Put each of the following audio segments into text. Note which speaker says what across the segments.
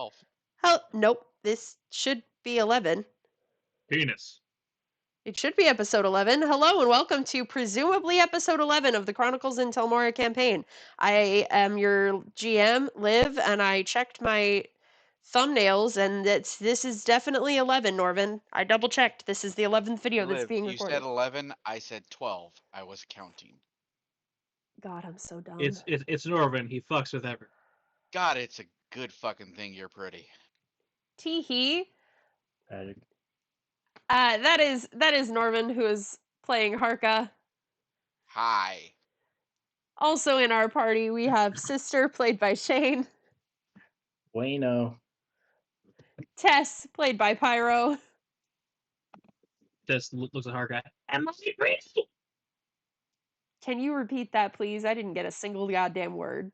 Speaker 1: 12.
Speaker 2: Nope, this should be 11.
Speaker 3: Penis.
Speaker 2: It should be episode 11. Hello and welcome to presumably episode 11 of the Chronicles in Telmora campaign. I am your GM, Liv, and I checked my thumbnails, and this is definitely 11, Norvin. I double checked. This is the 11th video that's
Speaker 1: Liv,
Speaker 2: being
Speaker 1: you
Speaker 2: recorded.
Speaker 1: said 11, I said 12. I was counting.
Speaker 2: God, I'm so dumb.
Speaker 3: It's Norvin. He fucks with everyone.
Speaker 1: God, it's a good fucking thing you're pretty.
Speaker 2: Tee-hee. That is Norvin, who is playing Harka.
Speaker 1: Hi.
Speaker 2: Also in our party, we have Sister, played by Shane.
Speaker 4: Bueno.
Speaker 2: Tess, played by Pyro.
Speaker 3: This looks a hard guy. Am I pretty?
Speaker 2: Can you repeat that, please? I didn't get a single goddamn word.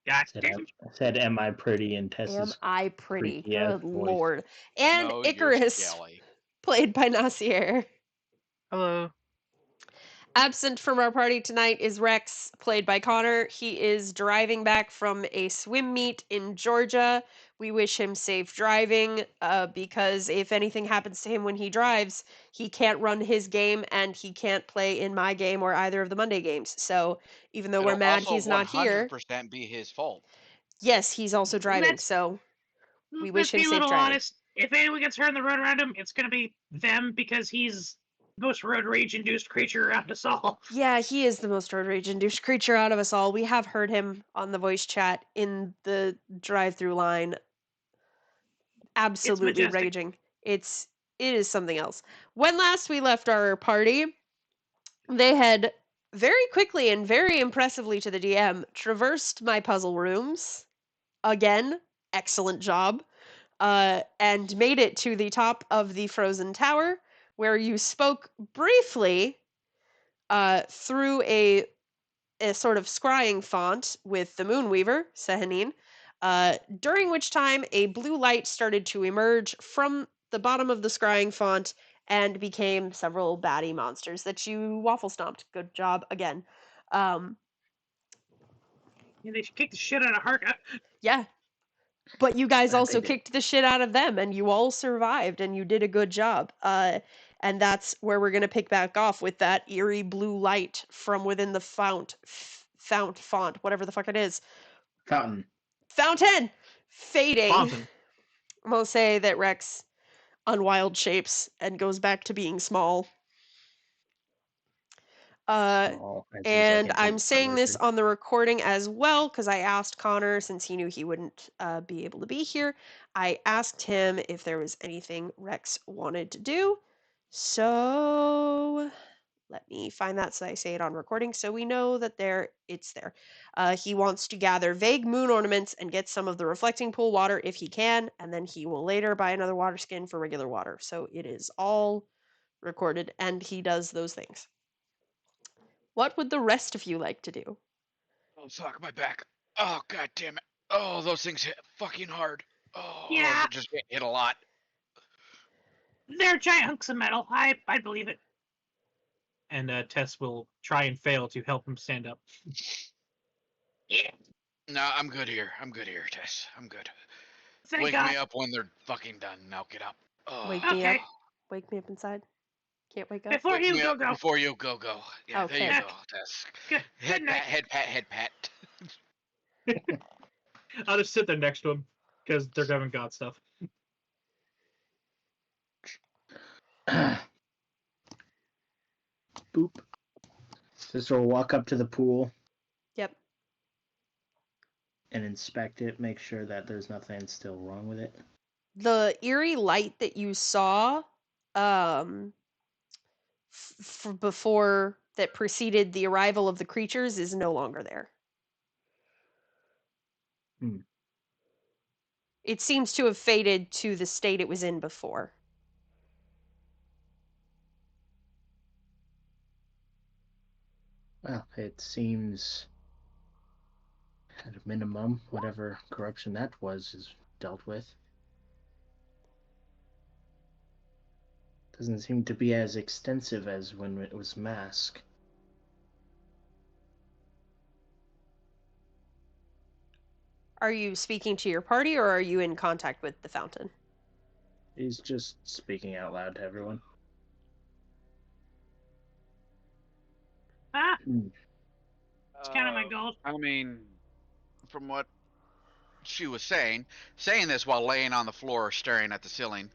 Speaker 3: God
Speaker 4: I
Speaker 3: damn.
Speaker 4: said, am I pretty in Tess's
Speaker 2: Am I pretty?
Speaker 4: creepy ass
Speaker 2: Good
Speaker 4: voice.
Speaker 2: lord. And
Speaker 1: No, you're
Speaker 2: Icarus,
Speaker 1: skelly.
Speaker 2: played by Nasir.
Speaker 3: Hello.
Speaker 2: Absent from our party tonight is Rex, played by Connor. He is driving back from a swim meet in Georgia. We wish him safe driving, because if anything happens to him when he drives, he can't run his game and he can't play in my game or either of the Monday games. So even though we're mad he's not here,
Speaker 1: 100% be his fault.
Speaker 2: yes, he's also driving.
Speaker 3: Let's-
Speaker 2: So we wish
Speaker 3: Let's be
Speaker 2: him
Speaker 3: a
Speaker 2: safe
Speaker 3: little
Speaker 2: driving.
Speaker 3: honest. If anyone gets hurt on the road around him, it's gonna be them because he's the most road rage-induced creature around us all.
Speaker 2: Yeah, he is the most road rage-induced creature out of us all. We have heard him on the voice chat in the drive-through line. Absolutely
Speaker 3: majestic.
Speaker 2: raging. It is something else. When last we left our party, they had very quickly and very impressively to the DM traversed my puzzle rooms. Again, excellent job. And made it to the top of the frozen tower, where you spoke briefly through a sort of scrying font with the Moonweaver, Sehanine, during which time a blue light started to emerge from the bottom of the scrying font and became several baddie monsters that you waffle stomped. Good job again.
Speaker 3: Yeah, they should kick the shit out of Harka.
Speaker 2: Yeah. But you guys
Speaker 4: Glad
Speaker 2: also
Speaker 4: they did.
Speaker 2: kicked the shit out of them, and you all survived, and you did a good job. And that's where we're going to pick back off with that eerie blue light from within the font, whatever the fuck it is.
Speaker 4: Fountain.
Speaker 2: Fountain! Fading.
Speaker 3: Fountain.
Speaker 2: I'm going to say that Rex unwild shapes and goes back to being small.
Speaker 4: Small, as in,
Speaker 2: And
Speaker 4: like,
Speaker 2: I'm saying this
Speaker 4: lizard.
Speaker 2: on the recording as well because I asked Connor, since he knew he wouldn't be able to be here, I asked him if there was anything Rex wanted to do. So let me find that so I say it on recording so we know that it's there. He wants to gather vague moon ornaments and get some of the reflecting pool water if he can, and then he will later buy another water skin for regular water. So it is all recorded, and he does those things. What would the rest of you like to do?
Speaker 1: Oh, fuck, my back. Oh, god damn it. Oh, those things hit fucking hard. Oh,
Speaker 3: Yeah.
Speaker 1: those just hit a lot.
Speaker 3: They're giant hunks of metal. I believe it. And Tess will try and fail to help him stand up. Yeah.
Speaker 1: No, I'm good here. I'm good here, Tess. I'm good.
Speaker 3: Thank
Speaker 1: Wake
Speaker 3: God.
Speaker 1: me up when they're fucking done, and I'll get up. Oh.
Speaker 2: Wake me
Speaker 3: Okay.
Speaker 2: up. Wake me up inside. Can't wake up.
Speaker 3: Before
Speaker 1: Wake
Speaker 3: you
Speaker 1: me
Speaker 3: go,
Speaker 1: up
Speaker 3: go.
Speaker 1: Before you go. Yeah,
Speaker 2: Okay.
Speaker 1: there you go, Tess.
Speaker 3: Good
Speaker 1: Head
Speaker 3: night.
Speaker 1: pat, head pat.
Speaker 3: I'll just sit there next to him because they're having God stuff.
Speaker 4: Boop. Sister will walk up to the pool.
Speaker 2: Yep.
Speaker 4: And inspect it, make sure that there's nothing still wrong with it.
Speaker 2: The eerie light that you saw before that preceded the arrival of the creatures is no longer there. It seems to have faded to the state it was in before.
Speaker 4: Well, it seems at a minimum, whatever corruption that was is dealt with. Doesn't seem to be as extensive as when it was mask.
Speaker 2: Are you speaking to your party, or are you in contact with the fountain?
Speaker 4: He's just speaking out loud to everyone.
Speaker 3: Ah,
Speaker 4: Mm.
Speaker 3: it's kind of my goal.
Speaker 1: I mean, from what she was saying this while laying on the floor staring at the ceiling,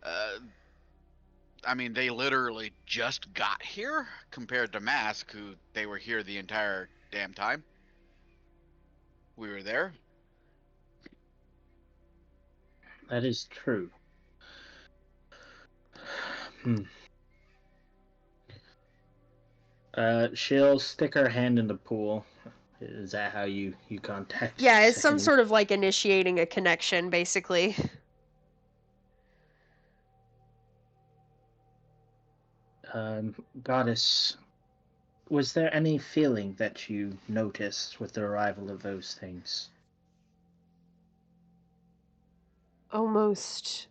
Speaker 1: I mean, they literally just got here compared to Mask, who they were here the entire damn time. We were there.
Speaker 4: That is true. Hmm. She'll stick her hand in the pool. Is that how you contact?
Speaker 2: Yeah, it's some
Speaker 4: Sehanine?
Speaker 2: sort of like initiating a connection, basically.
Speaker 4: Goddess, was there any feeling that you noticed with the arrival of those things?
Speaker 2: Almost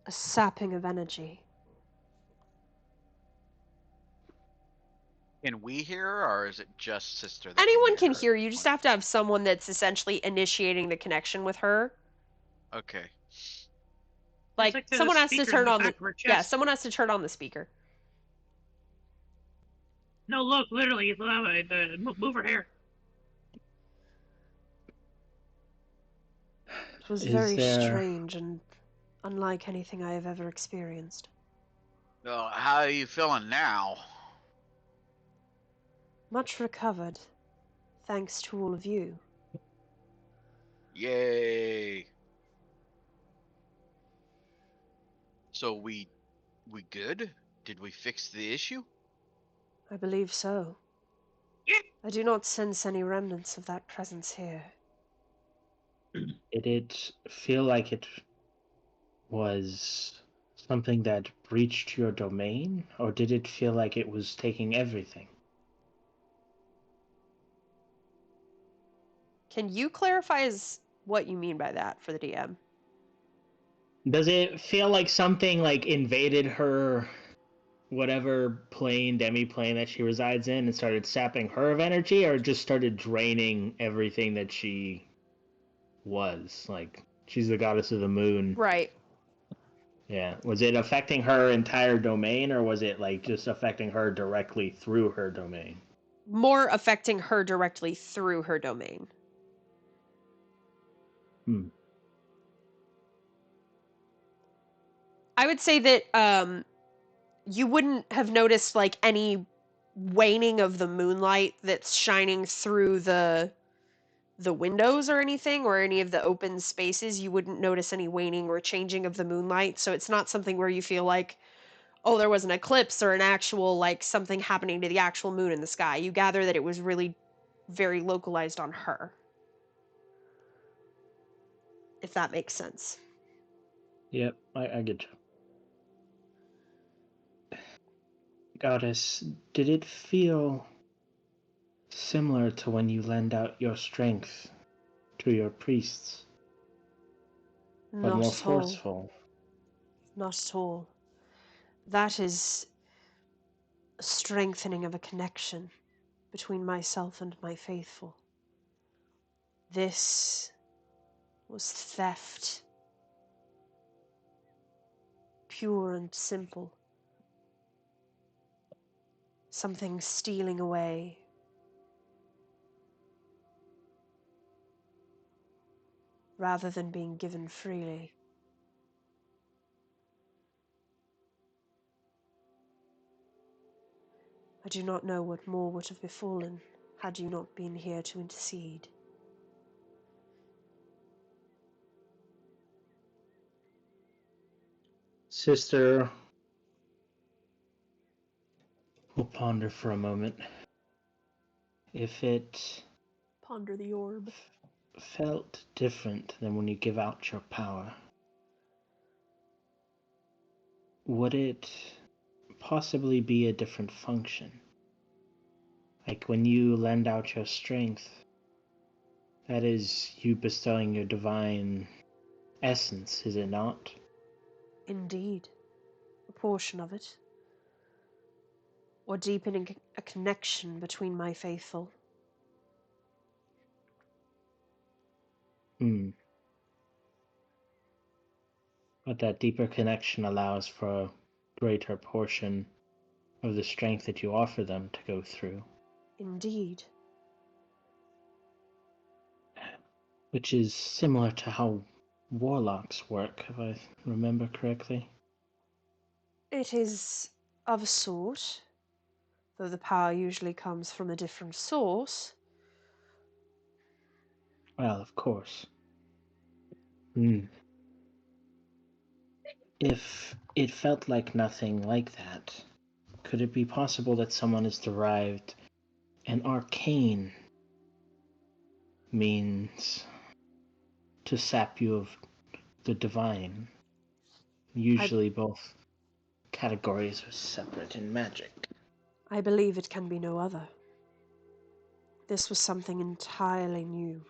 Speaker 2: a sapping of energy.
Speaker 1: Can we hear her, or is it just Sister that
Speaker 2: Anyone can
Speaker 1: her?
Speaker 2: hear you, just have to have someone that's essentially initiating the connection with her.
Speaker 1: Okay.
Speaker 2: Like,
Speaker 3: the
Speaker 2: someone has to
Speaker 3: speaker
Speaker 2: turn
Speaker 3: in the
Speaker 2: on the...
Speaker 3: back of her chest.
Speaker 2: Yeah, someone has to turn on the speaker.
Speaker 3: No, look, literally, move her hair.
Speaker 2: It was
Speaker 4: Is
Speaker 2: very
Speaker 4: there-
Speaker 2: strange and unlike anything I have ever experienced.
Speaker 1: Well, how are you feeling now?
Speaker 2: Much recovered, thanks to all of you.
Speaker 1: Yay! So we good? Did we fix the issue?
Speaker 2: I believe so.
Speaker 3: Yeah.
Speaker 2: I do not sense any remnants of that presence here.
Speaker 4: Did it feel like it was something that breached your domain, or did it feel like it was taking everything?
Speaker 2: Can you clarify what you mean by that for the DM?
Speaker 4: Does it feel like something like invaded her whatever plane, demi-plane that she resides in and started sapping her of energy, or just started draining everything that she was? Like, she's the goddess of the moon.
Speaker 2: Right.
Speaker 4: Yeah. Was it affecting her entire domain, or was it like just affecting her directly through her domain?
Speaker 2: More affecting her directly through her domain. I would say that you wouldn't have noticed like any waning of the moonlight that's shining through the windows or anything, or any of the open spaces. You wouldn't notice any waning or changing of the moonlight, so it's not something where you feel like, oh, there was an eclipse or an actual like something happening to the actual moon in the sky. You gather that it was really very localized on her, if that makes sense.
Speaker 4: Yep, I get you. Goddess, did it feel similar to when you lend out your strength to your priests, but
Speaker 2: Not
Speaker 4: more
Speaker 2: at all.
Speaker 4: forceful?
Speaker 2: Not at all. That is a strengthening of a connection between myself and my faithful. This was theft. Pure and simple. Something stealing away. Rather than being given freely. I do not know what more would have befallen had you not been here to intercede.
Speaker 4: Sister will ponder for a moment. If it
Speaker 2: Ponder the orb.
Speaker 4: felt different than when you give out your power, would it possibly be a different function? Like when you lend out your strength, that is you bestowing your divine essence, is it not?
Speaker 2: Indeed. A portion of it. Or deepening a connection between my faithful.
Speaker 4: Hmm. But that deeper connection allows for a greater portion of the strength that you offer them to go through.
Speaker 2: Indeed.
Speaker 4: Which is similar to how warlocks work, if I remember correctly.
Speaker 2: It is of a sort, though the power usually comes from a different source.
Speaker 4: Well, of course. If it felt like nothing like that, could it be possible that someone has derived an arcane means to sap you of the divine? Usually both categories are separate in magic.
Speaker 2: I believe it can be no other. This was something entirely new.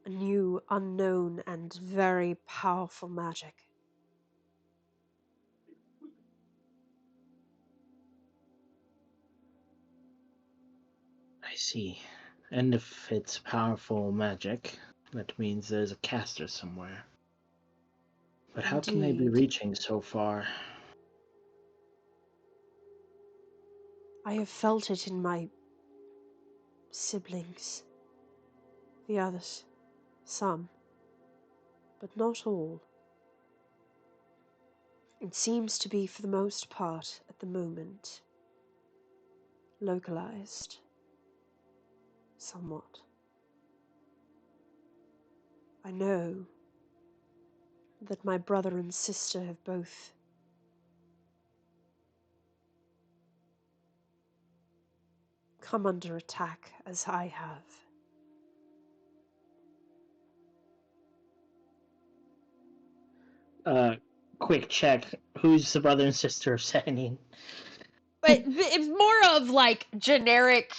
Speaker 2: A new, unknown, and very powerful magic.
Speaker 4: I see. And if it's powerful magic, that means there's a caster somewhere. But how can they be
Speaker 2: Indeed.
Speaker 4: reaching so far?
Speaker 2: I have felt it in my siblings. The others. Some. But not all. It seems to be, for the most part, at the moment, localized. Somewhat. I know that my brother and sister have both come under attack as I have.
Speaker 4: Quick check. Who's the brother and sister of Sehanine?
Speaker 2: But it's more of like generic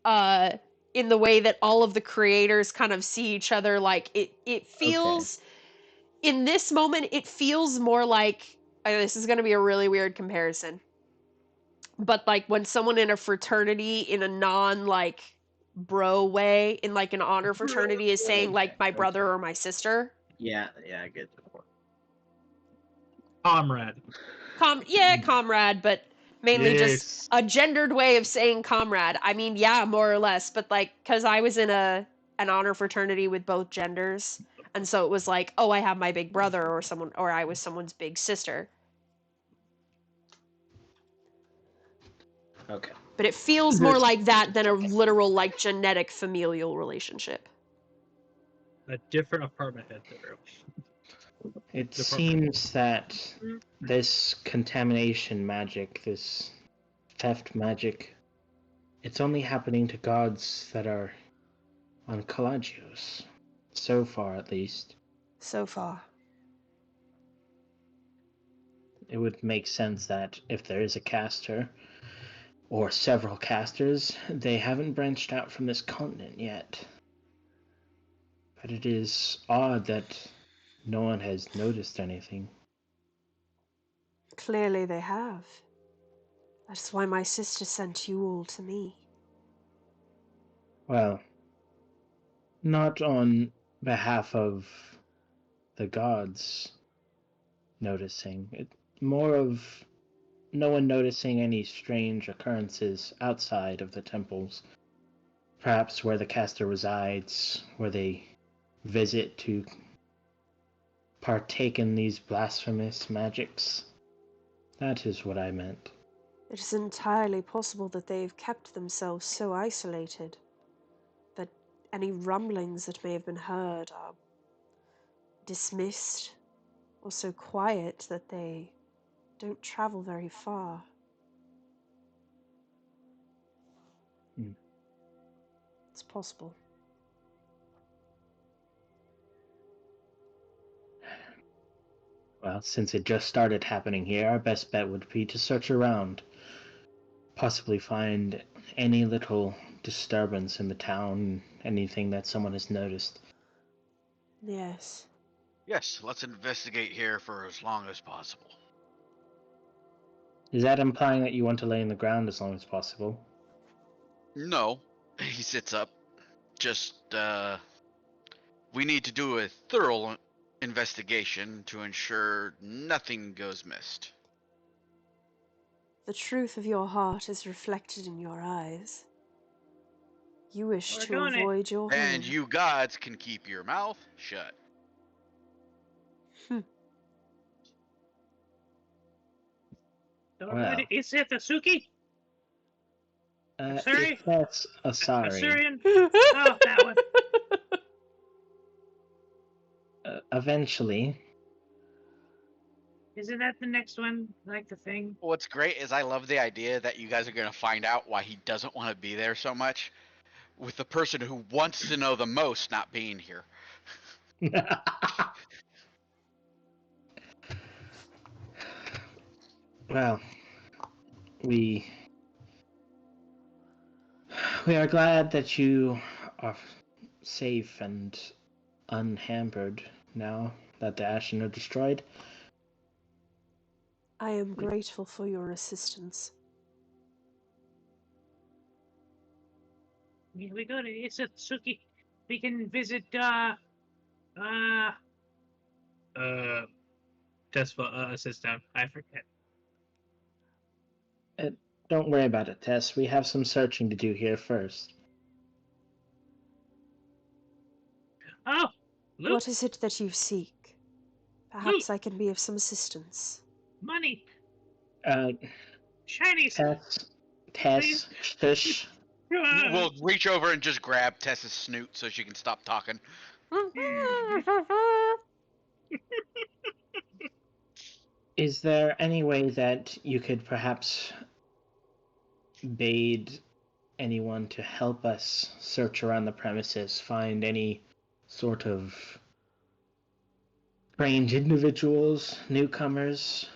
Speaker 2: in the way that all of the creators kind of see each other. Like it feels in this moment it feels more like this is going to be a really weird comparison, but like when someone in a fraternity in a non like bro way, in like an honor fraternity, is saying like my brother or my sister.
Speaker 4: Yeah, I get the point.
Speaker 3: Comrade.
Speaker 2: Comrade, but mainly just a gendered way of saying comrade. I mean, yeah, more or less, but like, because I was in an honor fraternity with both genders, and so it was like, oh, I have my big brother or someone, or I was someone's big sister.
Speaker 4: Okay.
Speaker 2: But it feels more like that than a literal, like, genetic familial relationship.
Speaker 3: A different apartment head theory.
Speaker 4: It
Speaker 3: The
Speaker 4: seems that this contamination magic, this theft magic, it's only happening to gods that are on Calagios. So far, at least.
Speaker 2: So far.
Speaker 4: It would make sense that if there is a caster, or several casters, they haven't branched out from this continent yet. But it is odd that no one has noticed anything.
Speaker 2: Clearly they have. That's why my sister sent you all to me.
Speaker 4: Well, not on behalf of the gods noticing. It more of no one noticing any strange occurrences outside of the temples. Perhaps where the caster resides, where they visit to partake in these blasphemous magics. That is what I meant.
Speaker 2: It is entirely possible that they've kept themselves so isolated that any rumblings that may have been heard are dismissed, or so quiet that they don't travel very far. It's possible.
Speaker 4: Well, since it just started happening here, our best bet would be to search around. Possibly find any little disturbance in the town, anything that someone has noticed.
Speaker 2: Yes.
Speaker 1: Yes, let's investigate here for as long as possible.
Speaker 4: Is that implying that you want to lay in the ground as long as possible?
Speaker 1: No. He sits up. Just, we need to do a thorough investigation to ensure nothing goes missed.
Speaker 2: The truth of your heart is reflected in your eyes. You wish
Speaker 3: We're
Speaker 2: to
Speaker 3: doing it.
Speaker 2: avoid your
Speaker 1: And
Speaker 2: home.
Speaker 1: you gods can keep your mouth shut.
Speaker 4: Well.
Speaker 3: Is it the Suki? Sorry?
Speaker 4: If that's a sorry,
Speaker 3: Assyrian? Oh, that one.
Speaker 4: eventually.
Speaker 3: Isn't that the next one? Like the thing?
Speaker 1: What's great is I love the idea that you guys are going to find out why he doesn't want to be there so much, with the person who wants to know the most not being here.
Speaker 4: Well, we are glad that you are safe and unhampered now that the Ashen are destroyed.
Speaker 2: I am grateful for your assistance.
Speaker 3: We go to Isatsuki. We can visit, Tesla, system. I forget.
Speaker 4: Don't worry about it, Tess. We have some searching to do here first.
Speaker 3: Oh! Loot!
Speaker 2: What is it that you seek? Perhaps I can be of some assistance.
Speaker 3: Money!
Speaker 4: Uh,
Speaker 3: Shinies!
Speaker 4: Tess, shush.
Speaker 1: We'll reach over and just grab Tess's snoot so she can stop talking.
Speaker 4: Is there any way that you could perhaps bade anyone to help us search around the premises, find any sort of strange individuals, newcomers,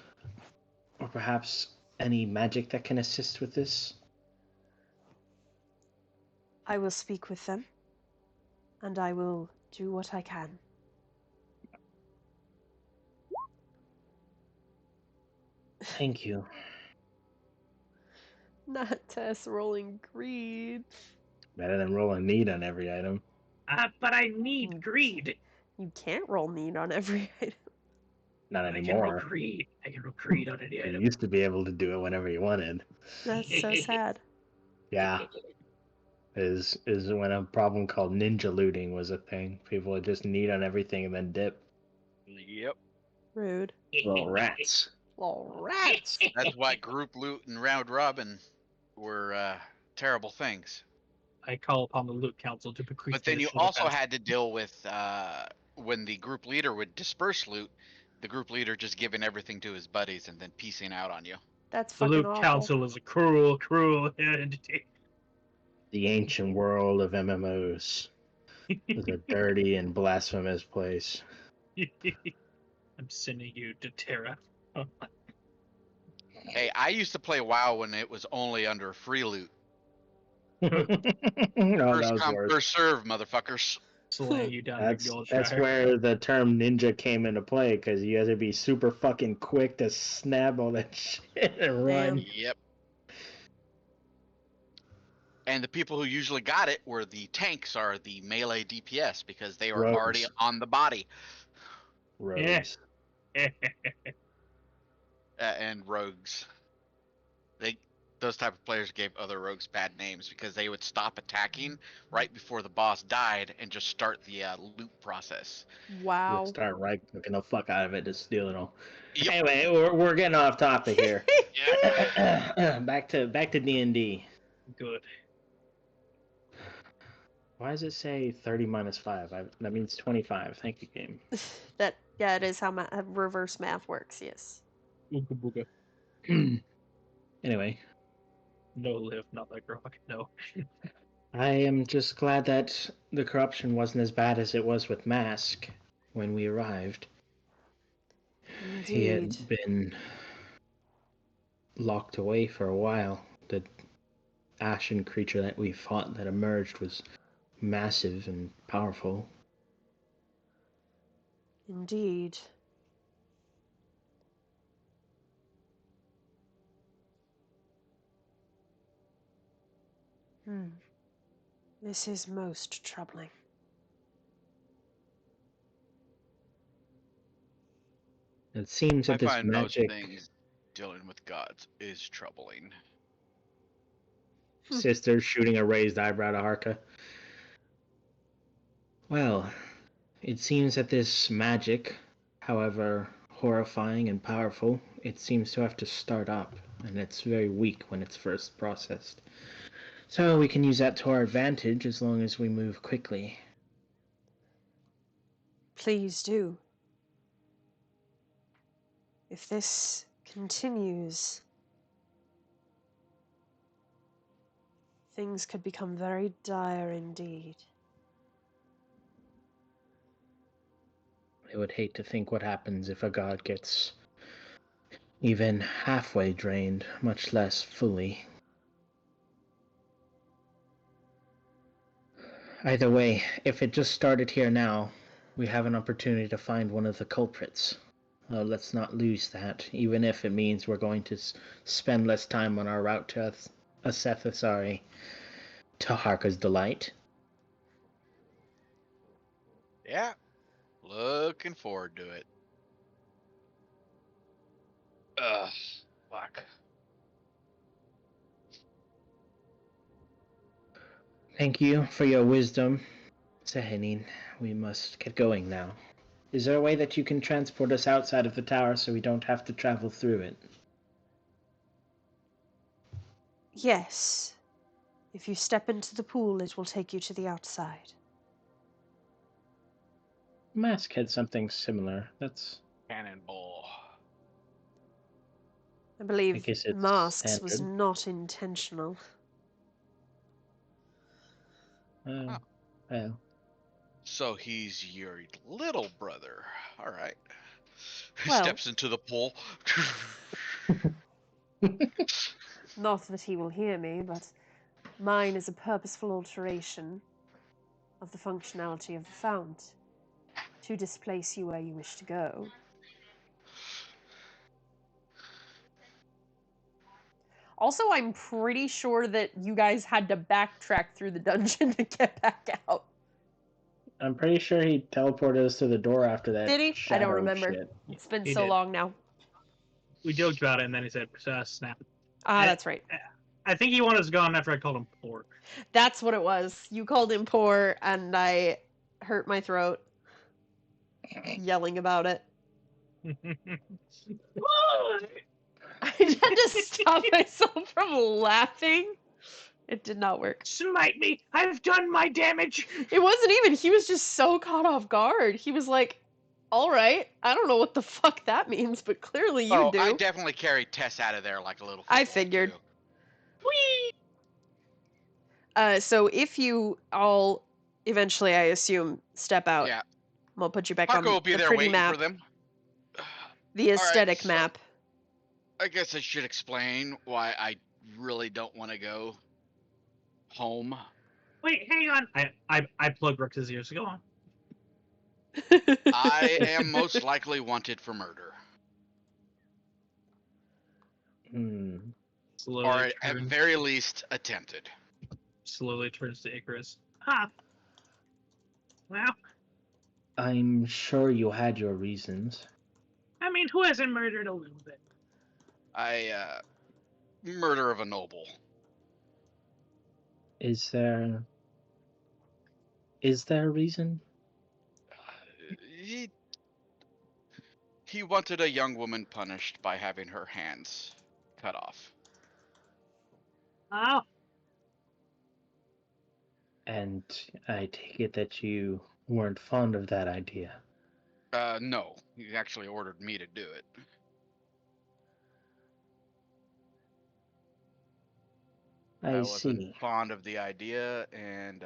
Speaker 4: or perhaps any magic that can assist with this?
Speaker 2: I will speak with them, and I will do what I can.
Speaker 4: Thank you.
Speaker 2: Not Tess rolling greed.
Speaker 4: Better than rolling need on every item.
Speaker 3: But I need greed.
Speaker 2: You can't roll need on every item.
Speaker 4: Not
Speaker 3: I can
Speaker 4: anymore.
Speaker 3: roll greed. I can roll greed on any
Speaker 4: You
Speaker 3: item.
Speaker 4: used to be able to do it whenever you wanted.
Speaker 2: That's so sad.
Speaker 4: Yeah. Is when a problem called ninja looting was a thing. People would just need on everything and then dip.
Speaker 1: Yep.
Speaker 2: Rude.
Speaker 4: Little rats.
Speaker 2: Little rats.
Speaker 1: That's why group loot and round robin were terrible things.
Speaker 3: I call upon the Loot Council to bequeath.
Speaker 1: But then
Speaker 3: this
Speaker 1: you
Speaker 3: to the
Speaker 1: also
Speaker 3: past.
Speaker 1: had to deal with when the group leader would disperse loot, the group leader just giving everything to his buddies and then piecing out on you.
Speaker 2: That's
Speaker 3: The
Speaker 2: fucking
Speaker 3: Loot
Speaker 2: awful.
Speaker 3: Council is a cruel, cruel entity.
Speaker 4: The ancient world of MMOs was a dirty and blasphemous place.
Speaker 3: I'm sending you to Terra.
Speaker 1: Hey, I used to play WoW when it was only under free loot.
Speaker 4: Oh, that
Speaker 1: First
Speaker 4: was
Speaker 1: come,
Speaker 4: worse.
Speaker 1: first serve, motherfuckers.
Speaker 3: Slaying you down
Speaker 4: That's
Speaker 3: your
Speaker 4: that's
Speaker 3: Goldshire.
Speaker 4: where the term ninja came into play, because you had to be super fucking quick to snap all that shit and run.
Speaker 2: Damn.
Speaker 1: Yep. And the people who usually got it were the tanks, are the melee DPS, because they were
Speaker 4: Rogues.
Speaker 1: already on the body.
Speaker 4: Rogues.
Speaker 1: And rogues. Those type of players gave other rogues bad names because they would stop attacking right before the boss died and just start the loot process.
Speaker 2: Wow.
Speaker 4: You'll start right clicking the fuck out of it to steal it all.
Speaker 1: Yep.
Speaker 4: Anyway, we're getting off topic here.
Speaker 1: Yeah.
Speaker 4: back to D&D.
Speaker 3: Good.
Speaker 4: Why does it say 30 minus 5? That means 25. Thank you, game.
Speaker 2: Yeah, it is how reverse math works, yes.
Speaker 3: Ooga booga.
Speaker 4: Anyway,
Speaker 3: No live, not like rock. No.
Speaker 4: I am just glad that the corruption wasn't as bad as it was with Mask when we arrived. He
Speaker 2: Indeed.
Speaker 4: had been locked away for a while. The Ashen creature that we fought that emerged was massive and powerful.
Speaker 2: Indeed. This is most troubling.
Speaker 4: It seems
Speaker 1: I
Speaker 4: that this
Speaker 1: find most
Speaker 4: magic
Speaker 1: things dealing with gods is troubling.
Speaker 4: sister shooting a raised eyebrow to Harka. Well, it seems that this magic, however horrifying and powerful, it seems to have to start up, and it's very weak when it's first processed. So we can use that to our advantage as long as we move quickly.
Speaker 2: Please do. If this continues, things could become very dire indeed.
Speaker 4: I would hate to think what happens if a god gets even halfway drained, much less fully. Either way, if it just started here now, we have an opportunity to find one of the culprits. Let's not lose that, even if it means we're going to spend less time on our route to Asethasari, to Harka's delight.
Speaker 1: Yeah, looking forward to it. Ugh, fuck.
Speaker 4: Thank you for your wisdom, Sehanine. We must get going now. Is there a way that you can transport us outside of the tower so we don't have to travel through it?
Speaker 2: Yes. If you step into the pool, it will take you to the outside.
Speaker 4: Mask had something similar. That's,
Speaker 1: Cannonball.
Speaker 2: I
Speaker 4: I
Speaker 2: believe
Speaker 4: guess it's
Speaker 2: masks was
Speaker 4: standard.
Speaker 2: not intentional.
Speaker 1: Oh,
Speaker 4: Well,
Speaker 1: so he's your little brother. All right.
Speaker 2: Well-
Speaker 1: Steps into the pool.
Speaker 2: Not that he will hear me, but mine is a purposeful alteration of the functionality of the fount to displace you where you wish to go. Also, I'm pretty sure that you guys had to backtrack through the dungeon to get back out.
Speaker 4: I'm pretty sure he teleported us to the door after that.
Speaker 2: Did he? I
Speaker 4: shadow
Speaker 2: don't remember.
Speaker 4: shit.
Speaker 2: It's been
Speaker 3: He
Speaker 2: so
Speaker 3: did.
Speaker 2: long now.
Speaker 3: We joked about it, and then he said, snap.
Speaker 2: Ah, that's right.
Speaker 3: I think he wanted us gone after I called him poor.
Speaker 2: That's what it was. You called him poor, and I hurt my throat yelling about it. I had to stop myself from laughing. It did not work.
Speaker 3: Smite me! I've done my damage!
Speaker 2: It wasn't even, he was just so caught off guard. He was like, alright, I don't know what the fuck that means, but clearly you do.
Speaker 1: I definitely carried Tess out of there like a little
Speaker 2: I
Speaker 1: football,
Speaker 2: figured.
Speaker 1: too.
Speaker 3: Whee!
Speaker 2: So if you all eventually, I assume, step out,
Speaker 1: Yeah.
Speaker 2: we'll put you back
Speaker 1: Harko
Speaker 2: on
Speaker 1: will be
Speaker 2: the
Speaker 1: there
Speaker 2: pretty
Speaker 1: waiting
Speaker 2: map,
Speaker 1: for them.
Speaker 2: the
Speaker 1: All right,
Speaker 2: aesthetic
Speaker 1: so
Speaker 2: map.
Speaker 1: I guess I should explain why I really don't want to go home.
Speaker 3: Wait, hang on. I plugged Rex's ears. Go on.
Speaker 1: I am most likely wanted for murder.
Speaker 3: Slowly
Speaker 1: Or at
Speaker 3: turns,
Speaker 1: very least attempted.
Speaker 3: slowly turns to Icarus. Huh. Well,
Speaker 4: I'm sure you had your reasons.
Speaker 3: I mean, who hasn't murdered a little bit?
Speaker 1: Murder of a noble.
Speaker 4: Is there a reason?
Speaker 1: He wanted a young woman punished by having her hands cut off.
Speaker 3: Oh,
Speaker 4: And I take it that you weren't fond of that idea.
Speaker 1: No. He actually ordered me to do it. I wasn't
Speaker 4: see.
Speaker 1: fond of the idea, and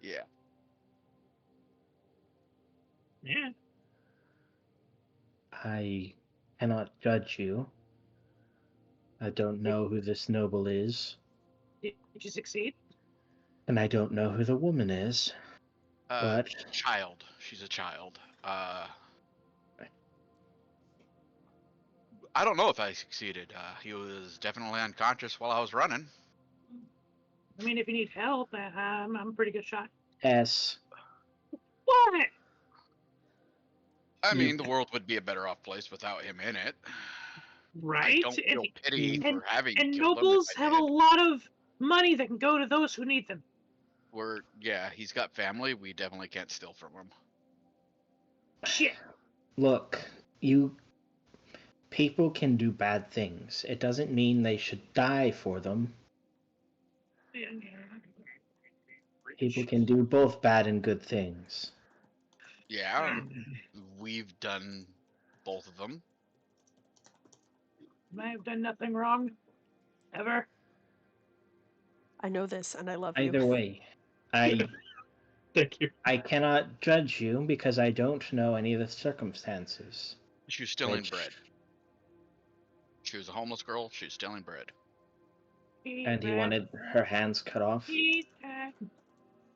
Speaker 1: yeah.
Speaker 3: yeah.
Speaker 4: I cannot judge you. I don't know who this noble is,
Speaker 3: Did you succeed?
Speaker 4: and I don't know who the woman is. But
Speaker 1: Child. She's a child. I don't know if I succeeded. He was definitely unconscious while I was running.
Speaker 3: I mean, if you need help, I'm a pretty good shot.
Speaker 4: S.
Speaker 3: What?
Speaker 1: I
Speaker 4: You-
Speaker 1: mean, the world would be a better off place without him in it.
Speaker 3: Right?
Speaker 1: I don't feel pity
Speaker 3: and,
Speaker 1: for having
Speaker 3: and
Speaker 1: killed him.
Speaker 3: nobles
Speaker 1: If I
Speaker 3: have a
Speaker 1: did.
Speaker 3: lot of money that can go to those who need them.
Speaker 1: Yeah, he's got family. We definitely can't steal from him.
Speaker 3: Shit.
Speaker 4: Look, people can do bad things. It doesn't mean they should die for them. People can do both bad and good things.
Speaker 1: Yeah, we've done both of them.
Speaker 3: I have done nothing wrong. Ever.
Speaker 2: I know this, and I love you.
Speaker 4: Either way, I
Speaker 3: Thank you.
Speaker 4: I cannot judge you because I don't know any of the circumstances.
Speaker 1: She was stealing
Speaker 4: Which-
Speaker 1: bread. She was a homeless girl. She was stealing bread.
Speaker 4: And he wanted her hands cut off.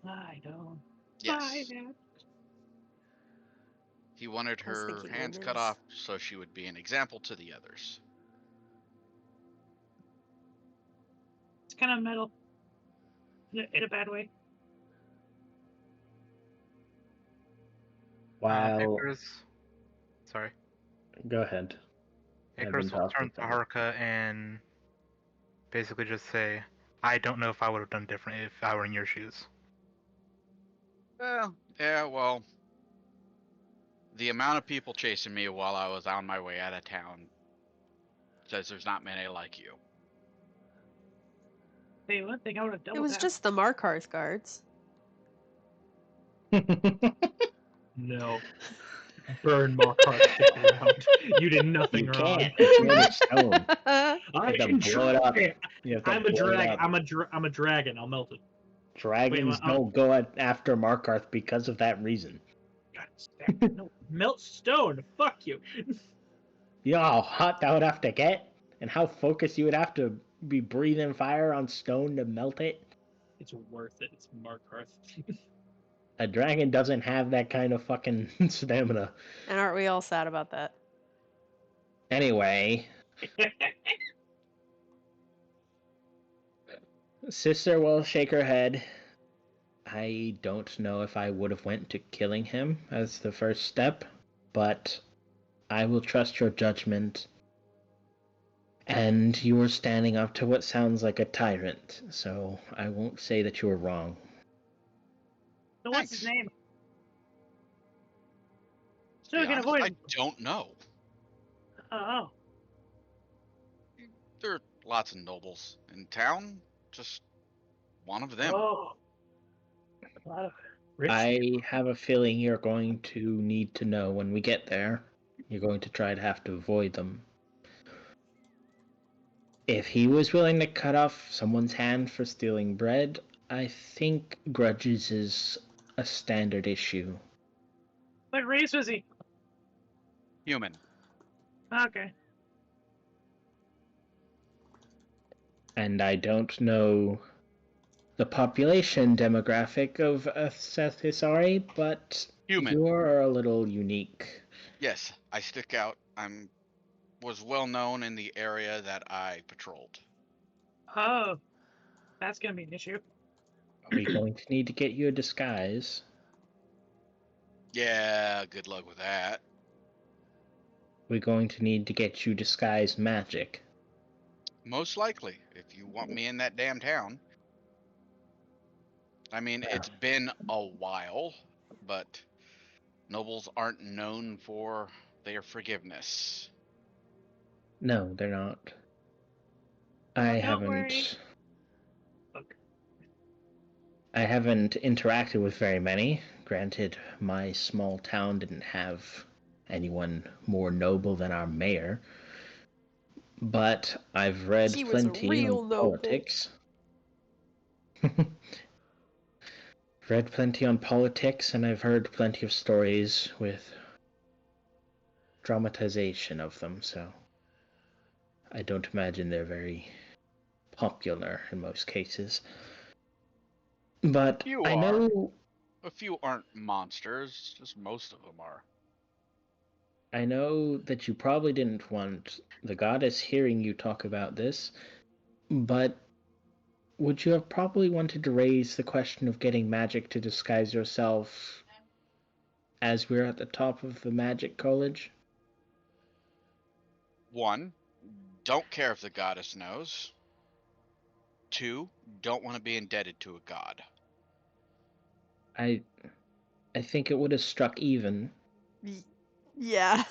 Speaker 3: I don't.
Speaker 1: Yes. He wanted
Speaker 2: I was
Speaker 1: her
Speaker 2: thinking
Speaker 1: hands cut
Speaker 2: lemons.
Speaker 1: off so she would be an example to the others.
Speaker 3: It's kind of metal. In a bad way.
Speaker 4: While
Speaker 5: Sorry.
Speaker 4: go ahead. I've
Speaker 5: Icarus
Speaker 4: been
Speaker 5: will
Speaker 4: talking
Speaker 5: turn to
Speaker 4: to him.
Speaker 5: Haruka and basically just say, I don't know if I would have done different if I were in your shoes.
Speaker 1: Yeah, well, the amount of people chasing me while I was on my way out of town says there's not many like you.
Speaker 3: Hey, one thing I would have double
Speaker 2: It was
Speaker 3: tapped.
Speaker 2: just the Markarth guards.
Speaker 3: No. Burn Markarth to the ground. You did nothing
Speaker 4: You
Speaker 3: wrong.
Speaker 4: can't. It's made of stone.
Speaker 3: I
Speaker 4: You have to
Speaker 3: can
Speaker 4: blow it up.
Speaker 3: try.
Speaker 4: You have to
Speaker 3: I'm a
Speaker 4: blow it
Speaker 3: drag.
Speaker 4: up.
Speaker 3: I'm a dragon. I'll melt it.
Speaker 4: Dragons
Speaker 3: Wait,
Speaker 4: don't go after Markarth because of that reason.
Speaker 3: God, damn, no, melt stone. Fuck you.
Speaker 4: You know how hot that would have to get? And how focused you would have to be breathing fire on stone to melt it?
Speaker 3: It's worth it. It's Markarth.
Speaker 4: A dragon doesn't have that kind of fucking stamina.
Speaker 2: And aren't we all sad about that?
Speaker 4: Anyway, Sister will shake her head. I don't know if I would have went to killing him as the first step, but I will trust your judgment. And you were standing up to what sounds like a tyrant, so I won't say that you were wrong.
Speaker 3: So what's his
Speaker 1: Thanks.
Speaker 3: name?
Speaker 1: To
Speaker 3: So
Speaker 1: be
Speaker 3: we can
Speaker 1: honest,
Speaker 3: avoid
Speaker 1: I
Speaker 3: him.
Speaker 1: don't know.
Speaker 3: Oh.
Speaker 1: There are lots of nobles in town. Just one of them.
Speaker 3: Oh. A lot of rich.
Speaker 4: I have a feeling you're going to need to know when we get there. You're going to try to have to avoid them. If he was willing to cut off someone's hand for stealing bread, I think grudges is a standard issue.
Speaker 3: What race was he?
Speaker 1: Human.
Speaker 3: Okay.
Speaker 4: And I don't know the population demographic of Seth Hisari, but
Speaker 1: Human.
Speaker 4: you're a little unique.
Speaker 1: Yes, I stick out. Was well known in the area that I patrolled.
Speaker 3: Oh. That's gonna be an issue.
Speaker 4: Are we going to need to get you a disguise?
Speaker 1: Yeah, good luck with that.
Speaker 4: We're going to need to get you disguise magic.
Speaker 1: Most likely, if you want me in that damn town. I mean, it's been a while, but nobles aren't known for their forgiveness.
Speaker 4: No, they're not. I
Speaker 3: Don't worry.
Speaker 4: haven't.
Speaker 3: Okay.
Speaker 4: I haven't interacted with very many. Granted, my small town didn't have anyone more noble than our mayor. But I've read
Speaker 2: He was a
Speaker 4: plenty
Speaker 2: real
Speaker 4: on
Speaker 2: noble.
Speaker 4: politics. Read plenty on politics, and I've heard plenty of stories with dramatization of them, so I don't imagine they're very popular in most cases. But
Speaker 1: You
Speaker 4: I
Speaker 1: are.
Speaker 4: know
Speaker 1: A few aren't monsters, just most of them are.
Speaker 4: I know that you probably didn't want the goddess hearing you talk about this, but would you have probably wanted to raise the question of getting magic to disguise yourself as we're at the top of the magic college?
Speaker 1: 1, don't care if the goddess knows. 2, don't want to be indebted to a god.
Speaker 4: I think it would have struck even.
Speaker 2: Yeah.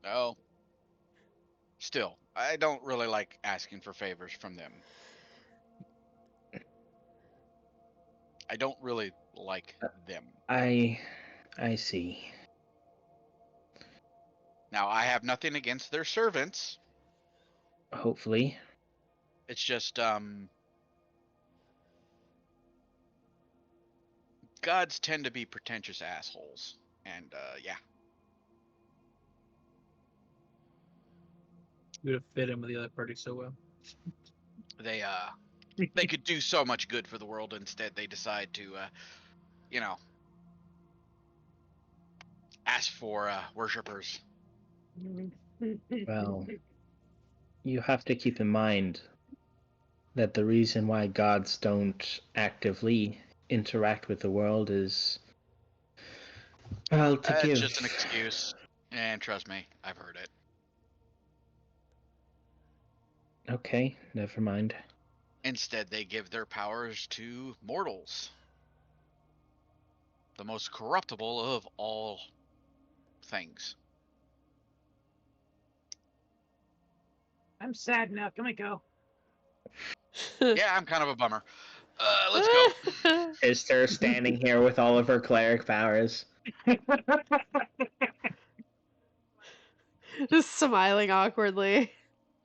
Speaker 1: Oh. Still, I don't really like asking for favors from them. I don't really like them.
Speaker 4: I see.
Speaker 1: Now, I have nothing against their servants.
Speaker 4: Hopefully.
Speaker 1: It's just, gods tend to be pretentious assholes. And, yeah.
Speaker 3: You would have fit in with the other party so well.
Speaker 1: They could do so much good for the world. Instead, they decide to, you know, ask for, worshippers.
Speaker 4: Well, you have to keep in mind that the reason why gods don't actively interact with the world is, well, to
Speaker 1: It's
Speaker 4: give...
Speaker 1: just an excuse. And trust me, I've heard it.
Speaker 4: Okay, never mind.
Speaker 1: Instead, they give their powers to mortals. The most corruptible of all things.
Speaker 3: I'm sad now. Can we go?
Speaker 1: Yeah, I'm kind of a bummer. Let's go.
Speaker 4: Sister standing here with all of her cleric powers.
Speaker 2: Just smiling awkwardly.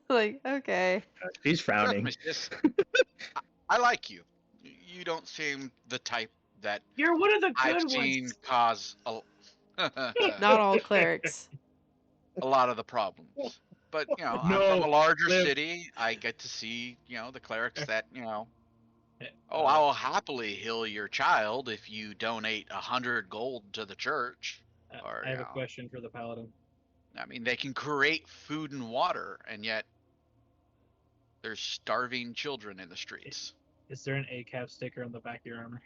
Speaker 2: Like, okay.
Speaker 4: She's
Speaker 1: Trust
Speaker 4: frowning.
Speaker 1: me, sis. I like you. You don't seem the type that
Speaker 3: You're one of the
Speaker 1: I've
Speaker 3: good
Speaker 1: seen
Speaker 3: ones.
Speaker 1: cause
Speaker 2: Not all clerics.
Speaker 1: a lot of the problems. But, you know, I'm
Speaker 4: No,
Speaker 1: from a larger
Speaker 4: Liv.
Speaker 1: city. I get to see, you know, the clerics that, you know,
Speaker 3: Oh,
Speaker 1: I will happily heal your child if you donate 100 gold to the church. Or,
Speaker 3: I have a
Speaker 1: you know,
Speaker 3: question for the paladin.
Speaker 1: I mean, they can create food and water, and yet there's starving children in the streets.
Speaker 3: Is there an ACAB sticker on the back of your armor?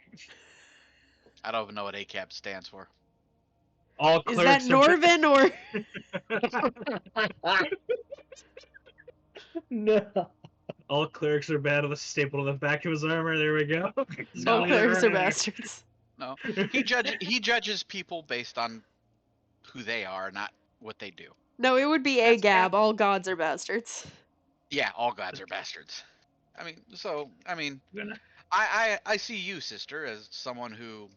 Speaker 1: I don't even know what ACAB stands for.
Speaker 3: All
Speaker 2: Is that
Speaker 3: clerics are
Speaker 2: Norvin or
Speaker 4: No.
Speaker 3: all clerics are bad with a staple on the back of his armor. There we go.
Speaker 1: No,
Speaker 2: all clerics are
Speaker 3: There.
Speaker 2: bastards?
Speaker 1: No, he judges people based on who they are, not what they do.
Speaker 2: No, it would be
Speaker 3: That's
Speaker 2: Agab. All gods are bastards.
Speaker 1: Yeah, all gods are bastards. I mean,
Speaker 3: Gonna-
Speaker 1: I see you, sister, as someone who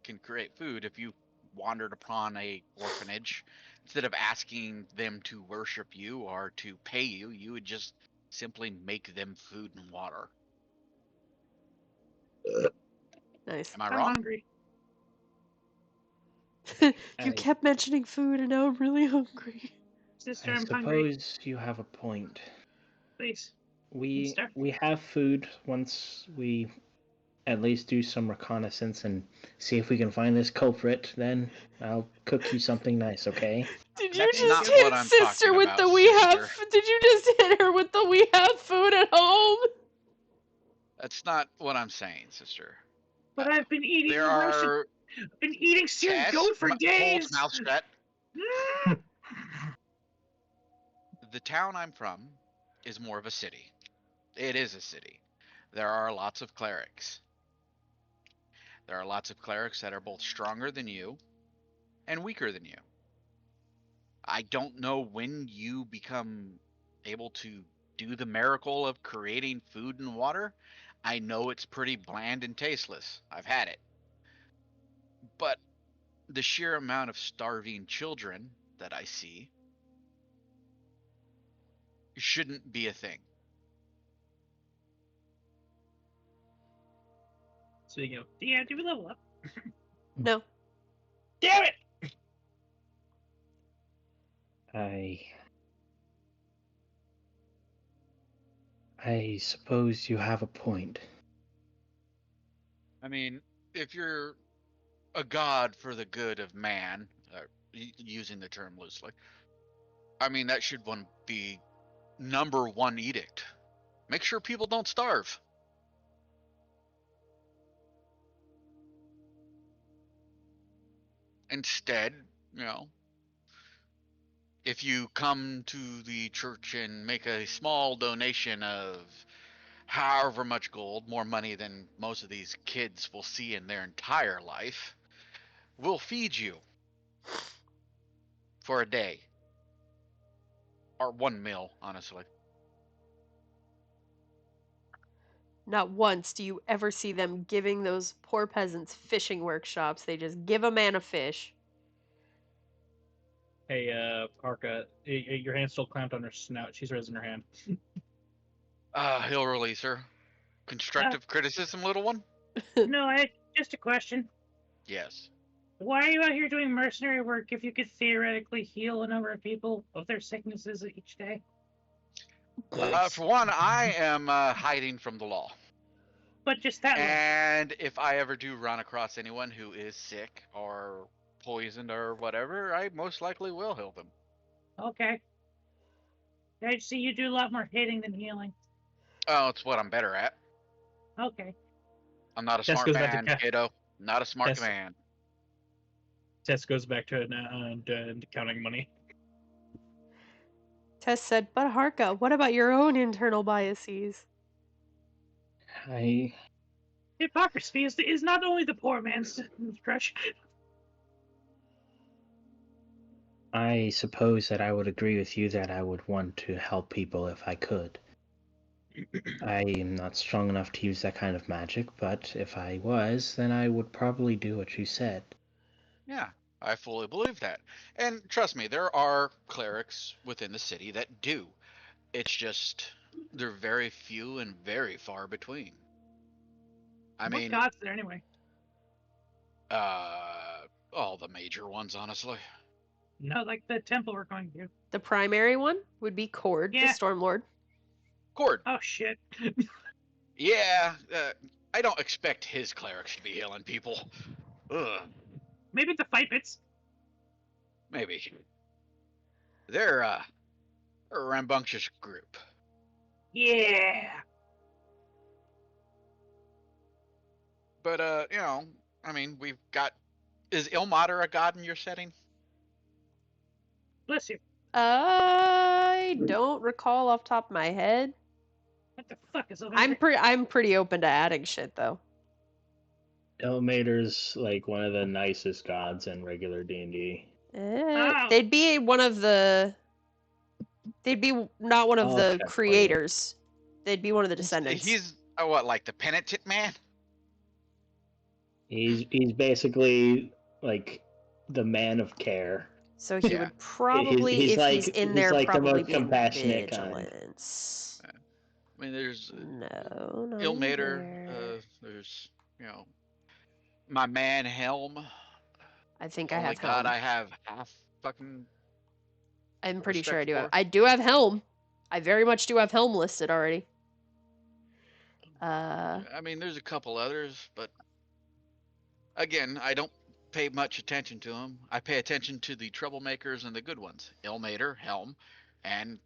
Speaker 1: can create food. If you wandered upon a orphanage, instead of asking them to worship you or to pay you, you would just simply make them food and water.
Speaker 2: Nice.
Speaker 1: Am I
Speaker 3: I'm
Speaker 1: wrong?
Speaker 3: hungry.
Speaker 2: You kept mentioning food, and now I'm really hungry.
Speaker 3: Sister,
Speaker 4: I
Speaker 3: I'm hungry.
Speaker 4: suppose you have a point.
Speaker 3: Please.
Speaker 4: We
Speaker 3: Start.
Speaker 4: have food once we at least do some reconnaissance and see if we can find this culprit. Then I'll cook you something nice, okay?
Speaker 2: Did you
Speaker 1: That's
Speaker 2: just
Speaker 1: not what
Speaker 2: hit
Speaker 1: I'm
Speaker 2: sister
Speaker 1: talking
Speaker 2: with
Speaker 1: about,
Speaker 2: the we have?
Speaker 1: sister.
Speaker 2: Did you just hit her with the we have food at home?
Speaker 1: That's not what I'm saying, sister.
Speaker 3: But I've been eating
Speaker 1: There
Speaker 3: Russian.
Speaker 1: are
Speaker 3: I've been eating seared
Speaker 1: Tess,
Speaker 3: goat for
Speaker 1: hold
Speaker 3: days.
Speaker 1: mouth shut. The town I'm from is more of a city. It is a city. There are lots of clerics. There are lots of clerics that are both stronger than you and weaker than you. I don't know when you become able to do the miracle of creating food and water. I know it's pretty bland and tasteless. I've had it. But the sheer amount of starving children that I see shouldn't be a thing.
Speaker 3: Speaking of, yeah, do we level up?
Speaker 2: No.
Speaker 3: Damn it!
Speaker 4: I suppose you have a point.
Speaker 1: I mean, if you're a god for the good of man, using the term loosely, I mean, that should be number one edict. Make sure people don't starve. Instead, you know, if you come to the church and make a small donation of however much gold, more money than most of these kids will see in their entire life, we'll feed you for a day. Or 1 meal, honestly.
Speaker 2: Not once do you ever see them giving those poor peasants fishing workshops. They just give a man a fish.
Speaker 3: Hey, Arca, your hand's still clamped on her snout. She's raising her hand.
Speaker 1: He'll release her. Constructive criticism, little one?
Speaker 3: No, just a question.
Speaker 1: Yes.
Speaker 3: Why are you out here doing mercenary work if you could theoretically heal a number of people of their sicknesses each day?
Speaker 1: For one, I am hiding from the law.
Speaker 3: But just that one.
Speaker 1: And if I ever do run across anyone who is sick or poisoned or whatever, I most likely will heal them.
Speaker 3: Okay. I see you do a lot more hitting than healing.
Speaker 1: Oh, it's what I'm better at.
Speaker 3: Okay.
Speaker 1: I'm not a
Speaker 3: Tess
Speaker 1: smart
Speaker 3: goes back to
Speaker 1: man, kiddo. Not a smart man.
Speaker 3: Tess goes back to it now and counting money.
Speaker 2: Tess said, but Harka, what about your own internal biases?
Speaker 3: Hypocrisy is not only the poor man's crush.
Speaker 4: I suppose that I would agree with you that I would want to help people if I could. I am not strong enough to use that kind of magic, but if I was, then I would probably do what you said.
Speaker 1: Yeah, I fully believe that. And trust me, there are clerics within the city that do. It's just they're very few and very far between. I mean,
Speaker 3: what gods there anyway?
Speaker 1: all the major ones, honestly.
Speaker 3: No, like the temple we're going to.
Speaker 2: The primary one would be Cord, the
Speaker 3: Yeah.
Speaker 2: Stormlord.
Speaker 1: Cord.
Speaker 3: Oh shit.
Speaker 1: Yeah, I don't expect his clerics to be healing people. Ugh,
Speaker 3: Maybe the fight bits.
Speaker 1: maybe. They're a rambunctious group.
Speaker 3: Yeah.
Speaker 1: But you know, I mean, we've got. Is Ilmater a god in your setting?
Speaker 3: Bless you.
Speaker 2: I don't recall off the top of my head.
Speaker 3: What the fuck is over
Speaker 2: I'm pretty open to adding shit though.
Speaker 4: Ilmater's like one of the nicest gods in regular D&D.
Speaker 2: They'd be one of the. They'd be not one of
Speaker 4: I'll
Speaker 2: the
Speaker 4: check for
Speaker 2: creators. They'd be one of the descendants.
Speaker 1: He's what, like the penitent man?
Speaker 4: He's basically like the man of care.
Speaker 2: So he
Speaker 1: Yeah.
Speaker 2: would probably,
Speaker 4: He's
Speaker 2: if
Speaker 4: like-
Speaker 2: he's in
Speaker 4: he's
Speaker 2: there,
Speaker 4: like the
Speaker 2: probably
Speaker 4: most
Speaker 2: be in
Speaker 4: compassionate kind.
Speaker 2: vigilance.
Speaker 1: I mean, there's
Speaker 2: No, not
Speaker 1: Ilmater.
Speaker 2: there.
Speaker 1: There's, you know, my man Helm.
Speaker 2: I think I
Speaker 1: Only
Speaker 2: have
Speaker 1: god
Speaker 2: Helm.
Speaker 1: I have half fucking.
Speaker 2: I'm pretty sure I
Speaker 1: respect
Speaker 2: do.
Speaker 1: for.
Speaker 2: I do have Helm. I very much do have Helm listed already.
Speaker 1: I mean, there's a couple others, but again, I don't pay much attention to them. I pay attention to the troublemakers and the good ones. Ilmater, Helm, and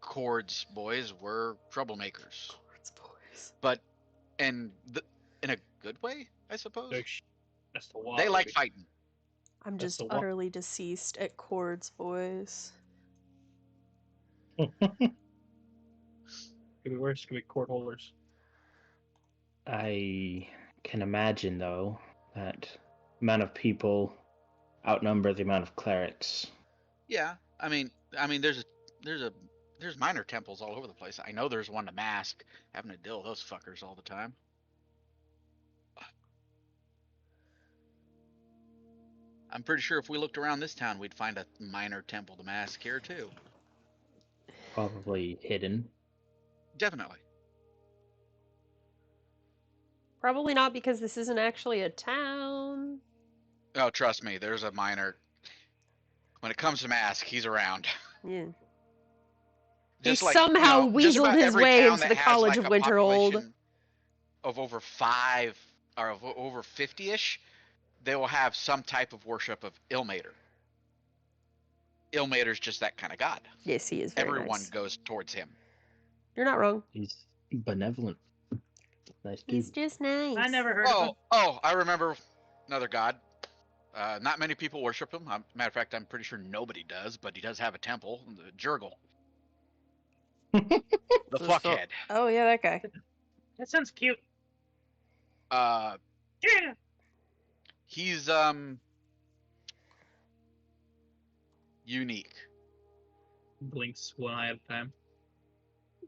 Speaker 1: Cord's boys were troublemakers.
Speaker 2: Cord's boys.
Speaker 1: But in a good way, I suppose.
Speaker 3: That's the wall.
Speaker 1: They like fighting.
Speaker 2: I'm
Speaker 3: That's
Speaker 2: just
Speaker 3: the one.
Speaker 2: utterly deceased at Cord's boys.
Speaker 3: Could be worse. Could be court holders.
Speaker 4: I can imagine, though, that amount of people outnumber the amount of clerics.
Speaker 1: Yeah, I mean, there's minor temples all over the place. I know there's one to Mask, having to deal with those fuckers all the time. I'm pretty sure if we looked around this town, we'd find a minor temple to Mask here too.
Speaker 4: Probably hidden.
Speaker 1: Definitely.
Speaker 2: Probably not because this isn't actually a town.
Speaker 1: Oh, trust me, there's a minor. When it comes to Mask, he's around.
Speaker 2: Yeah.
Speaker 1: Just
Speaker 2: He
Speaker 1: like,
Speaker 2: somehow
Speaker 1: just
Speaker 2: weaseled
Speaker 1: about
Speaker 2: his
Speaker 1: every
Speaker 2: way
Speaker 1: town
Speaker 2: into
Speaker 1: that
Speaker 2: the
Speaker 1: has,
Speaker 2: College
Speaker 1: like,
Speaker 2: of
Speaker 1: a
Speaker 2: Winterhold.
Speaker 1: population of over 5 or of over 50-ish, they will have some type of worship of Ilmater. Ilmater's just that kind of god.
Speaker 2: Yes, he is very
Speaker 1: Everyone
Speaker 2: nice.
Speaker 1: goes towards him.
Speaker 2: You're not wrong.
Speaker 4: He's benevolent. Nice
Speaker 2: He's
Speaker 4: dude.
Speaker 2: just nice.
Speaker 3: I never heard of him.
Speaker 1: Oh, I remember another god. Not many people worship him. Matter of fact, I'm pretty sure nobody does, but he does have a temple, the Jurgle. The fuckhead.
Speaker 2: Oh yeah, that guy.
Speaker 3: That sounds cute.
Speaker 1: Uh,
Speaker 3: Yeah.
Speaker 1: he's unique.
Speaker 3: Blinks one eye at a time.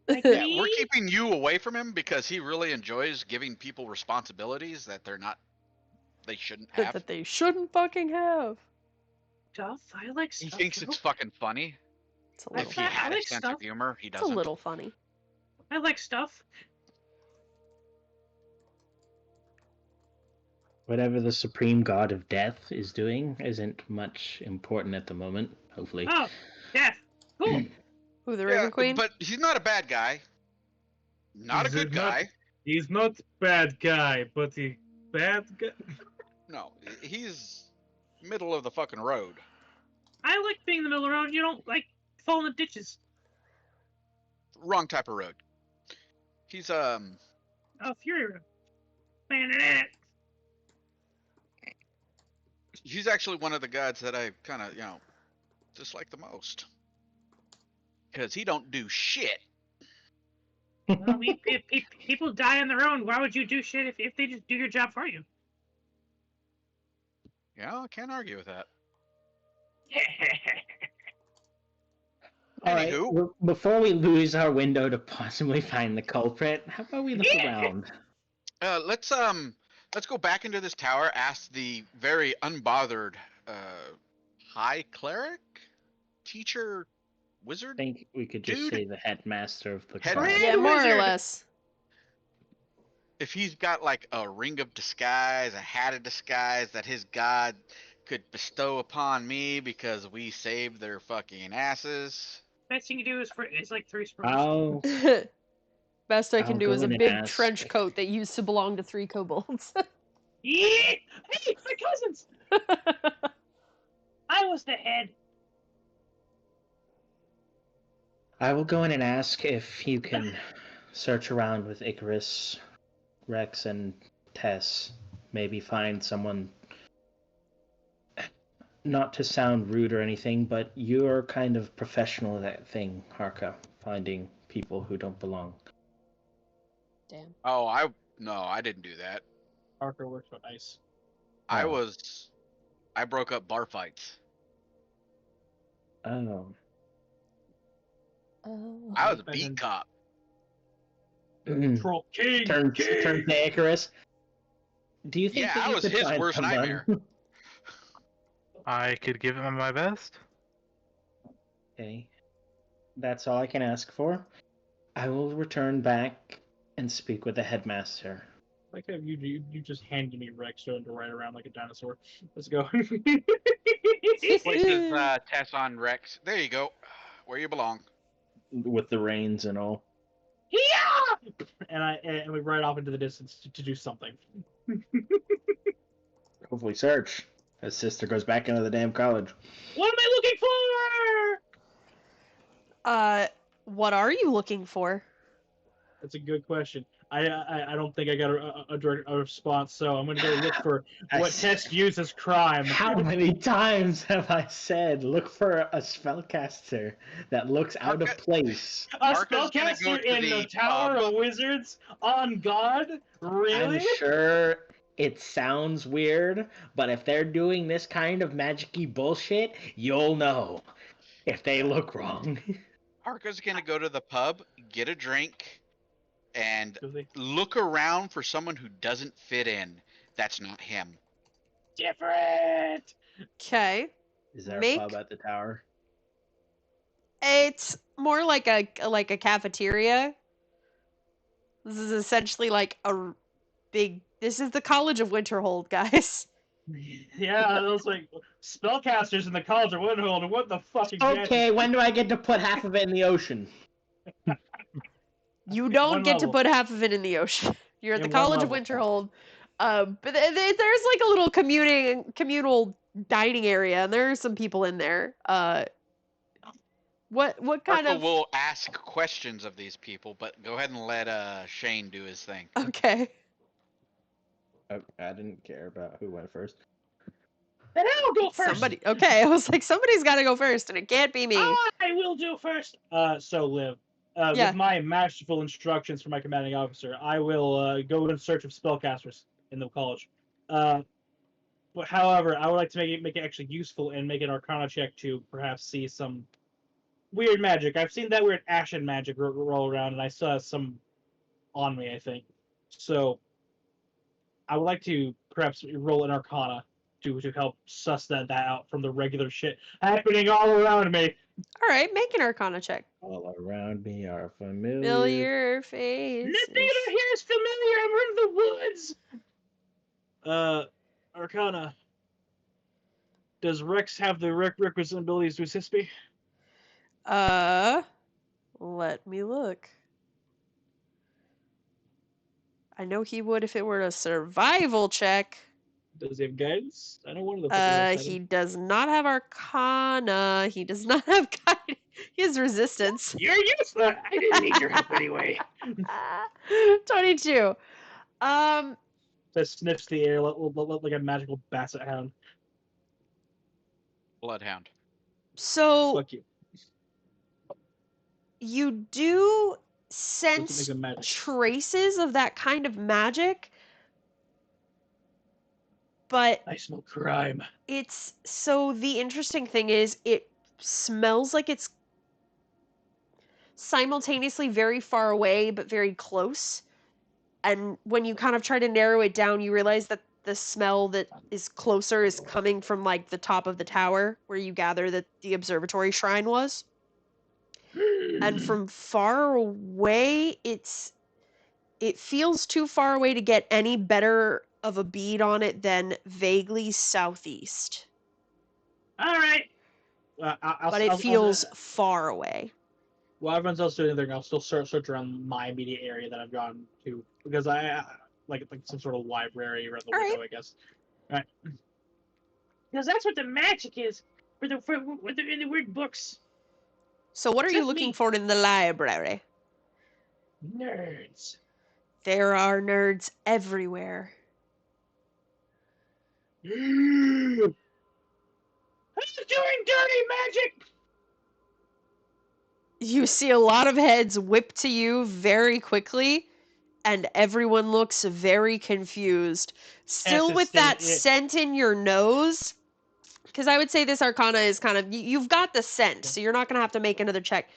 Speaker 1: Yeah, we're keeping you away from him because he really enjoys giving people responsibilities that they shouldn't have.
Speaker 2: That they shouldn't fucking have.
Speaker 3: Stuff. I like
Speaker 1: He
Speaker 3: stuff.
Speaker 1: thinks it's fucking funny.
Speaker 2: It's a
Speaker 3: I
Speaker 2: little.
Speaker 1: If he
Speaker 3: I
Speaker 1: had a
Speaker 3: like
Speaker 1: sense
Speaker 3: stuff.
Speaker 1: of humor, he
Speaker 2: It's a
Speaker 1: doesn't.
Speaker 2: little funny.
Speaker 3: I like stuff.
Speaker 4: Whatever the supreme god of death is doing isn't much important at the moment, hopefully.
Speaker 3: Oh, death. Cool.
Speaker 2: Who, the
Speaker 1: Yeah,
Speaker 2: Raven Queen?
Speaker 1: but he's not a bad guy. Not a
Speaker 3: He's
Speaker 1: good
Speaker 3: not-
Speaker 1: guy.
Speaker 3: He's not bad guy, but he bad guy.
Speaker 1: No, he's middle of the fucking road.
Speaker 3: I like being in the middle of the road. You don't like fall in the ditches.
Speaker 1: Wrong type of road. He's
Speaker 3: Oh, Fury Road. Man,
Speaker 1: he's actually one of the gods that I kind of, dislike the most. Because he don't do shit.
Speaker 3: well, I mean, people die on their own. Why would you do shit if they just do your job for you?
Speaker 1: Yeah, I can't argue with that.
Speaker 4: All right,
Speaker 1: Anywho.
Speaker 4: well, before we lose our window to possibly find the culprit, how about we look around?
Speaker 1: Let's go back into this tower. Ask the very unbothered high cleric, teacher,
Speaker 4: I
Speaker 1: wizard.
Speaker 4: think we could just
Speaker 1: Dude.
Speaker 4: say the headmaster of the
Speaker 1: Head-
Speaker 4: class.
Speaker 2: Yeah, more
Speaker 3: Wizard.
Speaker 2: or less.
Speaker 1: If he's got like a ring of disguise, a hat of disguise that his god could bestow upon me because we saved their fucking asses.
Speaker 3: Best thing you do is like 3 spurs.
Speaker 4: I'll
Speaker 2: Best I can
Speaker 4: I'll
Speaker 2: do
Speaker 4: go
Speaker 2: is a
Speaker 4: in and
Speaker 2: big
Speaker 4: ask.
Speaker 2: trench coat that used to belong to 3 kobolds.
Speaker 3: Yeah! Hey, my cousins! I was the head.
Speaker 4: I will go in and ask if you can search around with Icarus, Rex, and Tess. Maybe find someone. Not to sound rude or anything, but you're kind of professional at that thing, Harka. Finding people who don't belong.
Speaker 2: Damn.
Speaker 1: Oh, I didn't do that.
Speaker 3: Parker works with ice.
Speaker 4: Oh.
Speaker 1: I broke up bar fights.
Speaker 4: Oh.
Speaker 2: Oh.
Speaker 1: I was a
Speaker 3: I
Speaker 1: beat
Speaker 3: didn't-
Speaker 1: cop.
Speaker 3: Troll King!
Speaker 4: Turn to Icarus. Do you think
Speaker 1: Yeah,
Speaker 4: that
Speaker 1: I
Speaker 4: you
Speaker 1: was
Speaker 4: could
Speaker 1: his
Speaker 4: find
Speaker 1: worst
Speaker 4: someone?
Speaker 1: nightmare.
Speaker 5: I could give it my best.
Speaker 4: Okay. That's all I can ask for. I will return back and speak with the headmaster.
Speaker 3: Like how you just handed me Rex to ride around like a dinosaur. Let's go.
Speaker 1: Places Tess on Rex. There you go. Where you belong.
Speaker 4: With the reins and all.
Speaker 3: Yeah! And we ride off into the distance to do something.
Speaker 4: Hopefully search. His sister goes back into the damn college.
Speaker 3: What am I looking for?
Speaker 2: What are you looking for?
Speaker 3: That's a good question. I don't think I got a direct response, so I'm gonna go look for what Tess used as crime.
Speaker 4: How many times have I said look for a spellcaster that looks out of place?
Speaker 3: A
Speaker 1: Marco's gonna go
Speaker 3: spellcaster
Speaker 1: to
Speaker 3: in the
Speaker 1: the
Speaker 3: Tower
Speaker 1: pub.
Speaker 3: of Wizards on God? Really?
Speaker 4: I'm sure it sounds weird, but if they're doing this kind of magic-y bullshit, you'll know if they look wrong.
Speaker 1: Harka's gonna go to the pub, get a drink, and
Speaker 3: Do they-
Speaker 1: look around for someone who doesn't fit in. That's not him.
Speaker 3: Different.
Speaker 2: Okay.
Speaker 4: Is there
Speaker 2: Make-
Speaker 4: a pub at the tower?
Speaker 2: It's more like a cafeteria. This is essentially like a big. This is the College of Winterhold, guys.
Speaker 3: Yeah, I was like, spellcasters in the College of Winterhold. What the fuck?
Speaker 4: Okay, when do I get to put half of it in the ocean?
Speaker 2: You don't
Speaker 3: One
Speaker 2: get to
Speaker 3: level.
Speaker 2: put half of it in the ocean. You're at the
Speaker 3: In one
Speaker 2: College of
Speaker 3: level.
Speaker 2: Winterhold. But there's like a little communal dining area, and there are some people in there. What kind
Speaker 1: Urkel
Speaker 2: of?
Speaker 1: will ask questions of these people, but go ahead and let Shane do his thing.
Speaker 2: Okay.
Speaker 4: I didn't care about who went first.
Speaker 3: Then I'll go first.
Speaker 2: Somebody. Okay, I was like, somebody's got to go first, and it can't be me.
Speaker 3: I will do first. So Liv,
Speaker 2: Yeah.
Speaker 3: with my masterful instructions from my commanding officer, I will go in search of spellcasters in the college. But however, I would like to make it actually useful and make an Arcana check to perhaps see some weird magic. I've seen that weird Ashen magic roll around, and I saw some on me, I think. So I would like to perhaps roll an Arcana to help suss that out from the regular shit happening all around me.
Speaker 2: All right, make an Arcana check.
Speaker 4: All around me are familiar.
Speaker 2: Familiar faces.
Speaker 3: Nothing out here is familiar. I'm in the woods. Arcana. Does Rex have the requisite abilities to assist me?
Speaker 2: Let me look. I know he would if it were a survival check.
Speaker 3: Does he have guidance? I know one of the fucking
Speaker 2: He does not have Arcana. He does not have guidance. He has resistance.
Speaker 3: You're useless. I didn't need your help anyway.
Speaker 2: 22.
Speaker 3: That sniffs the air like a magical basset hound.
Speaker 1: Bloodhound.
Speaker 2: So
Speaker 3: Fuck you.
Speaker 2: you do
Speaker 3: Doesn't make
Speaker 2: sense
Speaker 3: them magic.
Speaker 2: traces of that kind of magic, but
Speaker 3: I smell crime.
Speaker 2: it's so the interesting thing is it smells like it's simultaneously very far away but very close. And when you kind of try to narrow it down, you realize that the smell that is closer is coming from like the top of the tower where you gather that the observatory shrine was. And from far away, it feels too far away to get any better of a bead on it than vaguely southeast.
Speaker 3: All right.
Speaker 2: But it feels far away.
Speaker 3: While everyone's else doing anything, I'll still search around my immediate area that I've gone to because I like some sort of library around the
Speaker 2: All
Speaker 3: window,
Speaker 2: right.
Speaker 3: I guess. All right. Because that's what the magic is for the weird books.
Speaker 2: So what are you
Speaker 3: Except
Speaker 2: looking
Speaker 3: me.
Speaker 2: for in the library?
Speaker 3: Nerds.
Speaker 2: There are nerds everywhere.
Speaker 3: Who's doing dirty magic?
Speaker 2: You see a lot of heads whip to you very quickly, and everyone looks very confused. Still with that scent in your nose, because I would say this Arcana is kind of, you've got the scent, so you're not going to have to make another check.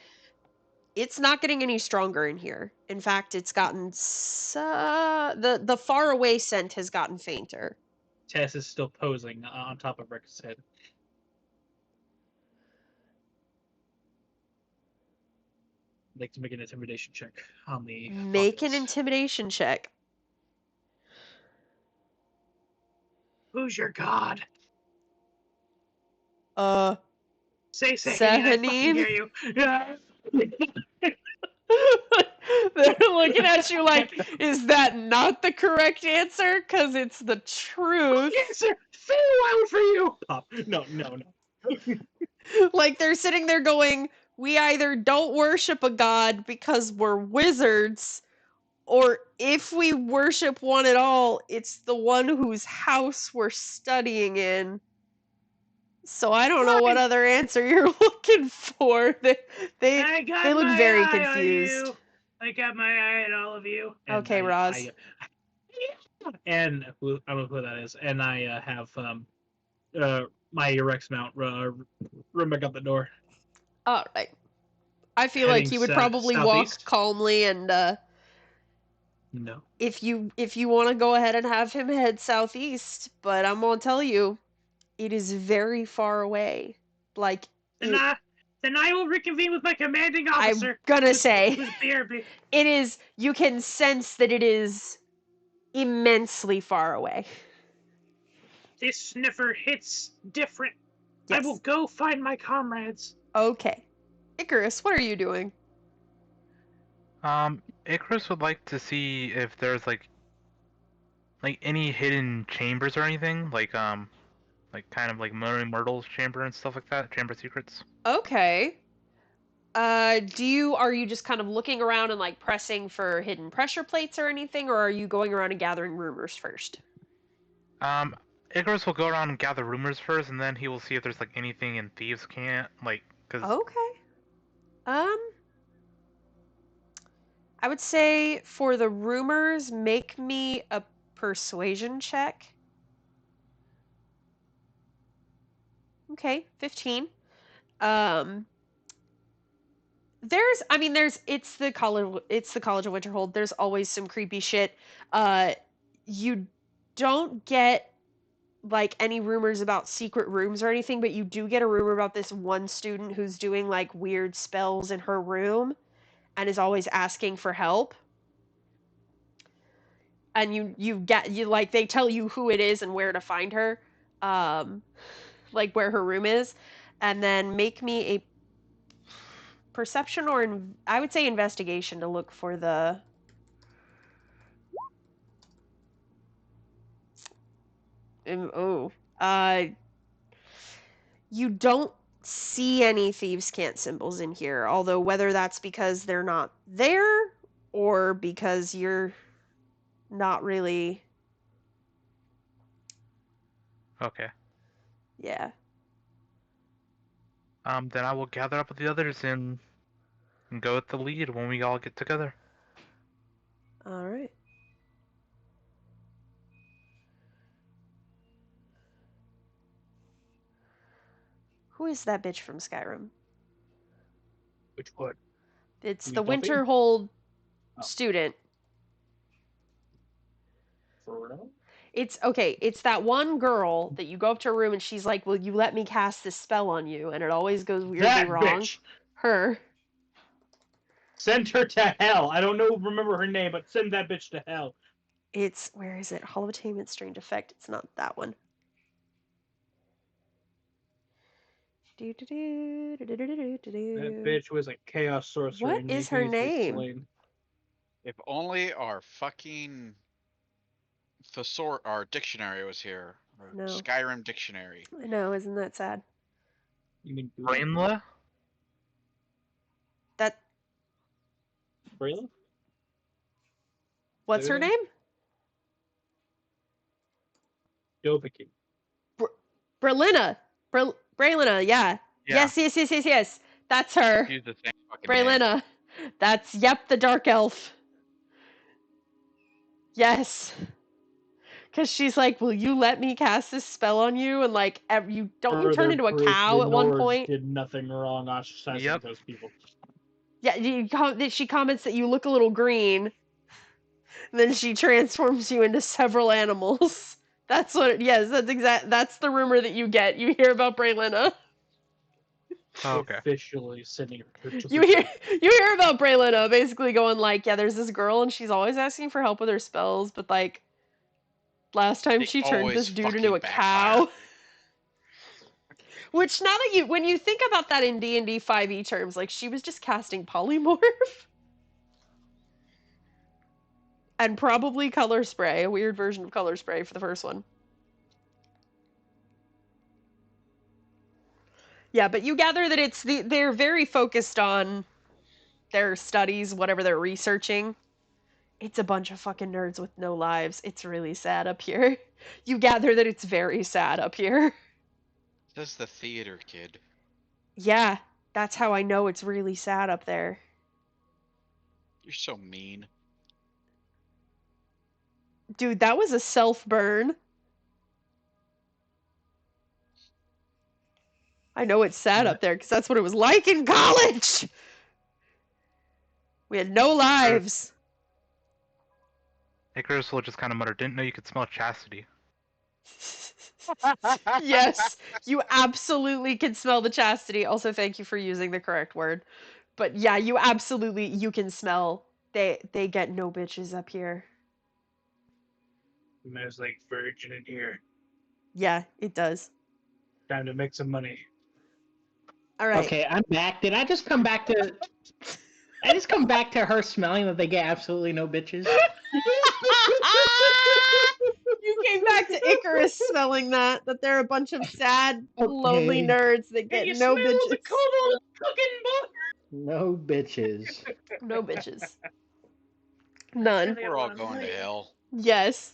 Speaker 2: It's not getting any stronger in here. In fact, it's gotten, the far away scent has gotten fainter.
Speaker 3: Tess is still posing on top of Rick's head. I'd like to make an intimidation check on the
Speaker 2: Make an
Speaker 3: populace.
Speaker 2: intimidation check.
Speaker 3: Who's your god? Say Sehanine, I fucking hear you.
Speaker 2: They're looking at you like, is that not the correct answer? Because it's the truth.
Speaker 3: Answer! Farewell for you! Pop. No.
Speaker 2: Like, they're sitting there going, we either don't worship a god because we're wizards, or if we worship one at all, it's the one whose house we're studying in. So I don't know what other answer you're looking for. They look very confused.
Speaker 3: I got my eye on all of you. And
Speaker 2: Okay, Roz.
Speaker 3: And I don't know who that is. And I have my Rex mount run back up the door.
Speaker 2: All right. I feel like he would probably walk calmly, and
Speaker 3: no.
Speaker 2: If you want to go ahead and have him head southeast, but I'm gonna tell you, it is very far away. Like
Speaker 3: then I will reconvene with my commanding officer.
Speaker 2: I'm gonna say it is. You can sense that it is immensely far away.
Speaker 3: This sniffer hits different.
Speaker 2: Yes.
Speaker 3: I will go find my comrades.
Speaker 2: Okay, Icarus, what are you doing?
Speaker 5: Icarus would like to see if there's like any hidden chambers or anything, like kind of like Myrtle's chamber and stuff like that, chamber secrets.
Speaker 2: Okay. Are you just kind of looking around and like pressing for hidden pressure plates or anything, or are you going around and gathering rumors first?
Speaker 5: Icarus will go around and gather rumors first, and then he will see if there's like anything in Thieves' Can't, like, cause
Speaker 2: Okay. I would say for the rumors, make me a persuasion check. Okay, 15. It's the College of Winterhold. There's always some creepy shit. You don't get like any rumors about secret rooms or anything, but you do get a rumor about this one student who's doing like weird spells in her room and is always asking for help. And they tell you who it is and where to find her, like where her room is, and then make me a perception or I would say investigation to look for the. You don't see any Thieves' Cant symbols in here, although whether that's because they're not there or because you're not really.
Speaker 5: okay.
Speaker 2: Yeah.
Speaker 5: Then I will gather up with the others and go with the lead when we all get together.
Speaker 2: All right. Who is that bitch from Skyrim?
Speaker 3: Which one?
Speaker 2: It's
Speaker 3: You
Speaker 2: the
Speaker 3: mean Buffy?
Speaker 2: Winterhold
Speaker 3: Oh.
Speaker 2: student.
Speaker 3: For real?
Speaker 2: It's that one girl that you go up to her room and she's like, "Will you let me cast this spell on you?" And it always goes weirdly
Speaker 3: That
Speaker 2: wrong.
Speaker 3: bitch!
Speaker 2: Her.
Speaker 3: Send her to hell. I don't remember her name, but send that bitch to hell.
Speaker 2: Where is it? Hall of Attainment, Strange Effect. It's not that one.
Speaker 3: That bitch was a chaos sorcerer.
Speaker 2: What is her name?
Speaker 3: Slain.
Speaker 1: If only our fucking our dictionary was here. Our
Speaker 2: No.
Speaker 1: Skyrim dictionary.
Speaker 2: I know, isn't that sad?
Speaker 3: You mean
Speaker 5: Brainla?
Speaker 2: That.
Speaker 3: Braille?
Speaker 2: What's her name?
Speaker 3: Dovahkiin.
Speaker 2: Brelina. Braylina, yeah.
Speaker 5: Yeah.
Speaker 2: Yes. That's her.
Speaker 1: Use the same fucking name.
Speaker 2: Braylina. That's, the dark elf. Yes. Because she's like, "Will you let me cast this spell on you?" And like, you turn into a cow at one point?
Speaker 3: Did nothing wrong ostracizing those people.
Speaker 2: Yeah, she comments that you look a little green. Then she transforms you into several animals. That's what. Yes, that's the rumor that you get. You hear about Braylina.
Speaker 5: Oh, okay.
Speaker 3: Officially sending her to
Speaker 2: You hear about Braylina basically going like, "Yeah, there's this girl and she's always asking for help with her spells, but like last time she turned this dude into a cow." Which now that when you think about that in D&D 5e terms, like she was just casting polymorph. And probably color spray, a weird version of color spray for the first one. Yeah, but you gather that they're very focused on their studies, whatever they're researching. It's a bunch of fucking nerds with no lives. It's really sad up here. You gather that it's very sad up here.
Speaker 1: This is the theater kid.
Speaker 2: Yeah, that's how I know it's really sad up there.
Speaker 1: You're so mean.
Speaker 2: Dude, that was a self-burn. I know it's sad up there because that's what it was like in college. We had no lives.
Speaker 5: Icarus will just kind of mutter, "Didn't know you could smell chastity."
Speaker 2: Yes, you absolutely can smell the chastity. Also, thank you for using the correct word. But yeah, you can smell. They get no bitches up here.
Speaker 3: There's like virgin in here.
Speaker 2: Yeah, it does.
Speaker 3: Time to make some money.
Speaker 2: All right.
Speaker 4: Okay, I'm back. Did I just come back to? I just come back to her smelling that they get absolutely no bitches.
Speaker 2: You came back to Icarus smelling that they're a bunch of sad, lonely nerds that get no bitches.
Speaker 3: The cooking book.
Speaker 4: No bitches.
Speaker 2: No bitches. None.
Speaker 1: We're all going to hell.
Speaker 2: Yes.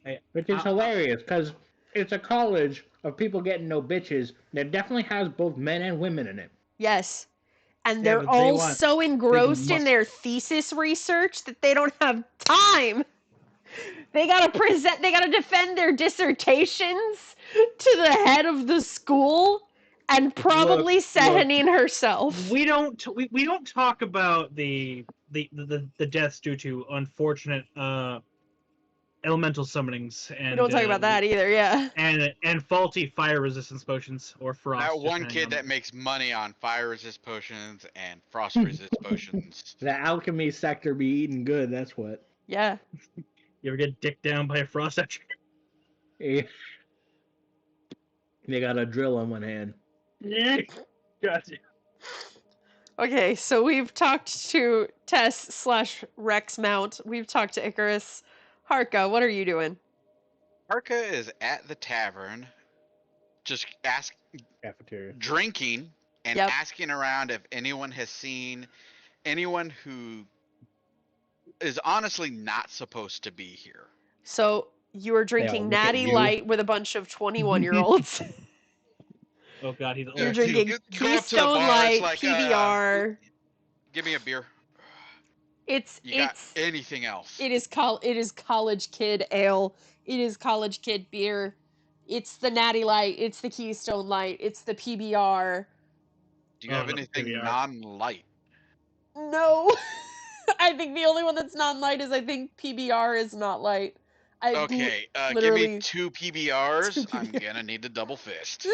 Speaker 3: Hey,
Speaker 4: Which is hilarious, because it's a college of people getting no bitches that definitely has both men and women in it.
Speaker 2: Yes. And
Speaker 3: Yeah,
Speaker 2: they're
Speaker 3: but they
Speaker 2: all
Speaker 3: want
Speaker 2: so engrossed in
Speaker 3: must-
Speaker 2: their thesis research that they don't have time. They gotta present, they gotta defend their dissertations to the head of the school and probably
Speaker 3: Look.
Speaker 2: Sehanine herself.
Speaker 3: We don't talk about the deaths due to unfortunate elemental summonings
Speaker 2: We don't talk about that either, yeah.
Speaker 3: and faulty fire resistance potions or frost.
Speaker 1: That one
Speaker 3: depending
Speaker 1: kid
Speaker 3: on-
Speaker 1: that makes money on fire resist potions and frost resist potions.
Speaker 4: The alchemy sector be eating good, that's what.
Speaker 2: Yeah.
Speaker 3: You ever get dicked down by a frost etcher?
Speaker 4: Eh. They got a drill on one hand.
Speaker 3: Yeah. Gotcha.
Speaker 2: Okay, so we've talked to Tess/Rex Mount. We've talked to Icarus. Harka, what are you doing?
Speaker 1: Arca is at the tavern, just
Speaker 4: Cafeteria.
Speaker 1: drinking and
Speaker 2: Yep.
Speaker 1: asking around if anyone has seen anyone who is honestly not supposed to be here.
Speaker 2: So you are drinking
Speaker 4: look at
Speaker 2: Natty
Speaker 4: you.
Speaker 2: Light with a bunch of 21-year-olds.
Speaker 3: Oh god, he's
Speaker 2: You're
Speaker 3: old.
Speaker 2: drinking
Speaker 1: You go up to the
Speaker 2: Keystone
Speaker 1: bar, it's
Speaker 2: Light,
Speaker 1: like,
Speaker 2: PBR.
Speaker 1: give me a beer.
Speaker 2: It's
Speaker 1: You got anything else?
Speaker 2: it is college kid ale. It is college kid beer. It's the Natty Light. It's the Keystone Light. It's the PBR.
Speaker 1: Do you have
Speaker 3: no,
Speaker 1: anything
Speaker 3: PBR.
Speaker 1: non-light?
Speaker 2: No, I think the only one that's non-light is I think PBR is not light.
Speaker 1: Okay, give
Speaker 2: literally
Speaker 1: me 2 PBRs.
Speaker 2: two
Speaker 1: I'm
Speaker 2: PBRs.
Speaker 1: gonna need to double fist.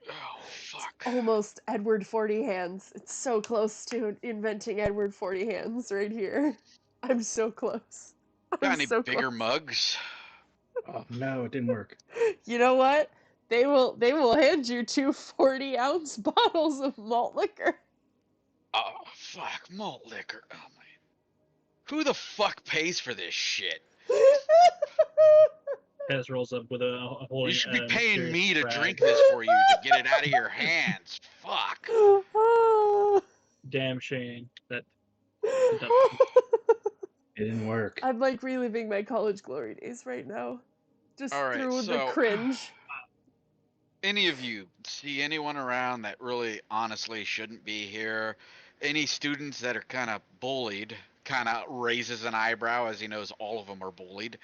Speaker 1: Oh fuck!
Speaker 2: Almost Edward 40 hands. It's so close to inventing Edward 40 hands right here. I'm so close.
Speaker 1: Got
Speaker 2: I'm
Speaker 1: any
Speaker 2: so
Speaker 1: bigger
Speaker 2: close.
Speaker 1: mugs?
Speaker 4: Oh no, it didn't work.
Speaker 2: You know what? They will hand you 2 40-ounce bottles of malt liquor.
Speaker 1: Oh fuck! Malt liquor. Oh my! Who the fuck pays for this shit?
Speaker 3: Tess rolls up with a whole.
Speaker 1: You should be paying
Speaker 3: mysterious
Speaker 1: me to
Speaker 3: brag.
Speaker 1: drink this for you to get it out of your hands. Fuck!
Speaker 3: Damn shame that.
Speaker 4: It didn't work.
Speaker 2: I'm like reliving my college glory days right now. Just
Speaker 1: All right,
Speaker 2: through the
Speaker 1: so-
Speaker 2: cringe.
Speaker 1: Any of you see anyone around that really honestly shouldn't be here? Any students that are kind of bullied, kind of raises an eyebrow as he knows all of them are bullied.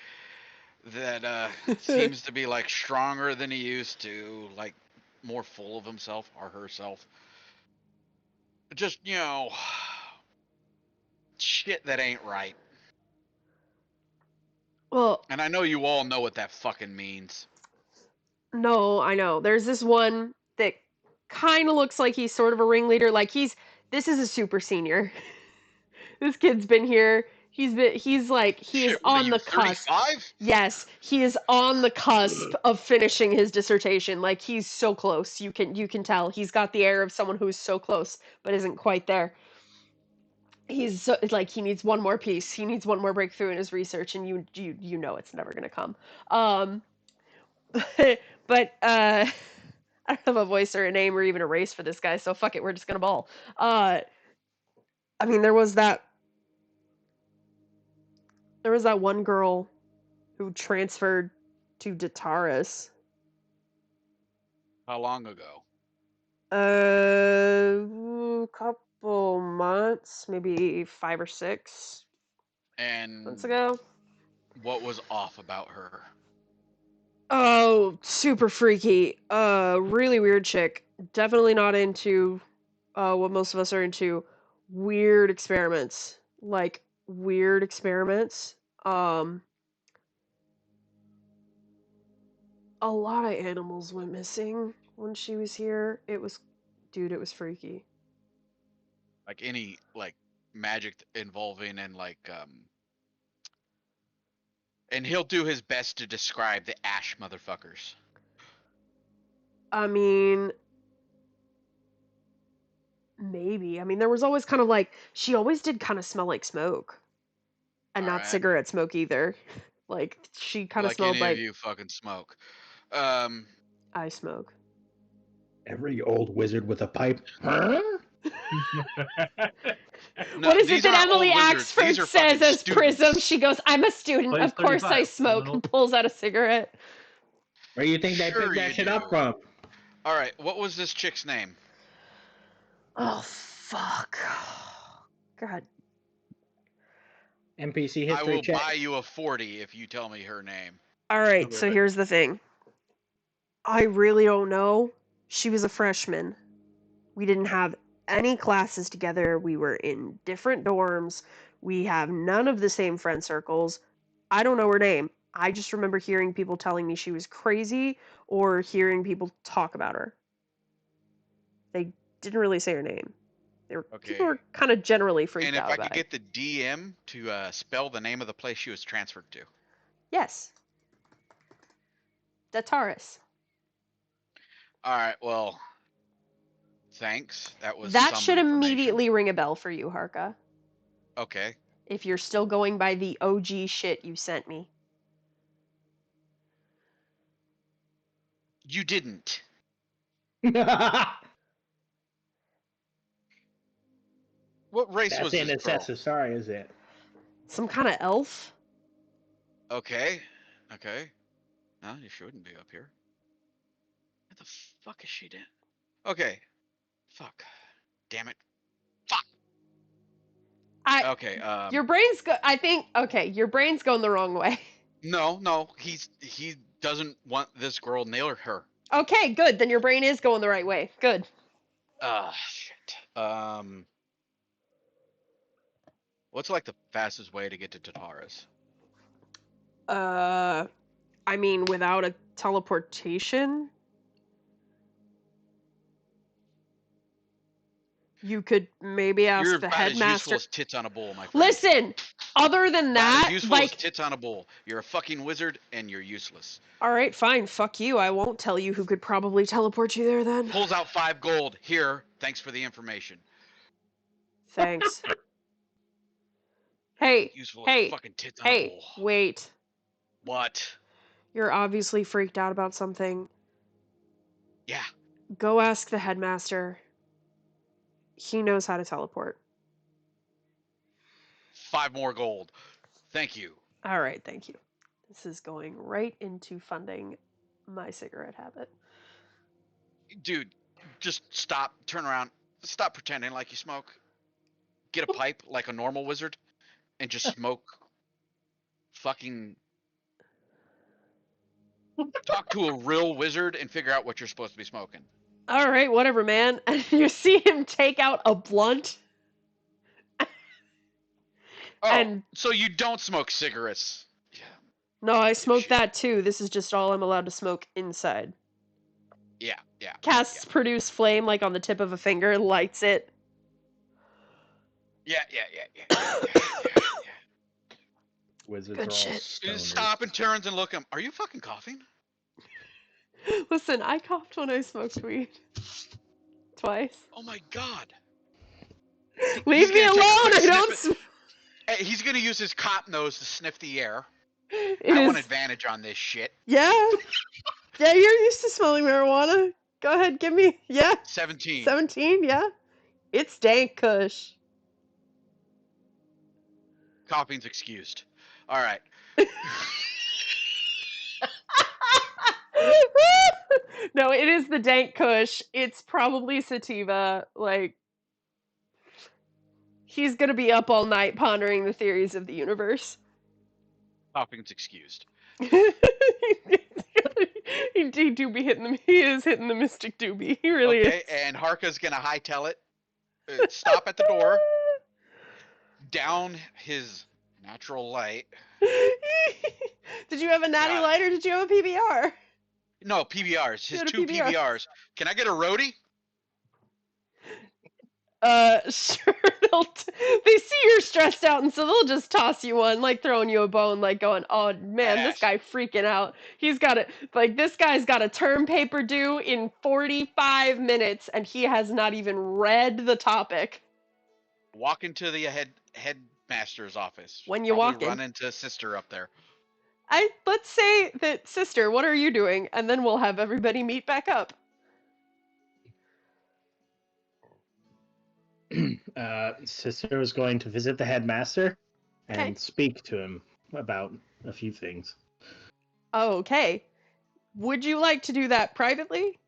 Speaker 1: That seems to be like stronger than he used to, like more full of himself or herself. Just, shit that ain't right.
Speaker 2: Well,
Speaker 1: And I know you all know what that fucking means.
Speaker 2: no, I know. There's this one that kind of looks like he's sort of a ringleader. Like this is a super senior. This kid's been here. He is
Speaker 1: Shit, what are
Speaker 2: on
Speaker 1: you,
Speaker 2: the cusp.
Speaker 1: 35?
Speaker 2: Yes, he is on the cusp of finishing his dissertation. Like he's so close. You can tell. He's got the air of someone who's so close but isn't quite there. He's so, it's like he needs one more piece. He needs one more breakthrough in his research, and you know it's never gonna come. But I don't have a voice or a name or even a race for this guy, so fuck it, we're just gonna ball. I mean, there was that one girl who transferred to Dataris.
Speaker 1: How long ago?
Speaker 2: Couple months, maybe 5 or 6 months
Speaker 1: And
Speaker 2: ago.
Speaker 1: what was off about her?
Speaker 2: Oh, super freaky. Really weird chick. Definitely not into what most of us are into. Weird experiments. Like weird experiments. A lot of animals went missing when she was here. It was freaky.
Speaker 1: Like any magic involving and and he'll do his best to describe the ash motherfuckers.
Speaker 2: I mean, maybe. I mean, there was always kind of like she always did kind of smell like smoke, and not
Speaker 1: Alright.
Speaker 2: cigarette smoke either. Like she kind of
Speaker 1: Like
Speaker 2: smelled
Speaker 1: any
Speaker 2: like
Speaker 1: of you fucking smoke.
Speaker 2: I smoke.
Speaker 6: Every old wizard with a pipe. Huh?
Speaker 1: No,
Speaker 2: What is
Speaker 1: these
Speaker 2: it that
Speaker 1: aren't
Speaker 2: Emily
Speaker 1: old wizards.
Speaker 2: Axford
Speaker 1: These are
Speaker 2: says
Speaker 1: fucking
Speaker 2: as Prism?
Speaker 1: students.
Speaker 2: She goes, I'm a student.
Speaker 3: Plays
Speaker 2: Of course I
Speaker 3: 35,
Speaker 2: smoke. And pulls out a cigarette.
Speaker 6: Where do you think they
Speaker 1: Sure
Speaker 6: picked that
Speaker 1: you
Speaker 6: shit
Speaker 1: do.
Speaker 6: up from?
Speaker 1: All right, what was this chick's name?
Speaker 2: Oh, fuck. God.
Speaker 6: NPC
Speaker 1: I
Speaker 6: history
Speaker 1: will
Speaker 6: check.
Speaker 1: buy you a 40 if you tell me her name.
Speaker 2: All right, so here's the thing. I really don't know. She was a freshman. We didn't have any classes together. We were in different dorms. We have none of the same friend circles. I don't know her name. I just remember hearing people telling me she was crazy or hearing people talk about her. They didn't really say her name. People
Speaker 1: Okay.
Speaker 2: were kind of generally freaked
Speaker 1: And if
Speaker 2: out
Speaker 1: I
Speaker 2: about
Speaker 1: could
Speaker 2: it.
Speaker 1: get the DM to spell the name of the place she was transferred to.
Speaker 2: Yes. Dataris.
Speaker 1: All right, well, thanks. That was
Speaker 2: That
Speaker 1: some
Speaker 2: should
Speaker 1: information.
Speaker 2: immediately ring a bell for you, Harka.
Speaker 1: Okay.
Speaker 2: If you're still going by the OG shit you sent me.
Speaker 1: You didn't. What race
Speaker 6: That's
Speaker 1: was
Speaker 6: an
Speaker 1: this girl?
Speaker 6: accessory, is it?
Speaker 2: Some kind of elf?
Speaker 1: Okay. Okay. No, you shouldn't be up here. What the fuck is she doing? Okay. Fuck. Damn it. Fuck. Okay.
Speaker 2: Your brain's I think your brain's going the wrong way.
Speaker 1: No. He doesn't want this girl nail her.
Speaker 2: Okay, good. Then your brain is going the right way. Good.
Speaker 1: Shit. What's like the fastest way to get to Tataris?
Speaker 2: I mean, without a teleportation, you could maybe ask
Speaker 1: You're
Speaker 2: the
Speaker 1: about as useful
Speaker 2: headmaster.
Speaker 1: as tits on a bull, my friend.
Speaker 2: Listen, other than
Speaker 1: About
Speaker 2: that,
Speaker 1: as useful as tits on a bull. You're a fucking wizard and you're useless.
Speaker 2: All right, fine. Fuck you. I won't tell you who could probably teleport you there then.
Speaker 1: Pulls out 5 gold. Here. Thanks for the information.
Speaker 2: Thanks. Hey.
Speaker 1: Useful as fucking tits on a bull.
Speaker 2: Wait.
Speaker 1: What?
Speaker 2: You're obviously freaked out about something.
Speaker 1: Yeah.
Speaker 2: Go ask the headmaster. He knows how to teleport.
Speaker 1: 5 more gold. Thank you.
Speaker 2: All right, thank you. This is going right into funding my cigarette habit.
Speaker 1: Dude, just stop, turn around, stop pretending like you smoke. Get a pipe like a normal wizard and just smoke. Fucking talk to a real wizard and figure out what you're supposed to be smoking.
Speaker 2: All right, whatever, man. And you see him take out a blunt.
Speaker 1: So you don't smoke cigarettes? Yeah.
Speaker 2: No, I smoke that too. This is just all I'm allowed to smoke inside.
Speaker 1: Yeah.
Speaker 2: Casts produce flame like on the tip of a finger, lights it.
Speaker 1: Yeah.
Speaker 6: Wizards
Speaker 2: Good
Speaker 6: are all
Speaker 2: shit.
Speaker 6: stoners.
Speaker 1: Stop and turns and look at him. Are you fucking coughing?
Speaker 2: Listen, I coughed when I smoked weed. Twice.
Speaker 1: Oh my god.
Speaker 2: Leave me alone! I don't.
Speaker 1: Hey, he's gonna use his cop nose to sniff the air.
Speaker 2: I
Speaker 1: want advantage on this shit.
Speaker 2: Yeah. Yeah, you're used to smelling marijuana. Go ahead, give me. Yeah.
Speaker 1: 17.
Speaker 2: 17, yeah. It's dank kush.
Speaker 1: Coughing's excused. All right.
Speaker 2: No, it is the dank kush. It's probably sativa. Like, he's gonna be up all night pondering the theories of the universe.
Speaker 1: Coughing's excused.
Speaker 2: He do be hitting them. He is hitting the mystic doobie. He really is.
Speaker 1: Okay, and Harka's gonna hightail it. Stop at the door. Down his natural light.
Speaker 2: Did you have a natty light or did you have a PBR?
Speaker 1: No, PBRs. His
Speaker 2: You had a
Speaker 1: 2
Speaker 2: PBR.
Speaker 1: PBRs. Can I get a roadie?
Speaker 2: Sure. They see you're stressed out, and so they'll just toss you one, like throwing you a bone, like going, "Oh man, this guy freaking out. He's got it. Like this guy's got a term paper due in 45 minutes, and he has not even read the topic."
Speaker 1: Walk into the headmaster's office.
Speaker 2: When you
Speaker 1: Probably
Speaker 2: walk in.
Speaker 1: run into sister up there.
Speaker 2: Let's say that, sister, what are you doing? And then we'll have everybody meet back up.
Speaker 4: Sister was going to visit the headmaster and
Speaker 2: Okay.
Speaker 4: speak to him about a few things.
Speaker 2: Okay. Would you like to do that privately?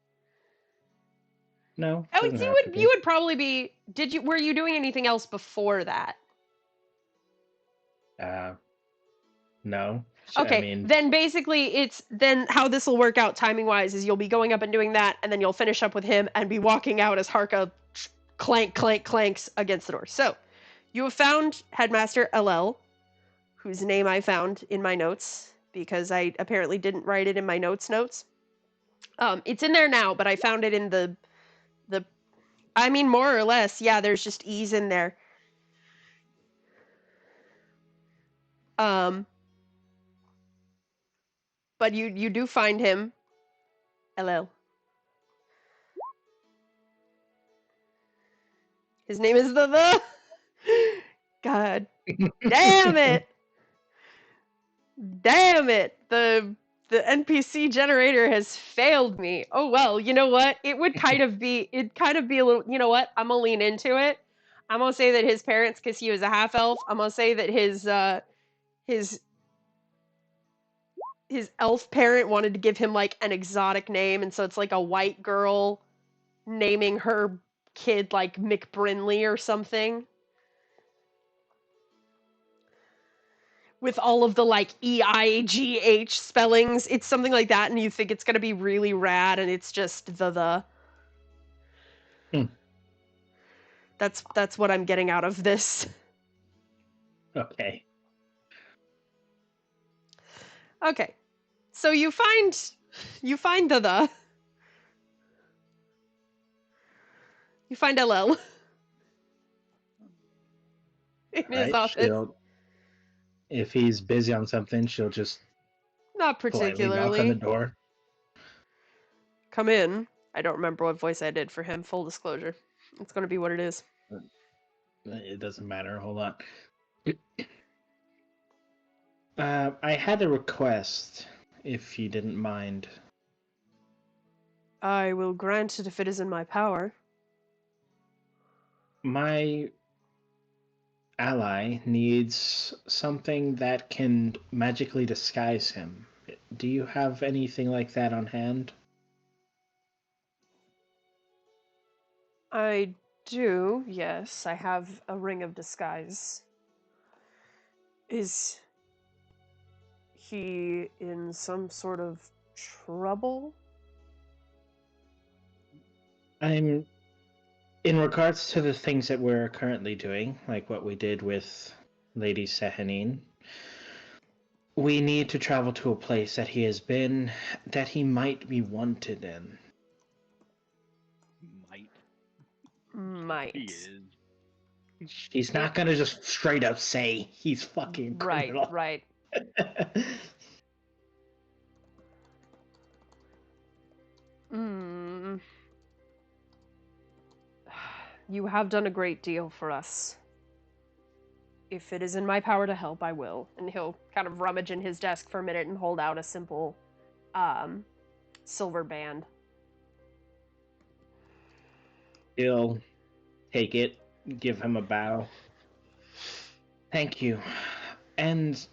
Speaker 4: No,
Speaker 2: Oh,
Speaker 4: doesn't have to be.
Speaker 2: you would probably be. Were you doing anything else before that?
Speaker 4: No.
Speaker 2: Okay,
Speaker 4: I mean,
Speaker 2: then basically then how this will work out timing wise is you'll be going up and doing that, and then you'll finish up with him and be walking out as Harka clanks against the door. So, you have found Headmaster LL, whose name I found in my notes because I apparently didn't write it in my notes. It's in there now, but I found it in the I mean, more or less, yeah. There's just E's in there. But you do find him. LL. His name is the. God damn it! Damn it! The NPC generator has failed me. Oh well, you know what? It'd kind of be a little. You know what? I'm gonna lean into it. I'm gonna say that his parents, because he was a half elf. I'm gonna say that his elf parent wanted to give him like an exotic name, and so it's like a white girl naming her kid like McBrinley or something. With all of the like EIGH spellings. It's something like that, and you think it's gonna be really rad, and it's just the. That's what I'm getting out of this.
Speaker 4: Okay.
Speaker 2: Okay. So you find the. You find LL. In his
Speaker 4: Right.
Speaker 2: office.
Speaker 4: If he's busy on something, she'll just
Speaker 2: Not
Speaker 4: politely knock on the
Speaker 2: particularly.
Speaker 4: door.
Speaker 2: Come in. I don't remember what voice I did for him, full disclosure. It's gonna be what it is.
Speaker 4: It doesn't matter. Hold on. I had a request, if you didn't mind.
Speaker 2: I will grant it if it is in my power.
Speaker 4: My ally needs something that can magically disguise him. Do you have anything like that on hand?
Speaker 2: I do, yes. I have a ring of disguise. Is he in some sort of trouble?
Speaker 4: In regards to the things that we're currently doing, like what we did with Lady Sehanine, we need to travel to a place that he has been, that he might be wanted in.
Speaker 2: Might.
Speaker 1: He is.
Speaker 4: He's not gonna just straight up say he's fucking criminal.
Speaker 2: Right. You have done a great deal for us. If it is in my power to help, I will. And he'll kind of rummage in his desk for a minute and hold out a simple silver band.
Speaker 4: He'll take it, give him a bow. Thank you. And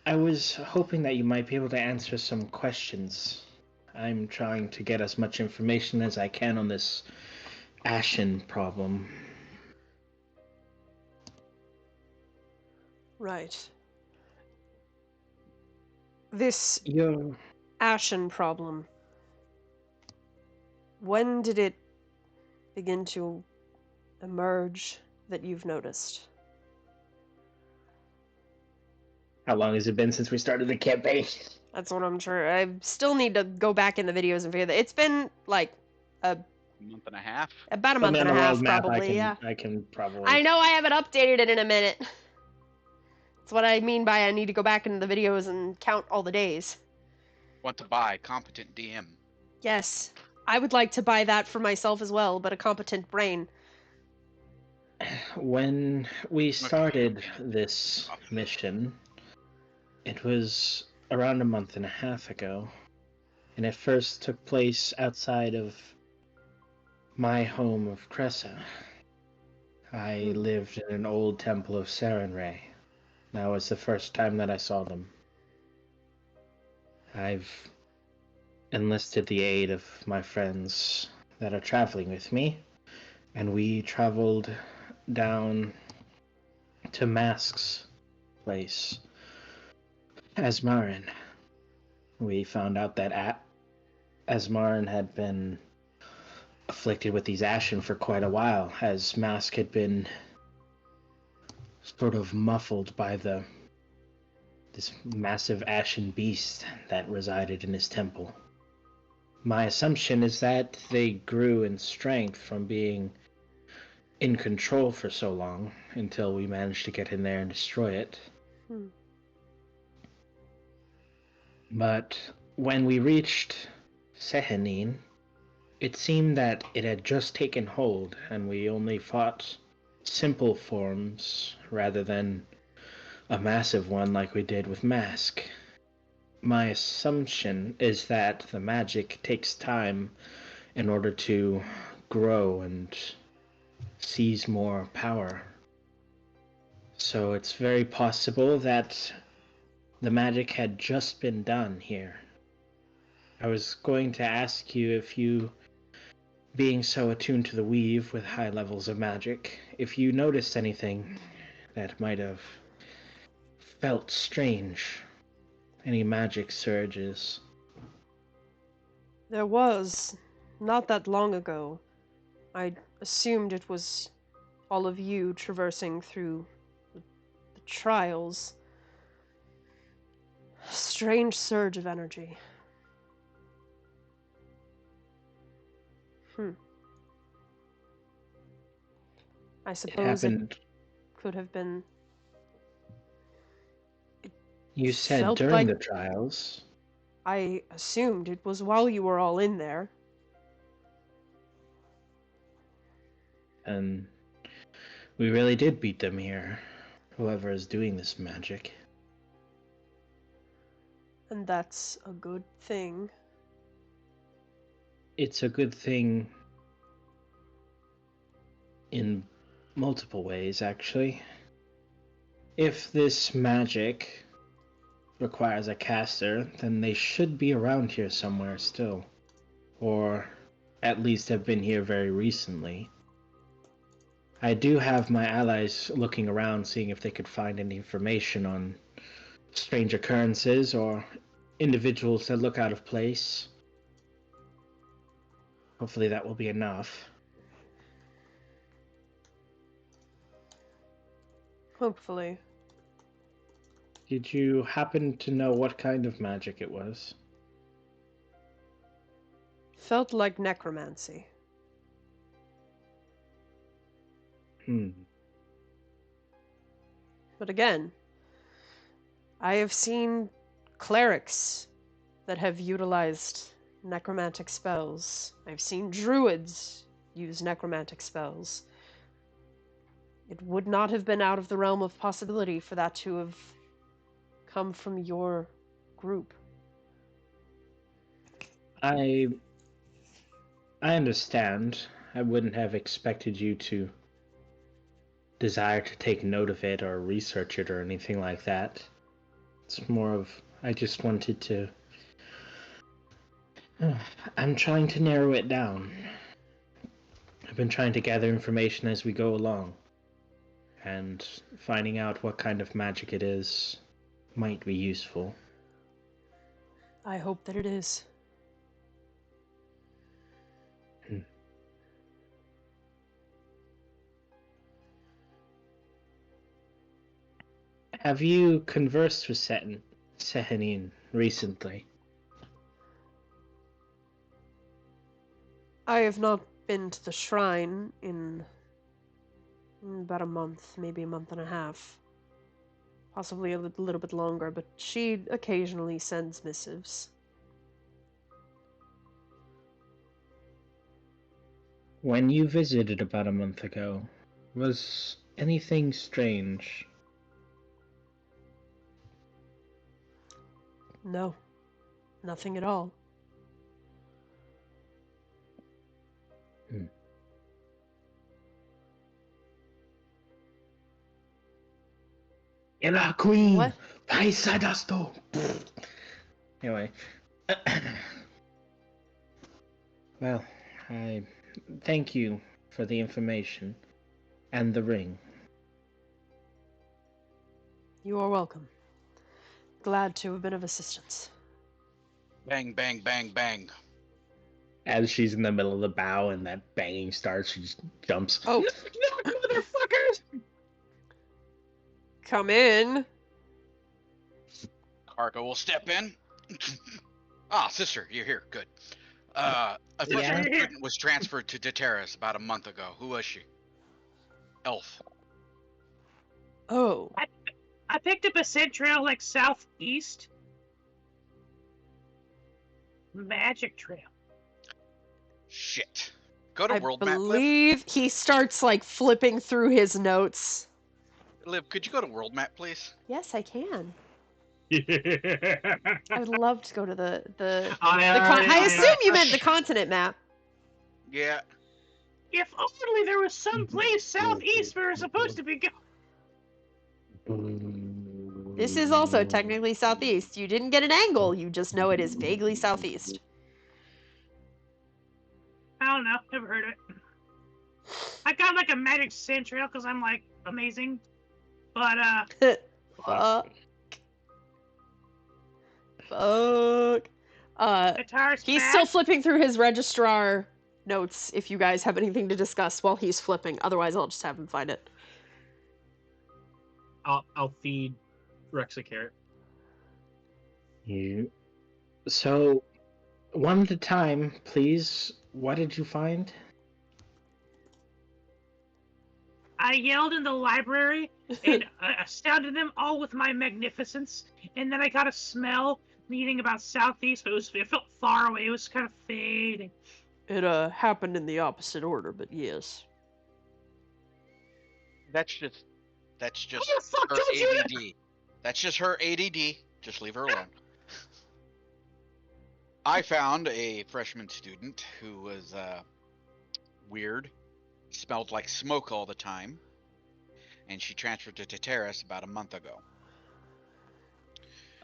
Speaker 4: I was hoping that you might be able to answer some questions. I'm trying to get as much information as I can on this Ashen problem.
Speaker 2: Right. This
Speaker 4: Yo,
Speaker 2: Ashen problem. When did it begin to emerge that you've noticed?
Speaker 4: how long has it been since we started the campaign?
Speaker 2: That's what I'm sure. I still need to go back in the videos and figure that. It's been like
Speaker 1: Month and a half.
Speaker 2: about a
Speaker 4: Put
Speaker 2: month
Speaker 4: me on
Speaker 2: and a
Speaker 4: the
Speaker 2: half,
Speaker 4: roadmap.
Speaker 2: probably. Yeah.
Speaker 4: I can probably.
Speaker 2: I know I haven't updated it in a minute. That's what I mean by I need to go back into the videos and count all the days.
Speaker 1: Want to buy competent DM.
Speaker 2: Yes, I would like to buy that for myself as well, but a competent brain.
Speaker 4: When we started this mission, it was around a month and a half ago, and it first took place outside of my home of Cressa. I lived in an old temple of Serenray. That was the first time that I saw them. I've enlisted the aid of my friends that are traveling with me, and we traveled down to Mask's place, Asmarin. We found out that Asmarin had been afflicted with these Ashen for quite a while, as Mask had been sort of muffled by this massive Ashen beast that resided in his temple. My assumption is that they grew in strength from being in control for so long until we managed to get in there and destroy it. But when we reached Sehanine, it seemed that it had just taken hold and we only fought simple forms rather than a massive one like we did with Mask. My assumption is that the magic takes time in order to grow and seize more power. So it's very possible that the magic had just been done here. I was going to ask you if you, being so attuned to the weave with high levels of magic, if you noticed anything that might have felt strange. Any magic surges.
Speaker 2: There was, not that long ago. I assumed it was all of you traversing through the trials. A strange surge of energy. I suppose it could have been...
Speaker 4: You said during the trials.
Speaker 2: I assumed it was while you were all in there.
Speaker 4: And we really did beat them here, whoever is doing this magic.
Speaker 2: And that's a good thing.
Speaker 4: It's a good thing in multiple ways, actually. If this magic requires a caster, then they should be around here somewhere still. Or at least have been here very recently. I do have my allies looking around, seeing if they could find any information on strange occurrences or individuals that look out of place. Hopefully that will be enough.
Speaker 2: Hopefully.
Speaker 4: Did you happen to know what kind of magic it was?
Speaker 2: Felt like necromancy. But again, I have seen clerics that have utilized necromantic spells. I've seen druids use necromantic spells. It would not have been out of the realm of possibility for that to have come from your group.
Speaker 4: I understand. I wouldn't have expected you to desire to take note of it or research it or anything like that. It's more of, I just wanted to... I'm trying to narrow it down. I've been trying to gather information as we go along. And finding out what kind of magic it is might be useful.
Speaker 2: I hope that it is.
Speaker 4: Have you conversed with Sehanine recently?
Speaker 2: I have not been to the shrine in about a month, maybe a month and a half. Possibly a little bit longer, but she occasionally sends missives.
Speaker 4: When you visited about a month ago, was anything strange?
Speaker 2: No, nothing at all.
Speaker 6: Ella Queen!
Speaker 2: What?
Speaker 6: Paisadasto!
Speaker 4: Anyway. Well, I thank you for the information and the ring.
Speaker 2: You are welcome. Glad to have been of assistance.
Speaker 1: Bang, bang, bang, bang.
Speaker 6: As she's in the middle of the bow and that banging starts, she just jumps.
Speaker 2: Oh.
Speaker 6: No, motherfuckers!
Speaker 2: Come in.
Speaker 1: Karka will step in. Ah, sister, you're here. Good. A freshman
Speaker 4: Yeah?
Speaker 1: student was transferred to Deterras about a month ago. Who was she? Elf.
Speaker 2: Oh.
Speaker 7: I picked up a scent trail like southeast. Magic trail.
Speaker 1: Shit. Go to
Speaker 2: I
Speaker 1: world map, Liv.
Speaker 2: believe he starts like flipping through his notes.
Speaker 1: Liv, could you go to world map, please?
Speaker 2: Yes, I can.
Speaker 3: Yeah.
Speaker 2: I would love to go to the
Speaker 3: I
Speaker 2: I assume you meant the continent map.
Speaker 1: Yeah.
Speaker 7: If only there was some place southeast we were supposed to be going.
Speaker 2: This is also technically southeast. You didn't get an angle, you just know it is vaguely southeast.
Speaker 7: I don't know. Never heard of it. I got like a magic scent trail because I'm like amazing. But
Speaker 2: Fuck.
Speaker 7: guitar's
Speaker 2: He's
Speaker 7: bad.
Speaker 2: still flipping through his registrar notes if you guys have anything to discuss while he's flipping. Otherwise, I'll just have him find it.
Speaker 3: I'll feed Rex a carrot.
Speaker 4: So, one at a time, please. What did you find?
Speaker 7: I yelled in the library and astounded them all with my magnificence. And then I got a smell leading about southeast, but it felt far away. It was kind of fading.
Speaker 2: It happened in the opposite order, but yes.
Speaker 1: That's just
Speaker 7: Who the fuck
Speaker 1: her
Speaker 7: told you that?
Speaker 1: ADD. That's just her ADD. Just leave her alone. I found a freshman student who was weird, smelled like smoke all the time, and she transferred to Teteris about a month ago.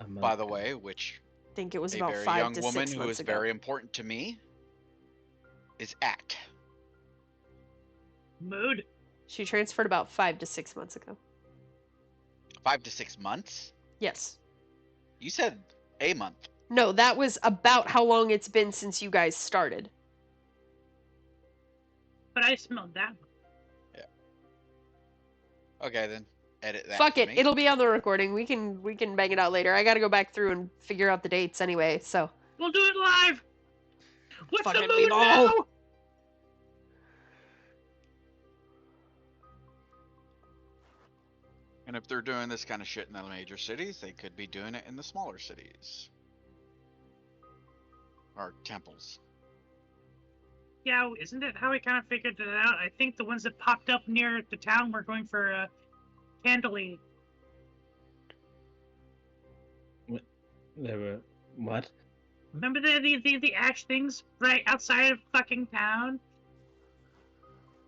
Speaker 1: By the way, which
Speaker 2: I think it was
Speaker 1: a
Speaker 2: about
Speaker 1: very
Speaker 2: 5
Speaker 1: young
Speaker 2: to
Speaker 1: woman
Speaker 2: 6
Speaker 1: who
Speaker 2: months
Speaker 1: is
Speaker 2: ago.
Speaker 1: very important to me is
Speaker 7: Mood.
Speaker 2: She transferred about 5 to 6 months ago.
Speaker 1: 5 to 6 months.
Speaker 2: Yes.
Speaker 1: You said a month.
Speaker 2: No, that was about how long it's been since you guys started.
Speaker 7: But I smelled that.
Speaker 1: Okay, then edit that.
Speaker 2: Fuck
Speaker 1: for
Speaker 2: it,
Speaker 1: me.
Speaker 2: it'll be on the recording. We can bang it out later. I gotta go back through and figure out the dates anyway, so.
Speaker 7: We'll do it live. What's
Speaker 2: Fucking
Speaker 7: the mood
Speaker 2: meatball.
Speaker 7: now?
Speaker 1: And if they're doing this kind of shit in the major cities, they could be doing it in the smaller cities. Or temples.
Speaker 7: Yeah, isn't it how we kind of figured it out? I think the ones that popped up near the town were going for Candlely.
Speaker 4: There were what?
Speaker 7: Remember the ash things right outside of fucking town?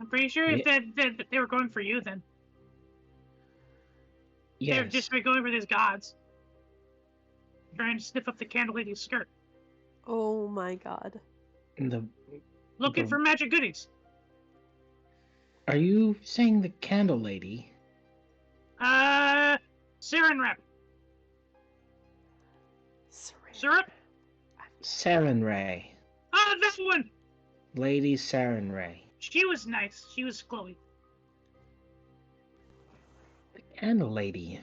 Speaker 7: I'm pretty sure if they were going for you then. They were
Speaker 4: Yes.
Speaker 7: just going for these gods. Trying to sniff up the candle lady's skirt.
Speaker 2: Oh my god.
Speaker 7: Looking for magic goodies.
Speaker 4: Are you saying the candle lady?
Speaker 7: Sarin wrap. Syrup?
Speaker 4: Saren Ray.
Speaker 7: Ah, that one!
Speaker 4: Lady Saren Ray.
Speaker 7: She was nice. She was glowy.
Speaker 4: The candle lady.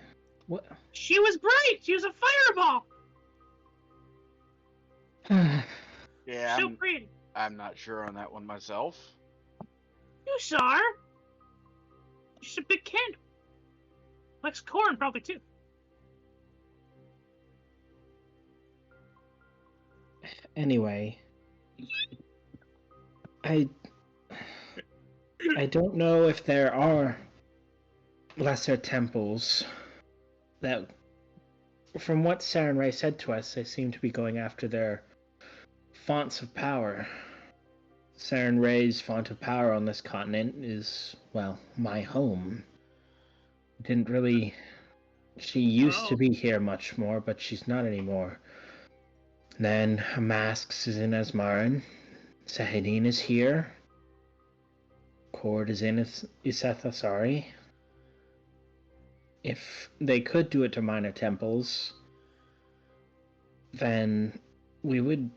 Speaker 4: What?
Speaker 7: She was bright! She was a fireball!
Speaker 1: Yeah,
Speaker 7: So pretty.
Speaker 1: I'm not sure on that one myself.
Speaker 7: You saw her. She's a big candle. Likes corn, probably, too.
Speaker 4: Anyway, I don't know if there are lesser temples that
Speaker 6: from what Saren Ray said to us, they seem to be going after their fonts of power. Saren Ray's font of power on this continent is, well, my home. Didn't really... She used to be here much more, but she's not anymore. Then Masks is in Asmarin. Sehanine is here. Cord is in Isethasari. If they could do it to minor temples, then we would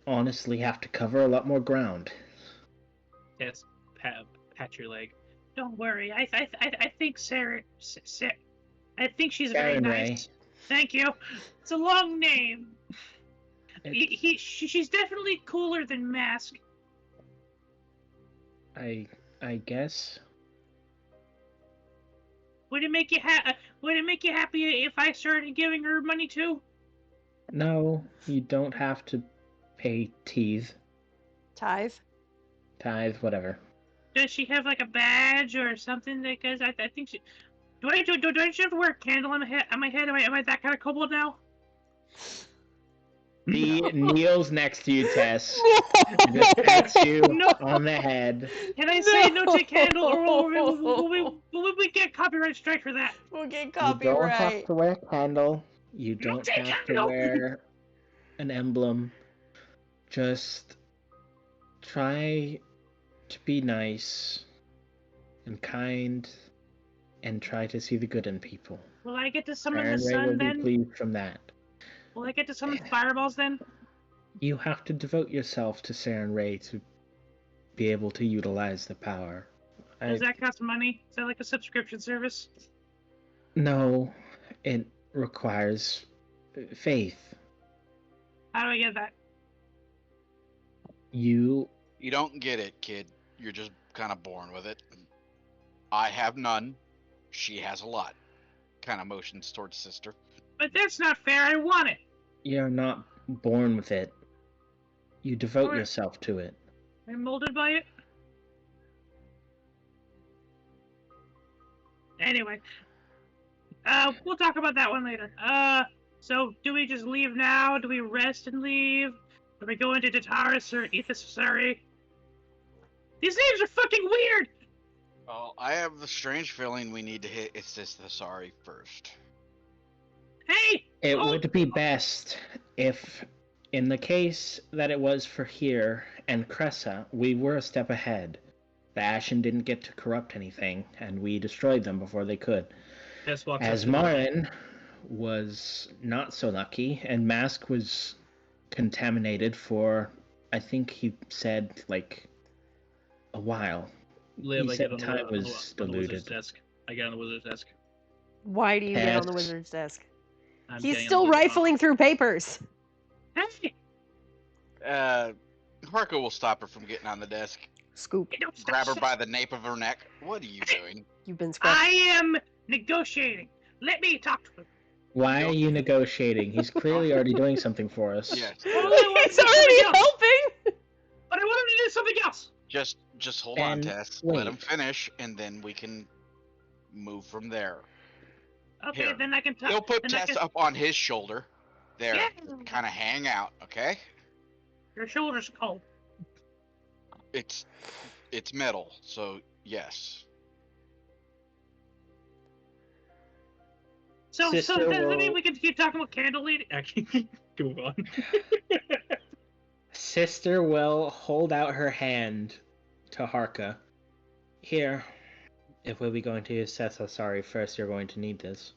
Speaker 6: honestly have to cover a lot more ground.
Speaker 3: Yes, pat your leg.
Speaker 7: Don't worry. I think Sarah. I think she's very
Speaker 6: Saren
Speaker 7: nice.
Speaker 6: Ray.
Speaker 7: Thank you. It's a long name. She's definitely cooler than Mask.
Speaker 6: I guess.
Speaker 7: Would it make you happy if I started giving her money too?
Speaker 6: No, you don't have to pay
Speaker 2: Tithe.
Speaker 6: tithe, whatever.
Speaker 7: Does she have like a badge or something? Because I think she. Do I just have to wear a candle on my head? Am I that kind of kobold now?
Speaker 6: He kneels next to you, Tess. And just pats you on the head.
Speaker 7: Can I say no to candle, or will we get copyright strike for that?
Speaker 2: We'll get
Speaker 6: You don't have
Speaker 2: copyright.
Speaker 6: to wear a candle. You
Speaker 7: No
Speaker 6: don't
Speaker 7: take
Speaker 6: have to
Speaker 7: candle.
Speaker 6: wear an emblem. Just try to be nice and kind and try to see the good in people.
Speaker 7: Will I get to summon the
Speaker 6: Saren Ray will
Speaker 7: sun
Speaker 6: be
Speaker 7: then?
Speaker 6: pleased from that.
Speaker 7: Will I get to summon fireballs then?
Speaker 6: You have to devote yourself to Saren Ray to be able to utilize the power.
Speaker 7: Does that cost money? Is that like a subscription service?
Speaker 6: No, it requires faith.
Speaker 7: How do I get that?
Speaker 6: You
Speaker 1: don't get it, kid. You're just kind of born with it. I have none. She has a lot. Kind of motions towards sister.
Speaker 7: But that's not fair. I want it.
Speaker 6: You're not born with it. You devote
Speaker 7: Alright.
Speaker 6: yourself to it.
Speaker 7: I'm molded by it. Anyway, we'll talk about that one later. So do we just leave now? Do we rest and leave? Do we go into Dataris or Ethasari? These names are fucking weird!
Speaker 1: Well, I have the strange feeling we need to hit Isethasari first.
Speaker 7: Hey!
Speaker 6: It
Speaker 7: oh,
Speaker 6: would be best if, in the case that it was for here and Cressa, we were a step ahead. The Ashen didn't get to corrupt anything, and we destroyed them before they could.
Speaker 3: Tess walks up
Speaker 6: As
Speaker 3: to the-
Speaker 6: Marin was not so lucky, and Mask was contaminated for, I think he said, like, a while.
Speaker 3: Liv,
Speaker 6: He
Speaker 3: I
Speaker 6: said
Speaker 3: get on
Speaker 6: time
Speaker 3: the,
Speaker 6: was
Speaker 3: on the wizard's
Speaker 6: diluted.
Speaker 3: desk. I get on the wizard's desk.
Speaker 2: Why do you get on the
Speaker 6: Tess.
Speaker 2: wizard's desk?
Speaker 3: I'm
Speaker 2: He's
Speaker 3: getting on
Speaker 2: still
Speaker 3: the wizard's
Speaker 2: rifling through papers.
Speaker 7: hey!
Speaker 1: Harko will stop her from getting on the desk.
Speaker 2: Scoop.
Speaker 7: Don't stop,
Speaker 1: Grab her
Speaker 7: stop.
Speaker 1: by the nape of her neck. What are you doing?
Speaker 2: You've been scratched.
Speaker 7: I am negotiating. Let me talk to him.
Speaker 6: Why are you negotiating? He's clearly already doing something for us.
Speaker 1: Yes.
Speaker 7: Oh, I want to
Speaker 2: He's
Speaker 7: do something
Speaker 2: already
Speaker 7: else.
Speaker 2: helping.
Speaker 7: But I want him to do something else.
Speaker 1: Just hold on,
Speaker 6: And
Speaker 1: Tess.
Speaker 6: wait.
Speaker 1: Let him finish, and then we can move from there.
Speaker 7: Okay,
Speaker 1: Here.
Speaker 7: then I can talk.
Speaker 1: He'll put
Speaker 7: then I
Speaker 1: Tess
Speaker 7: can-
Speaker 1: up on his shoulder. There.
Speaker 7: Yeah.
Speaker 1: Kind of hang out, okay?
Speaker 7: Your shoulder's cold.
Speaker 1: It's metal, so yes.
Speaker 7: So
Speaker 6: Sister
Speaker 7: does that mean
Speaker 6: will-
Speaker 7: we can keep talking about Candle Lady?
Speaker 3: Actually, go on.
Speaker 6: Sister will hold out her hand to Harka. Here, if we'll be going to use Sethasari first, you're going to need this.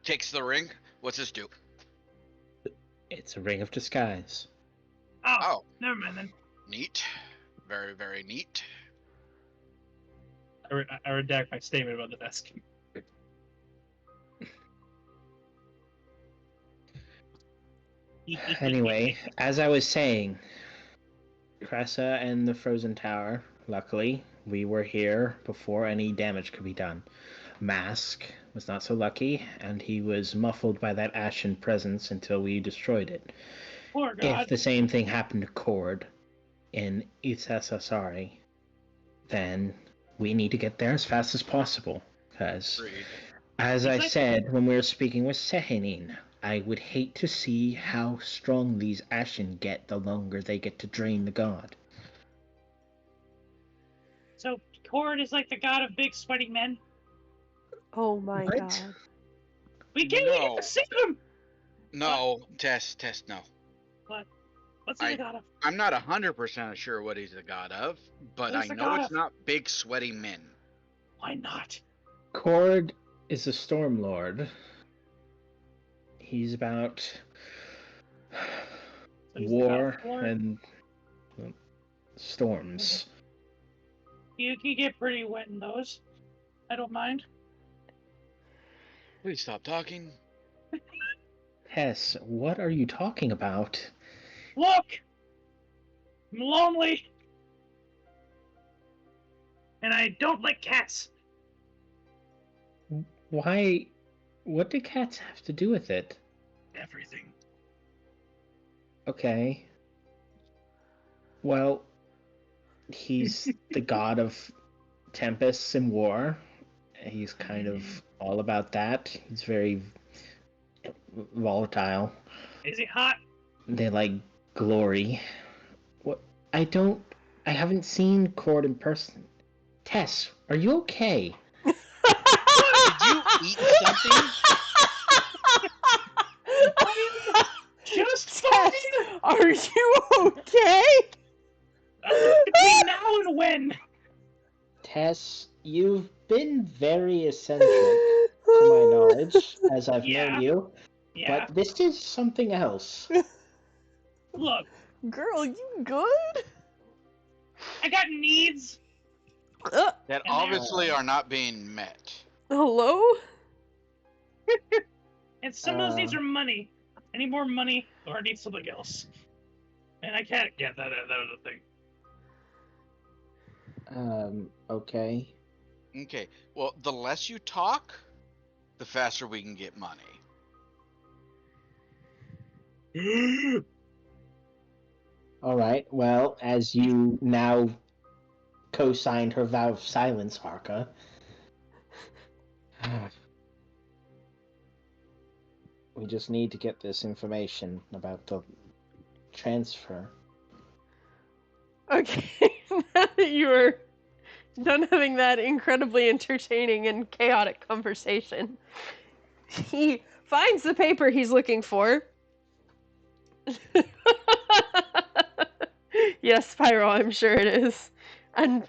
Speaker 1: Takes the ring. What's this do?
Speaker 6: It's a ring of disguise.
Speaker 1: Oh,
Speaker 7: Never mind then.
Speaker 1: neat. Very, very neat.
Speaker 3: I redact my statement about the desk.
Speaker 6: Anyway, as I was saying, Cressa and the Frozen Tower, luckily, we were here before any damage could be done. Mask was not so lucky, and he was muffled by that Ashen presence until we destroyed it.
Speaker 7: Poor God.
Speaker 6: If the same thing happened to Cord in Ithasasari, then we need to get there as fast as possible, because
Speaker 1: Agreed.
Speaker 6: As
Speaker 7: He's
Speaker 6: I
Speaker 7: like-
Speaker 6: said when we were speaking with Sehanine, I would hate to see how strong these Ashen get the longer they get to drain the god.
Speaker 7: So Cord is like the god of big sweaty men.
Speaker 2: Oh my
Speaker 6: What?
Speaker 2: god.
Speaker 7: We can't get
Speaker 1: No.
Speaker 7: to see him.
Speaker 1: No, test, no.
Speaker 7: What's he the god of?
Speaker 1: I'm not 100% sure what he's the god of, but
Speaker 7: Who's
Speaker 1: I
Speaker 7: the
Speaker 1: know
Speaker 7: god
Speaker 1: it's
Speaker 7: of?
Speaker 1: not big sweaty men.
Speaker 7: Why not?
Speaker 6: Cord is a storm lord. He's about
Speaker 7: So he's the god
Speaker 6: war
Speaker 7: of war?
Speaker 6: and storms.
Speaker 7: You can get pretty wet in those. I don't mind.
Speaker 1: Please stop talking.
Speaker 6: Hess, what are you talking about?
Speaker 7: Look! I'm lonely! And I don't like cats.
Speaker 6: Why? What do cats have to do with it?
Speaker 7: Everything.
Speaker 6: Okay. Well, he's the god of tempests and war. He's kind of all about that. He's very volatile.
Speaker 7: Is he hot?
Speaker 6: They like glory. What? I haven't seen Cord in person. Tess, are you okay?
Speaker 1: Did you eat something?
Speaker 7: Just
Speaker 2: Tess,
Speaker 7: fine!
Speaker 2: are you okay?
Speaker 7: Between now and when?
Speaker 6: Tess, you've been very eccentric, to my knowledge, as I've
Speaker 7: Yeah.
Speaker 6: known you.
Speaker 7: Yeah.
Speaker 6: But this is something else.
Speaker 7: Look,
Speaker 2: Girl, you good?
Speaker 7: I got needs.
Speaker 1: That
Speaker 7: And
Speaker 1: obviously are not being met.
Speaker 2: Hello?
Speaker 7: And some of those needs are money. I need more money, or I need something else. And I can't get that other thing.
Speaker 6: Okay.
Speaker 1: Okay, well, the less you talk, the faster we can get money.
Speaker 6: Alright, well, as you now co-signed her vow of silence, Harka. We just need to get this information about the transfer.
Speaker 2: Okay, now that you are done having that incredibly entertaining and chaotic conversation, he finds the paper he's looking for. Yes, Pyro, I'm sure it is. And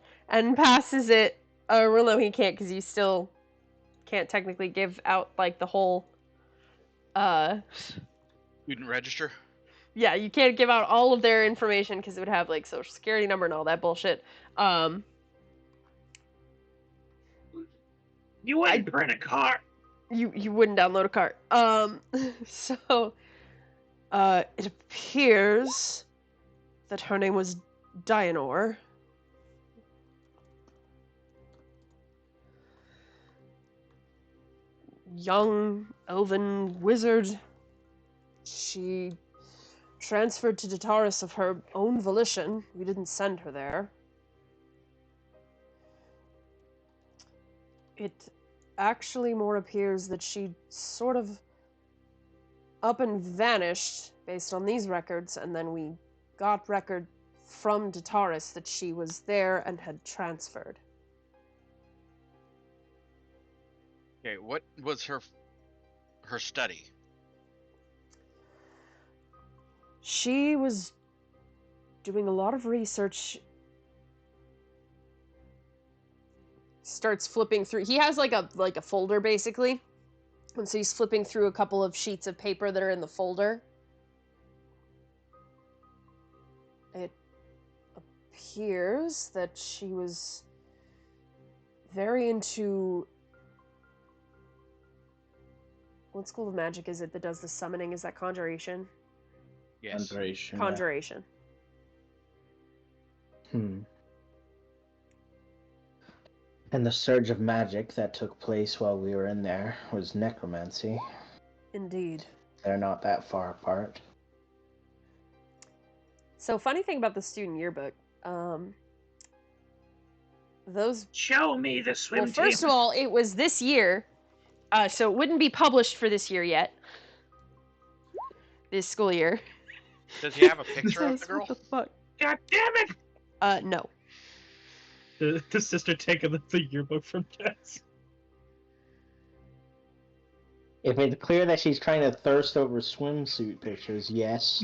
Speaker 2: passes it. Well, no, he can't because he still can't technically give out like the whole.
Speaker 1: Student register?
Speaker 2: Yeah, you can't give out all of their information because it would have like social security number and all that bullshit.
Speaker 7: You wouldn't rent a car.
Speaker 2: You wouldn't download a cart. So it appears that her name was Dianor. Young elven wizard. She transferred to Dataris of her own volition. We didn't send her there. It actually more appears that she sort of up and vanished based on these records, and then we got record from Dataris that she was there and had transferred.
Speaker 1: Okay, what was her study?
Speaker 2: She was doing a lot of research. Starts flipping through. He has like a folder basically. And so he's flipping through a couple of sheets of paper that are in the folder. It appears that she was very into... What school of magic is it that does the summoning? Is that conjuration?
Speaker 1: Yes.
Speaker 6: Conjuration.
Speaker 2: Conjuration.
Speaker 6: And the surge of magic that took place while we were in there was necromancy.
Speaker 2: Indeed.
Speaker 6: They're not that far apart.
Speaker 2: So, funny thing about the student yearbook, those...
Speaker 7: Show me the swim
Speaker 2: Well, first
Speaker 7: team.
Speaker 2: of all, it was this year, So it wouldn't be published for this year yet. This school year.
Speaker 1: Does he have a picture of the
Speaker 2: Says,
Speaker 1: girl?
Speaker 2: what the fuck?
Speaker 7: God damn it!
Speaker 2: No.
Speaker 3: The sister taking the yearbook from Jess.
Speaker 6: If it's clear that she's trying to thirst over swimsuit pictures, yes.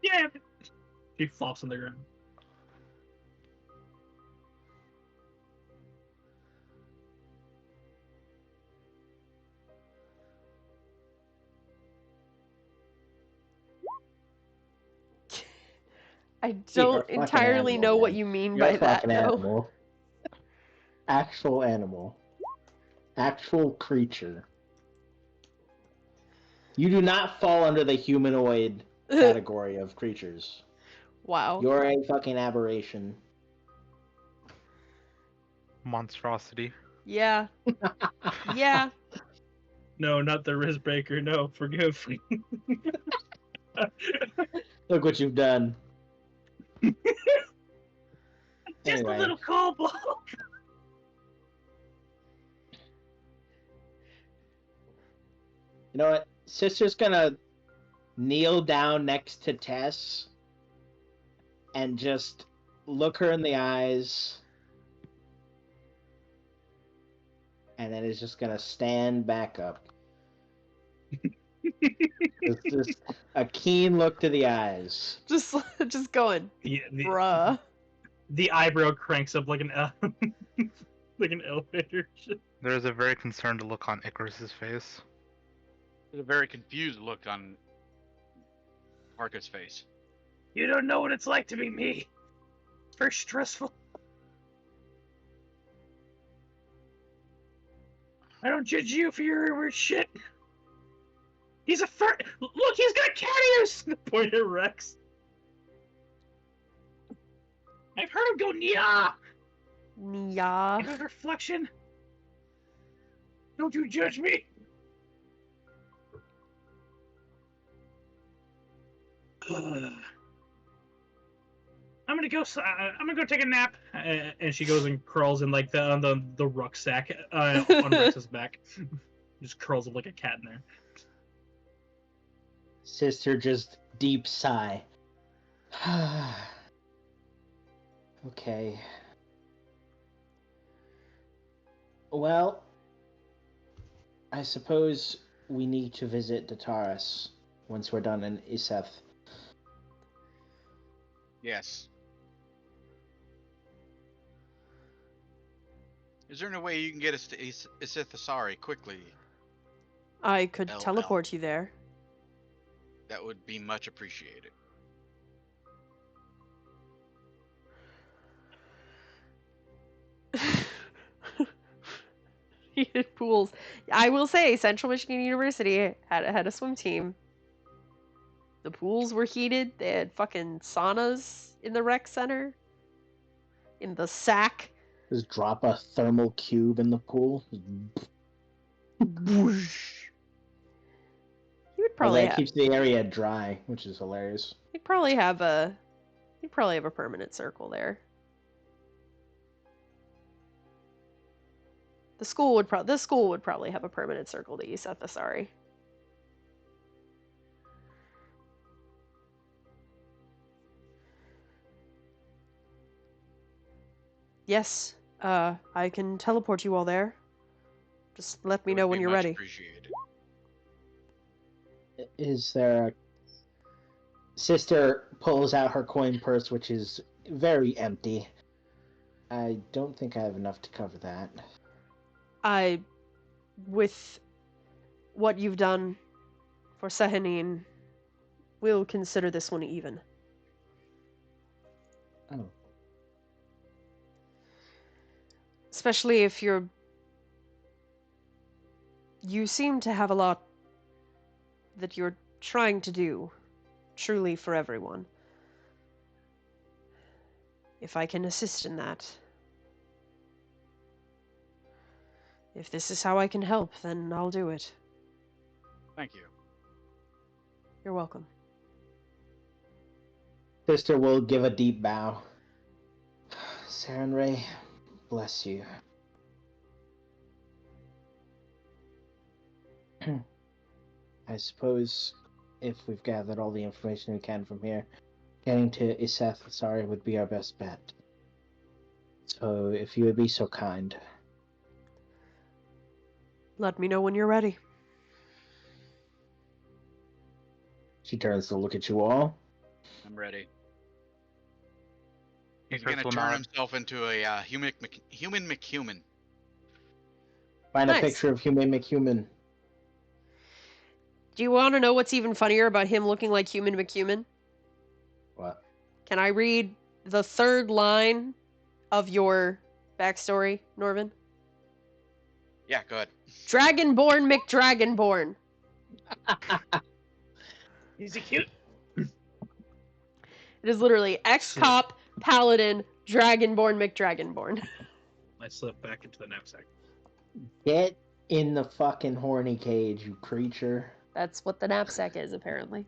Speaker 7: Damn it!
Speaker 3: She flops on the ground.
Speaker 2: I
Speaker 6: You're a
Speaker 2: don't
Speaker 6: fucking
Speaker 2: entirely
Speaker 6: animal,
Speaker 2: know what
Speaker 6: man.
Speaker 2: you mean
Speaker 6: You're
Speaker 2: by
Speaker 6: a
Speaker 2: that,
Speaker 6: fucking
Speaker 2: though.
Speaker 6: animal. Actual animal. Actual creature. You do not fall under the humanoid category of creatures.
Speaker 2: Wow.
Speaker 6: You're a fucking aberration.
Speaker 5: Monstrosity.
Speaker 2: Yeah. Yeah.
Speaker 3: No, not the wrist breaker. No, forgive.
Speaker 6: Look what you've done.
Speaker 7: Just
Speaker 6: Anyway.
Speaker 7: a little cold blow.
Speaker 6: You know what? Sister's gonna kneel down next to Tess and just look her in the eyes. And then is just gonna stand back up. It's just a keen look to the eyes.
Speaker 2: Just going,
Speaker 3: the
Speaker 2: bruh.
Speaker 3: the eyebrow cranks up like an like an elevator.
Speaker 5: There's a very concerned look on Icarus's face.
Speaker 1: There's a very confused look on Parker's face.
Speaker 7: You don't know what it's like to be me. Very stressful. I don't judge you for your weird shit. He's a Look, he's got cat ears!
Speaker 3: Point at Rex.
Speaker 7: I've heard him go nya!
Speaker 2: Yeah.
Speaker 7: In a reflection. Don't you judge me. I'm gonna go take a nap.
Speaker 3: And she goes and curls in like the rucksack on Rex's back. Just curls up like a cat in there.
Speaker 6: Sister just deep sigh. Okay. Well, I suppose we need to visit Dataris once we're done in Iseth.
Speaker 1: Yes. Is there any way you can get us to Isithasari quickly?
Speaker 2: I could
Speaker 1: LL.
Speaker 2: teleport you there.
Speaker 1: That would be much appreciated.
Speaker 2: Heated pools. I will say, Central Michigan University had a swim team. The pools were heated. They had fucking saunas in the rec center. In the sack.
Speaker 6: Just drop a thermal cube in the pool.
Speaker 2: Whoosh. You would
Speaker 6: Well,
Speaker 2: probably
Speaker 6: that
Speaker 2: have.
Speaker 6: keeps the area dry, which is hilarious.
Speaker 2: You'd probably have a permanent circle there. The school would probably have a permanent circle to Isethasari. Yes, I can teleport you all there. Just let me
Speaker 1: That
Speaker 2: know
Speaker 1: would
Speaker 2: when
Speaker 1: be
Speaker 2: you're
Speaker 1: much
Speaker 2: ready.
Speaker 1: Appreciated.
Speaker 6: Is there a... Sister pulls out her coin purse, which is very empty. I don't think I have enough to cover that.
Speaker 2: With what you've done for Sehanine, we'll consider this one even.
Speaker 6: Oh.
Speaker 2: Especially if you seem to have a lot that you're trying to do, truly for everyone. If I can assist in that. If this is how I can help, then I'll do it.
Speaker 1: Thank you.
Speaker 2: You're welcome.
Speaker 6: Sister will give a deep bow. Sehanine, bless you. I suppose if we've gathered all the information we can from here, getting to Isathasari would be our best bet. So if you would be so kind.
Speaker 2: Let me know when you're ready.
Speaker 6: She turns to look at you all.
Speaker 1: I'm ready.
Speaker 5: He
Speaker 1: He's gonna
Speaker 5: will
Speaker 1: turn
Speaker 5: nod.
Speaker 1: himself into a human McHuman.
Speaker 6: Find
Speaker 2: Nice.
Speaker 6: a picture of Human McHuman.
Speaker 2: Do you want to know what's even funnier about him looking like Human McHuman?
Speaker 6: What?
Speaker 2: Can I read the third line of your backstory, Norvin?
Speaker 1: Yeah, go ahead.
Speaker 2: Dragonborn McDragonborn.
Speaker 7: Is he cute?
Speaker 2: It is literally ex-cop, paladin, dragonborn McDragonborn.
Speaker 3: I slip back into the knapsack.
Speaker 6: Get in the fucking horny cage, you creature.
Speaker 2: That's what the knapsack is, apparently.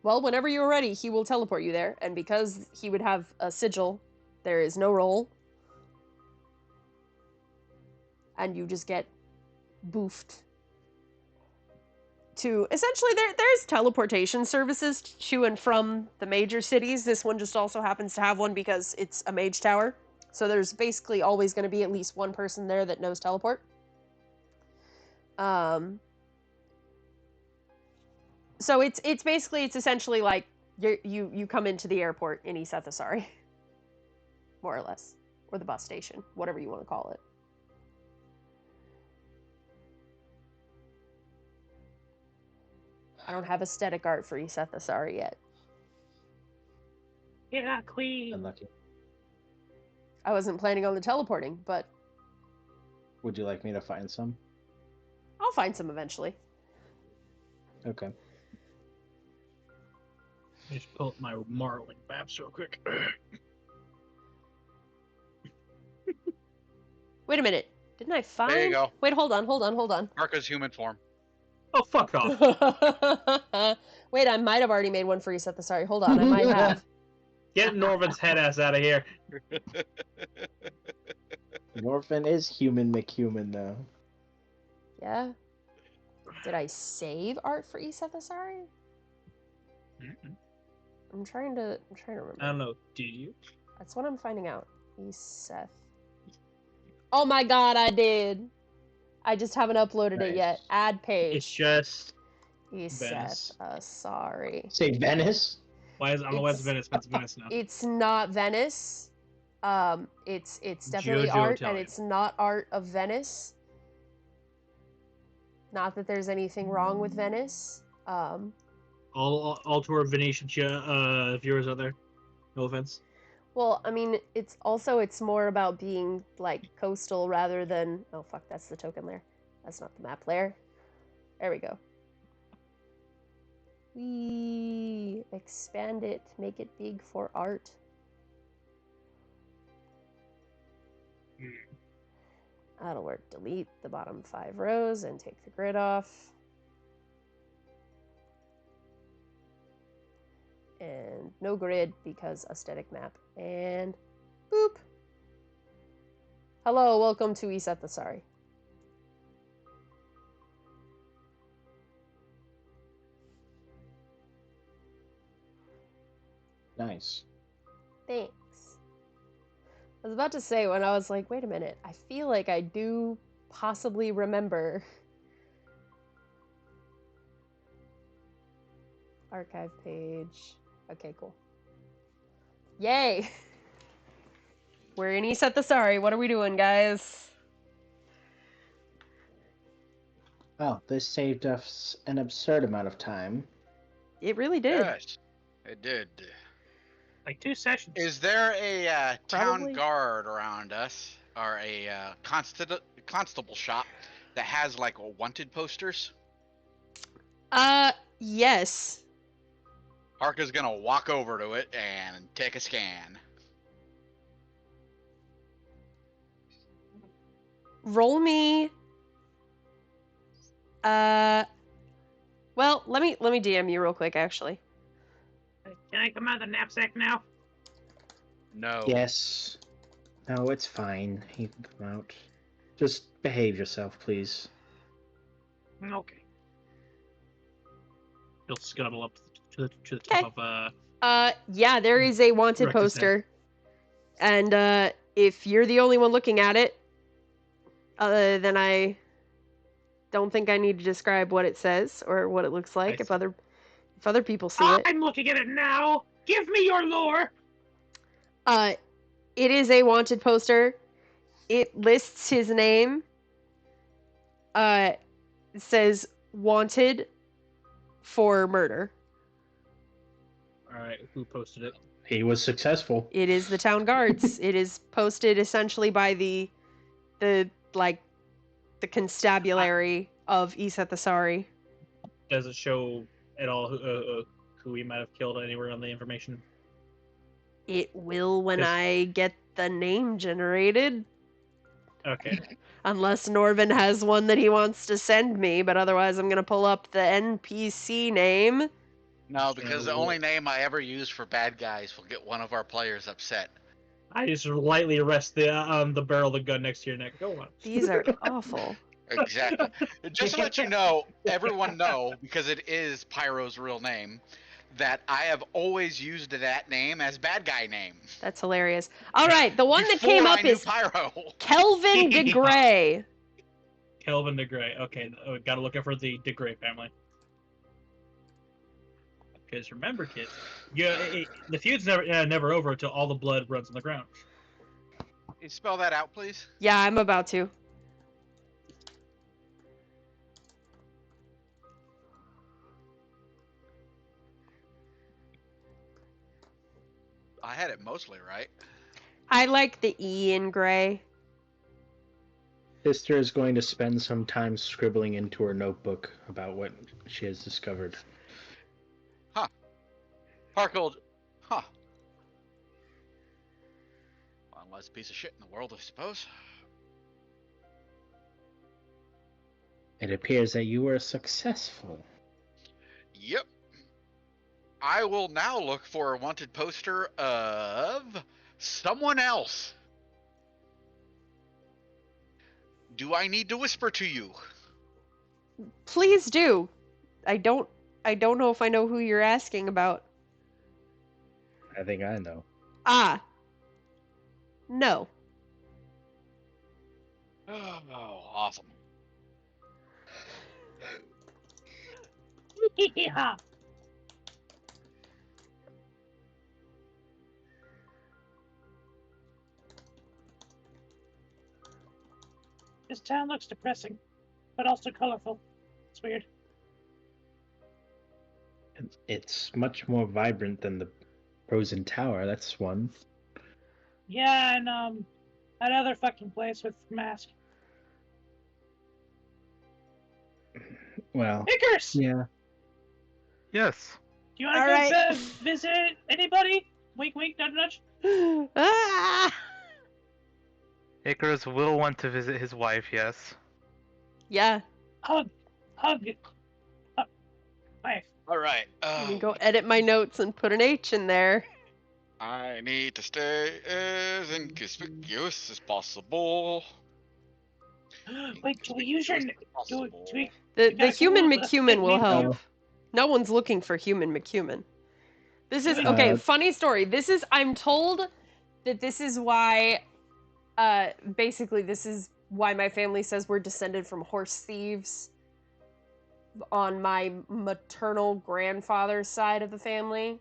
Speaker 2: Well, whenever you're ready, he will teleport you there, and because he would have a sigil, there is no roll. And you just get boofed to... Essentially, there's teleportation services to and from the major cities. This one just also happens to have one because it's a mage tower. So there's basically always going to be at least one person there that knows teleport. So it's essentially like you come into the airport in Isathasari, more or less, or the bus station, whatever you want to call it. I don't have aesthetic art for Isathasari yet.
Speaker 7: Yeah, queen.
Speaker 6: Unlucky.
Speaker 2: I wasn't planning on the teleporting, but
Speaker 6: Would you like me to find some?
Speaker 2: I'll find some eventually.
Speaker 6: Okay.
Speaker 3: I just pull up my Marling maps real quick.
Speaker 2: Wait a minute. Didn't I find...
Speaker 1: There you go.
Speaker 2: Wait, hold on.
Speaker 1: Arca's human form.
Speaker 3: Oh, fuck off.
Speaker 2: Wait, I might have already made one for Isathasari. Hold on, I might have.
Speaker 3: Get Norvin's head ass out of here.
Speaker 6: Norvin is Human McHuman, though.
Speaker 2: Yeah? Did I save art for Isathasari? I'm trying to remember.
Speaker 3: I don't know. Do you?
Speaker 2: That's what I'm finding out. Iseth. Oh my god, I did. I just haven't uploaded it
Speaker 6: Nice.
Speaker 2: yet. Add page.
Speaker 3: It's just.
Speaker 2: Iseth. Sorry.
Speaker 6: Say Venice?
Speaker 3: Why is I don't know why it's
Speaker 2: It's-
Speaker 3: Venice, but it's Venice now.
Speaker 2: It's not Venice. It's definitely
Speaker 3: Giorgio
Speaker 2: art,
Speaker 3: Italian.
Speaker 2: and it's not art of Venice. Not that there's anything wrong with Venice.
Speaker 3: All to our Venetian viewers out there. No offense.
Speaker 2: Well, I mean, it's more about being like coastal rather than... Oh fuck, that's the token layer. That's not the map layer. There we go. We expand it, make it big for art. That'll work. Delete the bottom 5 rows and take the grid off. And no grid because aesthetic map. And boop. Hello, welcome to Isathasari.
Speaker 6: Nice.
Speaker 2: Thanks. I was about to say when I was like, wait a minute, I feel like I do possibly remember. Archive page. Okay, cool. Yay! We're in Isathasari. What are we doing, guys?
Speaker 6: Well, this saved us an absurd amount of time.
Speaker 2: It really did.
Speaker 1: Yes, it did.
Speaker 7: Like 2 sessions.
Speaker 1: Is there a
Speaker 2: Probably.
Speaker 1: town guard around us, or a constable shop that has like wanted posters?
Speaker 2: Yes.
Speaker 1: Arca's gonna walk over to it and take a scan.
Speaker 2: Roll me. Well, let me DM you real quick, actually.
Speaker 7: Can I come out of the knapsack now?
Speaker 1: No.
Speaker 6: Yes. No, it's fine. He can come out. Just behave yourself, please.
Speaker 7: Okay.
Speaker 3: He'll scuttle up to the
Speaker 2: Okay.
Speaker 3: top of
Speaker 2: Yeah, there is a wanted
Speaker 3: Rex's head.
Speaker 2: poster. And if you're the only one looking at it, then I don't think I need to describe what it says or what it looks like if
Speaker 3: see.
Speaker 2: other people see it.
Speaker 7: I'm looking at it now. Give me your lore.
Speaker 2: It is a wanted poster. It lists his name. It says wanted for murder.
Speaker 3: Alright, who posted it?
Speaker 6: He was successful.
Speaker 2: It is the town guards. It is posted essentially by the constabulary of Iseth Asari.
Speaker 3: Does it show at all who he might have killed anywhere on the information?
Speaker 2: It will when
Speaker 3: Yes.
Speaker 2: I get the name generated.
Speaker 3: Okay.
Speaker 2: Unless Norvin has one that he wants to send me, but otherwise I'm gonna pull up the NPC name.
Speaker 1: No, because the
Speaker 3: So-
Speaker 1: only name I ever use for bad guys will get one of our players upset.
Speaker 3: I just lightly rest the barrel of the gun next to your neck. Go on.
Speaker 2: These are awful.
Speaker 1: Exactly. Just to let you know, everyone know, because it is Pyro's real name, that I have always used that name as bad guy name.
Speaker 2: That's hilarious. All right, the one that
Speaker 1: Before
Speaker 2: came
Speaker 1: I
Speaker 2: up
Speaker 1: knew
Speaker 2: is
Speaker 1: Pyro.
Speaker 2: Kelvin DeGray.
Speaker 3: Kelvin DeGray. Okay, gotta look out for the DeGray family. Because remember, kids, the feud's never over until all the blood runs on the ground.
Speaker 1: Can you spell that out, please?
Speaker 2: Yeah, I'm about to.
Speaker 1: I had it mostly right.
Speaker 2: I like the E in gray.
Speaker 6: Sister is going to spend some time scribbling into her notebook about what she has discovered.
Speaker 1: Harkold. Huh. One less piece of shit in the world, I suppose.
Speaker 6: It appears that you were successful.
Speaker 1: Yep. I will now look for a wanted poster of someone else. Do I need to whisper to you?
Speaker 2: Please do. I don't know if I know who you're asking about.
Speaker 6: I think I know.
Speaker 2: Ah. No.
Speaker 1: Oh, awesome.
Speaker 7: Yeah. This town looks depressing, but also colorful. It's weird.
Speaker 6: It's much more vibrant than the Frozen Tower, that's one.
Speaker 7: Yeah, and that other fucking place with mask.
Speaker 6: Well,
Speaker 7: Icarus!
Speaker 6: yeah.
Speaker 5: Yes.
Speaker 7: Do you want to
Speaker 2: All
Speaker 7: go
Speaker 2: right.
Speaker 7: visit anybody? Wink, wink, nudge, nudge.
Speaker 2: Ah!
Speaker 5: Icarus will want to visit his wife, yes.
Speaker 2: Yeah.
Speaker 7: Hug. Wife.
Speaker 1: All right.
Speaker 2: Let me go edit my notes and put an H in there.
Speaker 1: I need to stay as inconspicuous as possible.
Speaker 7: Wait, do we use your... Do we...
Speaker 2: The
Speaker 7: gotta
Speaker 2: human
Speaker 7: come up with a
Speaker 2: McCuman
Speaker 7: fake
Speaker 2: will
Speaker 7: name for you?
Speaker 2: help. No one's looking for human McCuman. This is
Speaker 7: Wait.
Speaker 2: okay, funny story. I'm told that this is why basically this is why my family says we're descended from horse thieves on my maternal grandfather's side of the family.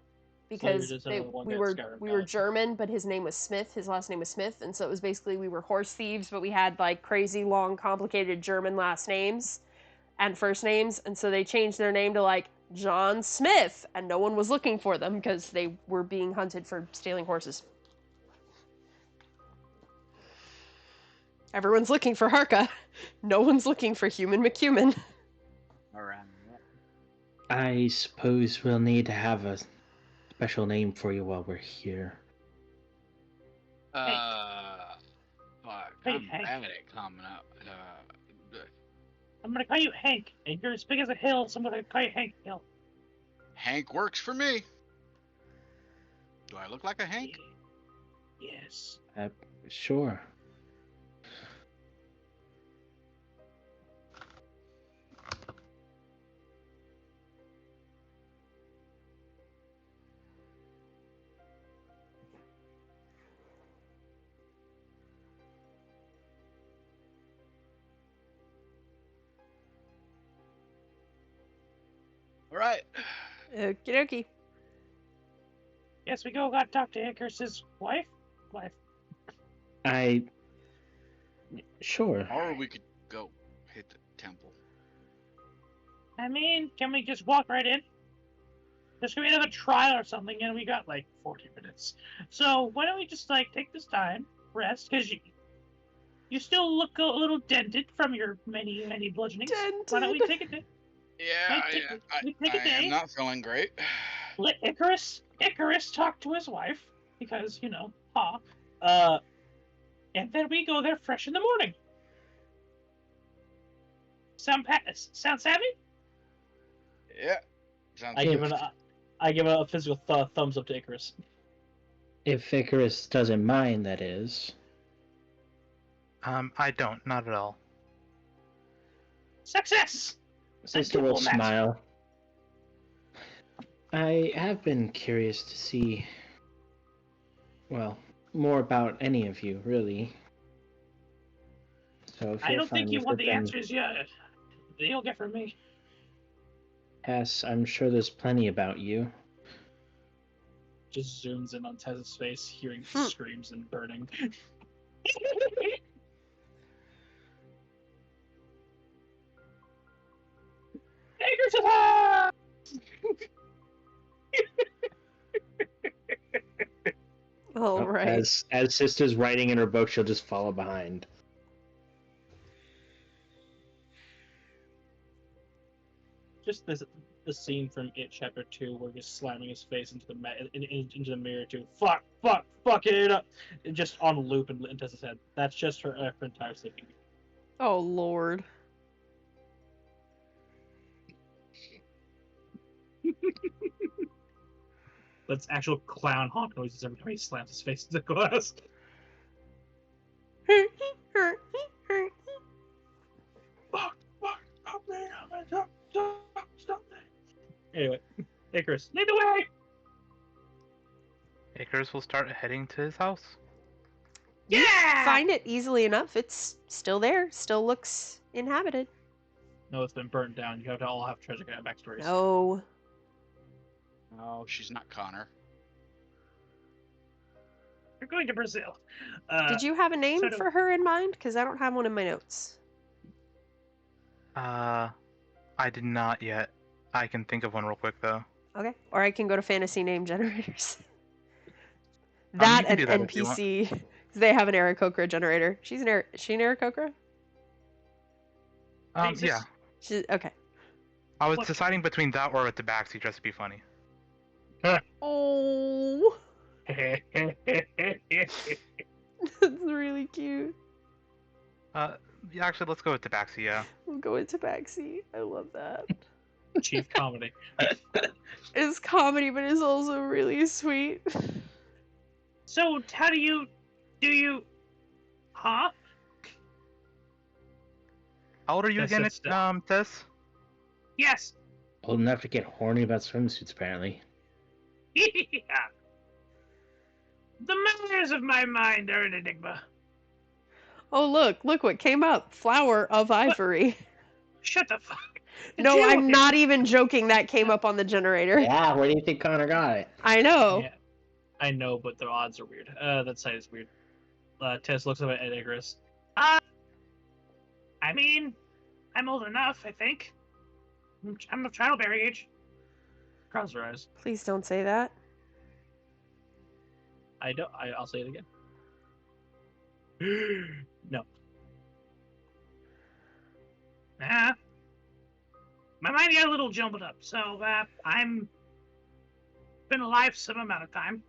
Speaker 2: Because
Speaker 3: So you're just one
Speaker 2: we
Speaker 3: guy
Speaker 2: were
Speaker 3: Skyrim
Speaker 2: we
Speaker 3: got
Speaker 2: were
Speaker 3: it.
Speaker 2: German, but his name was Smith. His last name was Smith, and so it was basically we were horse thieves, but we had like crazy long, complicated German last names and first names, and so they changed their name to like John Smith, and no one was looking for them because they were being hunted for stealing horses. Everyone's looking for Harka. No one's looking for human McCuman.
Speaker 1: Around.
Speaker 6: I suppose we'll need to have a special name for you while we're here.
Speaker 1: Fuck,
Speaker 7: Hey,
Speaker 1: I'm
Speaker 7: Hank.
Speaker 1: bad at coming up.
Speaker 7: I'm gonna call you Hank, and you're as big as a hill, so I'm gonna call you Hank Hill.
Speaker 1: Hank works for me. Do I look like a Hank?
Speaker 7: Yes.
Speaker 6: Sure.
Speaker 1: All right.
Speaker 2: Okie dokie.
Speaker 7: Yes, we go. Got to talk to Icarus's wife.
Speaker 6: Sure.
Speaker 1: Or we could go hit the temple.
Speaker 7: I mean, can we just walk right in? There's gonna be another trial or something, and we got like 40 minutes. So why don't we just like take this time, rest, because you still look a little dented from your many bludgeonings. Why don't we
Speaker 2: Dented.
Speaker 7: take a day?
Speaker 1: Yeah,
Speaker 7: We take a
Speaker 1: I
Speaker 7: day.
Speaker 1: am not feeling great.
Speaker 7: Let Icarus talk to his wife because and then we go there fresh in the morning. Sound savvy?
Speaker 1: Yeah. Sounds
Speaker 3: I
Speaker 1: good.
Speaker 3: give a physical thumbs up to Icarus.
Speaker 6: If Icarus doesn't mind, that is.
Speaker 5: I don't, not at all.
Speaker 7: Success.
Speaker 6: Sister will
Speaker 7: diplomat.
Speaker 6: smile. I have been curious to see, well, more about any of you, really. So if
Speaker 7: I
Speaker 6: you're
Speaker 7: don't think
Speaker 6: fine
Speaker 7: you
Speaker 6: with
Speaker 7: want
Speaker 6: it,
Speaker 7: the
Speaker 6: then
Speaker 7: answers yet. You'll get from me.
Speaker 6: Tess, I'm sure there's plenty about you.
Speaker 3: Just zooms in on Tez's face, hearing screams and burning.
Speaker 2: All right.
Speaker 6: As Sister's writing in her book, she'll just follow behind.
Speaker 3: Just this scene from It Chapter 2 where he's slamming his face into the mirror to fuck it up, just on loop in Tessa's head. That's just her entire sleeping.
Speaker 2: Oh Lord.
Speaker 3: That's actual clown honk noises every time he slams his face into glass. Fuck me, stop me. Anyway, Icarus, lead the way!
Speaker 5: Icarus will start heading to his house.
Speaker 2: You
Speaker 7: Yeah!
Speaker 2: find it easily enough. It's still there. Still looks inhabited.
Speaker 3: No, it's been burnt down. You have to all have treasure backstories.
Speaker 2: No.
Speaker 1: No, she's not Connor.
Speaker 7: We're going to Brazil.
Speaker 2: Did you have a name
Speaker 7: so
Speaker 2: for her in mind? Because I don't have one in my notes.
Speaker 5: I did not yet. I can think of one real quick though.
Speaker 2: Okay. Or I can go to fantasy name generators.
Speaker 5: You
Speaker 2: That
Speaker 5: can
Speaker 2: and
Speaker 5: do that if you want.
Speaker 2: NPC. 'Cause they have an Aarakocra generator. Is she an Aarakocra?
Speaker 5: Yeah.
Speaker 2: Okay.
Speaker 5: I was
Speaker 7: What?
Speaker 5: deciding between that or a Tabaxi just to be funny.
Speaker 2: Oh. That's really cute.
Speaker 5: Yeah, actually, let's go with Tabaxi, yeah.
Speaker 2: We'll go with Tabaxi. I love that.
Speaker 3: Chief comedy.
Speaker 2: It's comedy, but it's also really sweet.
Speaker 7: So how do you huh?
Speaker 5: How old are you
Speaker 3: That's
Speaker 5: again,
Speaker 3: just that.
Speaker 5: Tess?
Speaker 7: Yes.
Speaker 6: Old enough to get horny about swimsuits, apparently.
Speaker 7: Yeah. The manners of my mind are an enigma.
Speaker 2: Oh, look what came up. Flower of ivory.
Speaker 7: Shut the fuck.
Speaker 2: No,
Speaker 7: Chill
Speaker 2: I'm
Speaker 7: with
Speaker 2: not even joking. That came up on the generator.
Speaker 6: Yeah, where do you think Connor got it?
Speaker 2: I know.
Speaker 3: Yeah, I know, but the odds are weird. That site is weird. Tess looks up at Icarus.
Speaker 7: I mean, I'm old enough, I think. I'm of childbearing age.
Speaker 3: Crosses her eyes.
Speaker 2: Please don't say that.
Speaker 3: I'll say it again. No.
Speaker 7: My mind got a little jumbled up, so I'm been alive some amount of time.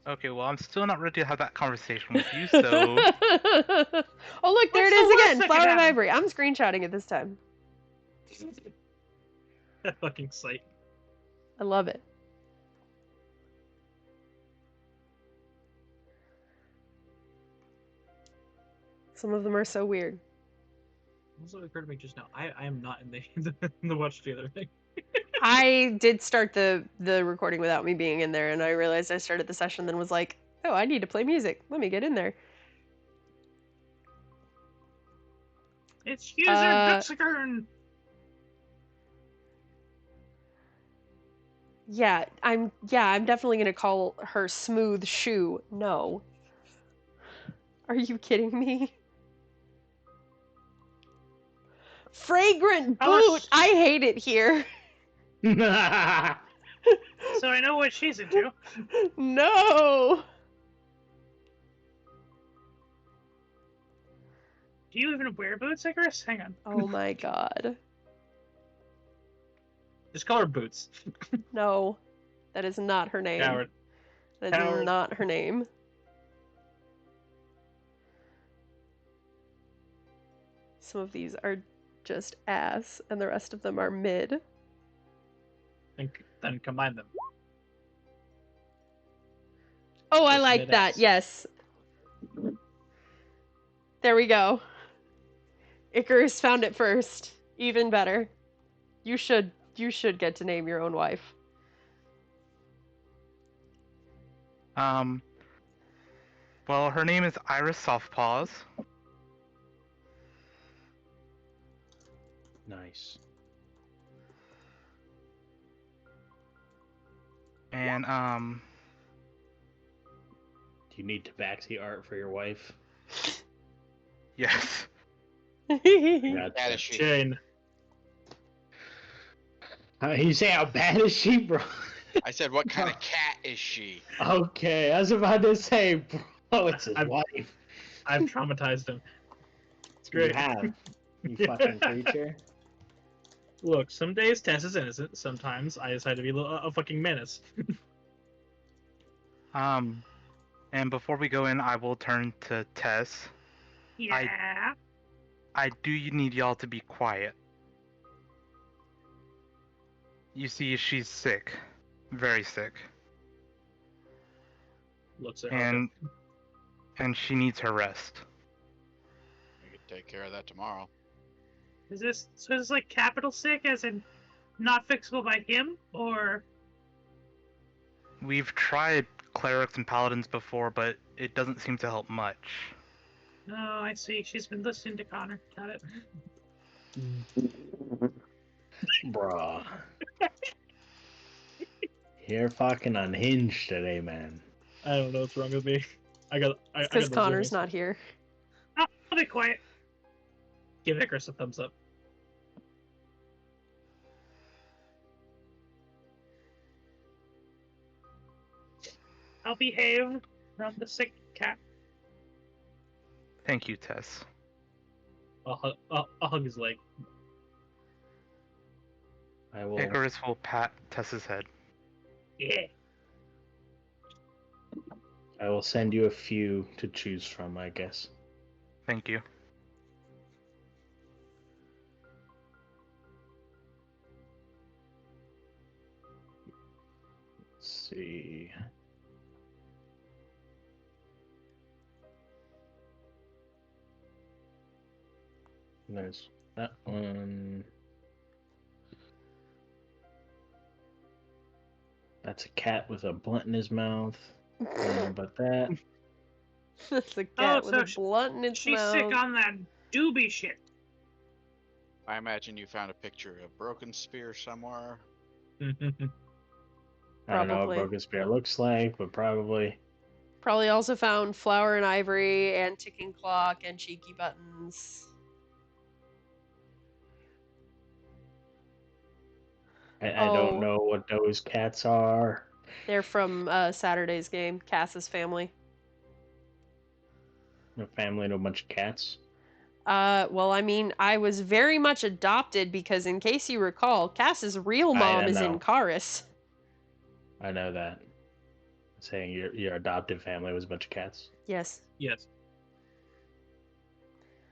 Speaker 5: Okay, well, I'm still not ready to have that conversation with you, so...
Speaker 2: Oh, look, there
Speaker 7: What's
Speaker 2: it
Speaker 7: the
Speaker 2: is
Speaker 7: worst
Speaker 2: again.
Speaker 7: that could
Speaker 2: Flower of
Speaker 7: happen?
Speaker 2: ivory. I'm screenshotting it this time.
Speaker 3: That fucking site.
Speaker 2: I love it. Some of them are so weird.
Speaker 3: Also occurred to me just now. I am not in the watch together thing.
Speaker 2: I did start the recording without me being in there, and I realized I started the session, then was like, oh, I need to play music. Let me get in there.
Speaker 7: It's user Duxicern.
Speaker 2: Yeah, I'm definitely gonna call her Smooth Shoe. No. Are you kidding me? Fragrant
Speaker 7: How much-
Speaker 2: Boot! I hate it here.
Speaker 7: So I know what she's into.
Speaker 2: No!
Speaker 7: Do you even wear boots, Icarus? Hang on.
Speaker 2: Oh my god.
Speaker 3: Just call her Boots.
Speaker 2: No. That is not her name.
Speaker 3: Coward.
Speaker 2: That is
Speaker 3: Coward.
Speaker 2: not her name. Some of these are just ass, and the rest of them are mid.
Speaker 3: Then combine them.
Speaker 2: Oh, I
Speaker 3: Just
Speaker 2: like
Speaker 3: mid
Speaker 2: that.
Speaker 3: ass.
Speaker 2: Yes. There we go. Icarus found it first. Even better. You should get to name your own wife.
Speaker 5: Well, her name is Iris Softpaws,
Speaker 6: Nice.
Speaker 5: and
Speaker 6: Do you need tabaxi art for your wife?
Speaker 5: yes.
Speaker 6: Gotcha.
Speaker 1: Bad as she.
Speaker 3: Jane.
Speaker 6: You say how bad is she, bro?
Speaker 1: I said, what kind of cat is she?
Speaker 6: Okay, I was about to say, bro, it's his
Speaker 3: I'm-
Speaker 6: wife.
Speaker 3: I've traumatized him. It's
Speaker 6: You
Speaker 3: great.
Speaker 6: have, you fucking creature.
Speaker 3: Look, some days Tess is innocent. Sometimes I decide to be a fucking menace.
Speaker 5: And before we go in, I will turn to Tess.
Speaker 7: Yeah.
Speaker 5: I do need y'all to be quiet. You see, she's sick. Very sick.
Speaker 3: Looks at her.
Speaker 5: And she needs her rest.
Speaker 1: We could take care of that tomorrow.
Speaker 7: Is this like capital sick, as in not fixable by him, or?
Speaker 5: We've tried clerics and paladins before, but it doesn't seem to help much.
Speaker 7: Oh, I see. She's been listening to Connor. Got it.
Speaker 6: Bruh. You're fucking unhinged today, man.
Speaker 3: I don't know what's wrong with me. I got
Speaker 2: Because
Speaker 3: those
Speaker 2: Connor's
Speaker 3: zoomies.
Speaker 2: not here.
Speaker 7: Oh, I'll be quiet.
Speaker 3: Give Icarus a thumbs up.
Speaker 7: I'll behave around the sick cat.
Speaker 5: Thank you, Tess.
Speaker 3: I'll hug his leg.
Speaker 6: I will.
Speaker 5: Icarus will pat Tess's head.
Speaker 7: Yeah.
Speaker 6: I will send you a few to choose from, I guess.
Speaker 5: Thank you.
Speaker 6: Let's see. There's that one. That's a cat with a blunt in his mouth. I don't know about that.
Speaker 2: That's a cat with
Speaker 7: so
Speaker 2: a blunt in its
Speaker 7: She's
Speaker 2: mouth.
Speaker 7: sick on that doobie shit.
Speaker 1: I imagine you found a picture of a broken spear somewhere.
Speaker 6: I don't know what
Speaker 2: Probably.
Speaker 6: Broken Spear looks like, but probably.
Speaker 2: Probably also found Flower and Ivory and Ticking Clock and Cheeky Buttons.
Speaker 6: I
Speaker 2: Oh.
Speaker 6: don't know what those cats are.
Speaker 2: They're from Saturday's game, Cass's family.
Speaker 6: A family and a bunch of cats.
Speaker 2: Well, I mean, I was very much adopted because, in case you recall, Cass's real mom is in
Speaker 6: know.
Speaker 2: Chorus.
Speaker 6: I know that. Saying your adoptive family was a bunch of cats.
Speaker 2: Yes.
Speaker 3: Yes.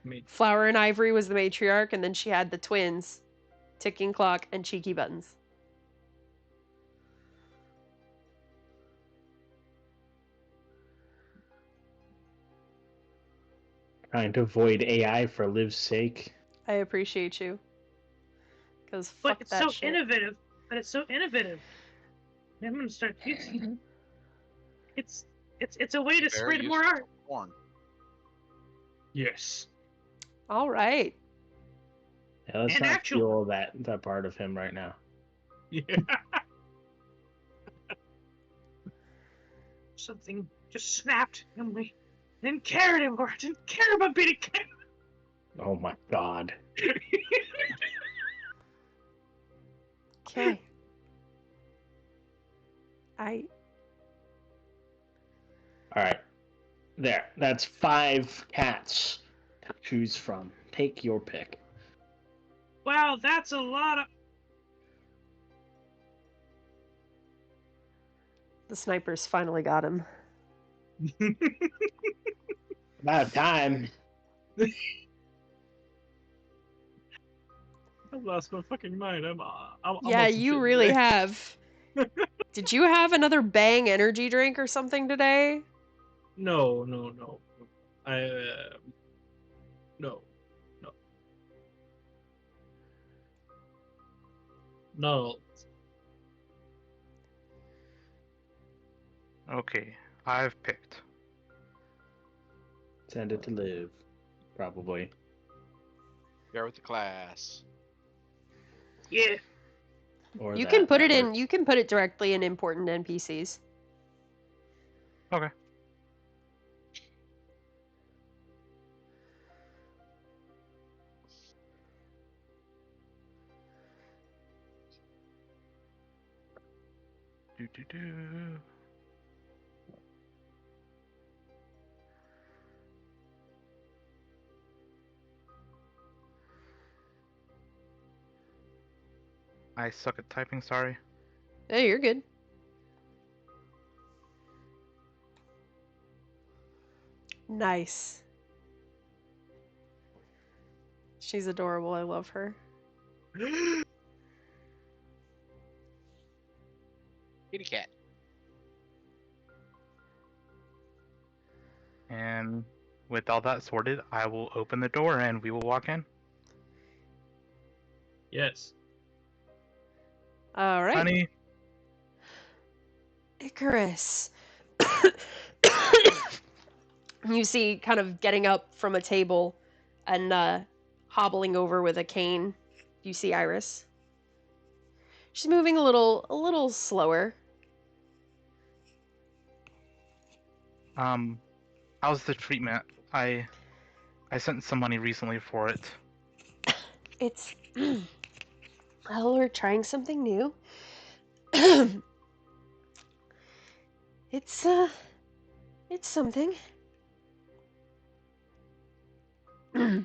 Speaker 3: Me.
Speaker 2: Flower and Ivory was the matriarch, and then she had the twins, Ticking Clock and Cheeky Buttons.
Speaker 6: trying to avoid AI for Liv's sake.
Speaker 2: I appreciate you. Because
Speaker 7: But
Speaker 2: fuck
Speaker 7: it's
Speaker 2: that
Speaker 7: so
Speaker 2: shit.
Speaker 7: innovative. But it's so innovative. I'm gonna start using it. It's a way to
Speaker 1: Very
Speaker 7: spread more
Speaker 1: useful
Speaker 7: art.
Speaker 1: for porn.
Speaker 3: Yes.
Speaker 2: All right.
Speaker 6: Yeah, let's
Speaker 7: And
Speaker 6: not
Speaker 7: actual-
Speaker 6: fuel that part of him right now.
Speaker 3: Yeah.
Speaker 7: Something just snapped in me. I didn't care anymore. I didn't care about being a king.
Speaker 6: Oh my god.
Speaker 2: Okay.
Speaker 6: Alright. There. That's 5 cats to choose from. Take your pick.
Speaker 7: Wow, that's a lot of.
Speaker 2: The snipers finally got him.
Speaker 6: About time.
Speaker 3: I lost my fucking mind. I'm
Speaker 2: Yeah,
Speaker 3: on some
Speaker 2: you
Speaker 3: shit
Speaker 2: really
Speaker 3: today.
Speaker 2: have. Did you have another Bang energy drink or something today?
Speaker 3: No. I no. No.
Speaker 5: Okay, I've picked.
Speaker 6: Send it to Liv. Probably.
Speaker 1: Share with the class.
Speaker 7: Yeah.
Speaker 6: Or
Speaker 2: You
Speaker 6: that,
Speaker 2: can put
Speaker 6: that
Speaker 2: it in.
Speaker 6: works.
Speaker 2: You can put it directly in important NPCs.
Speaker 5: Okay. Do do do. I suck at typing, sorry.
Speaker 2: Hey, you're good. Nice. She's adorable. I love her.
Speaker 1: Kitty cat.
Speaker 5: And with all that sorted, I will open the door and we will walk in.
Speaker 3: Yes.
Speaker 2: All right.
Speaker 5: Honey,
Speaker 2: Icarus. You see, kind of getting up from a table and hobbling over with a cane. You see Iris. She's moving a little slower.
Speaker 5: how's the treatment? I sent some money recently for it.
Speaker 2: It's well, we're trying something new. It's something.
Speaker 5: I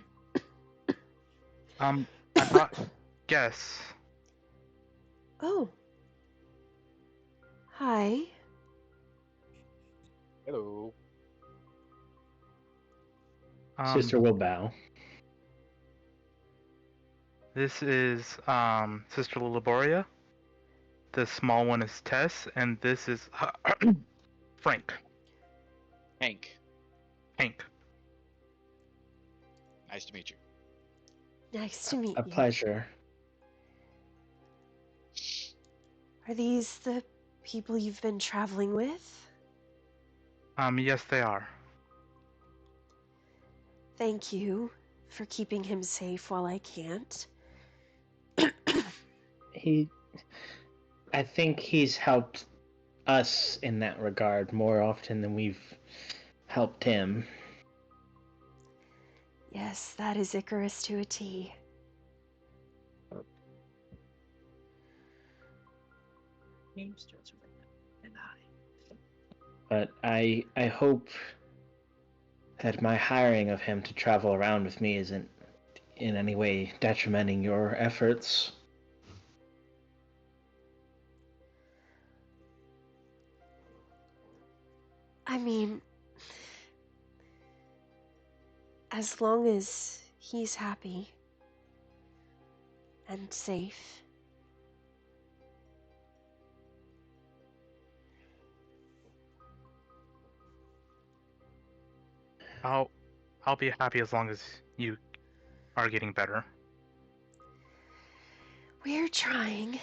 Speaker 5: brought guests.
Speaker 2: Oh. Hi.
Speaker 1: Hello.
Speaker 6: Sister will bow.
Speaker 5: This is Sister Lilaboria. The small one is Tess, and this is Frank.
Speaker 1: Hank.
Speaker 5: Hank.
Speaker 1: Nice to meet you.
Speaker 2: Nice to meet
Speaker 6: A
Speaker 2: you.
Speaker 6: pleasure.
Speaker 2: Are these the people you've been traveling with?
Speaker 5: Yes, they are.
Speaker 2: Thank you for keeping him safe while I can't.
Speaker 6: I think he's helped us in that regard more often than we've helped him.
Speaker 2: Yes, that is Icarus to a T.
Speaker 7: Name starts with an I.
Speaker 6: But I hope that my hiring of him to travel around with me isn't in any way detrimenting your efforts.
Speaker 2: I mean, as long as he's happy and safe.
Speaker 5: I'll I'll be happy as long as you are getting better.
Speaker 2: We're trying.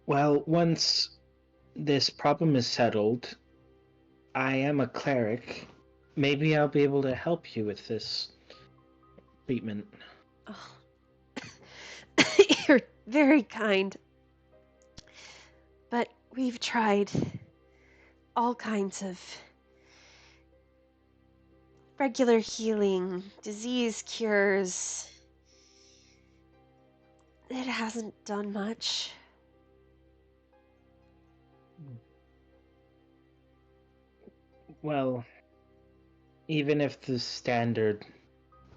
Speaker 6: Well, once this problem is settled, I am a cleric. Maybe I'll be able to help you with this treatment.
Speaker 2: Oh. You're very kind. But we've tried all kinds of regular healing, disease cures. It hasn't done much.
Speaker 6: Well, even if the standard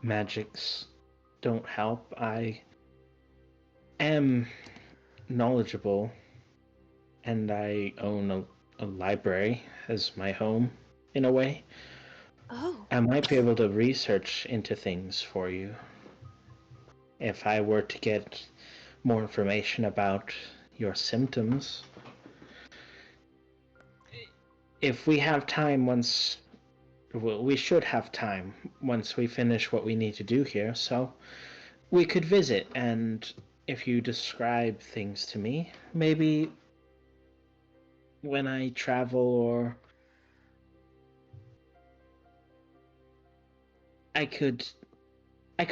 Speaker 6: magics don't help, I am knowledgeable, and I own a library as my home, in a way.
Speaker 2: Oh.
Speaker 6: I might be able to research into things for you. If I were to get more information about your symptoms. If we have time once... Well, we should have time once we finish what we need to do here, so we could visit, and if you describe things to me, maybe when I travel, or I could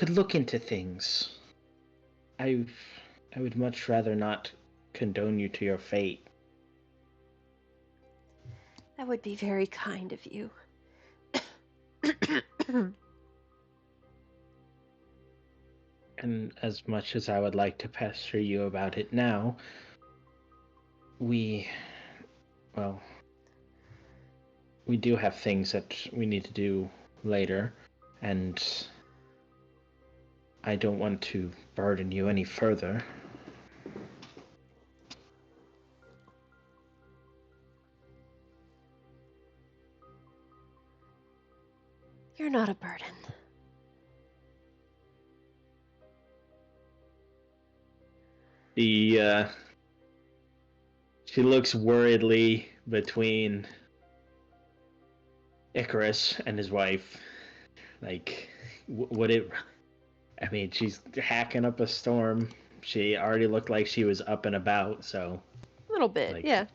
Speaker 6: look into things. I would much rather not condone you to your fate.
Speaker 2: That would be very kind of you.
Speaker 6: And as much as I would like to pester you about it now, we do have things that we need to do later, and I don't want to burden you any further.
Speaker 2: You're not a burden.
Speaker 6: She looks worriedly between Icarus and his wife. Like, I mean, she's hacking up a storm. She already looked like she was up and about, so...
Speaker 2: A little bit,
Speaker 6: Like,
Speaker 2: yeah.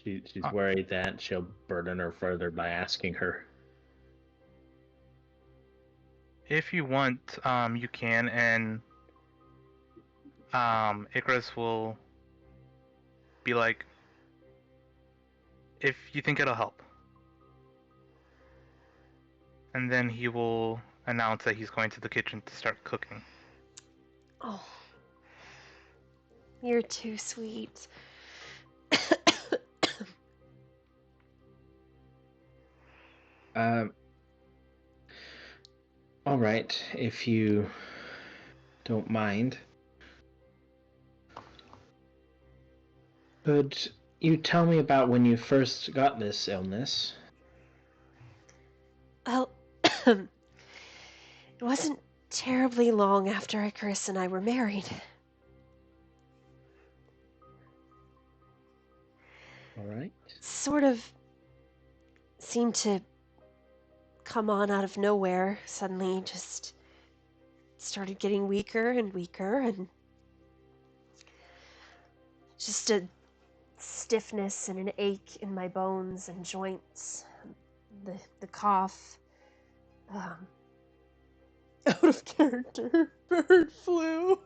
Speaker 6: She's worried that she'll burden her further by asking her.
Speaker 5: If you want, you can, and Icarus will be like, if you think it'll help. And then he will announce that he's going to the kitchen to start cooking.
Speaker 2: Oh. You're too sweet.
Speaker 6: All right, if you don't mind. Could you tell me about when you first got this illness?
Speaker 2: Well, it wasn't terribly long after Icarus and I were married.
Speaker 6: All right.
Speaker 2: Sort of seemed to come on out of nowhere. Suddenly just started getting weaker and weaker, and just a stiffness and an ache in my bones and joints. The cough. Out of character. Bird flu.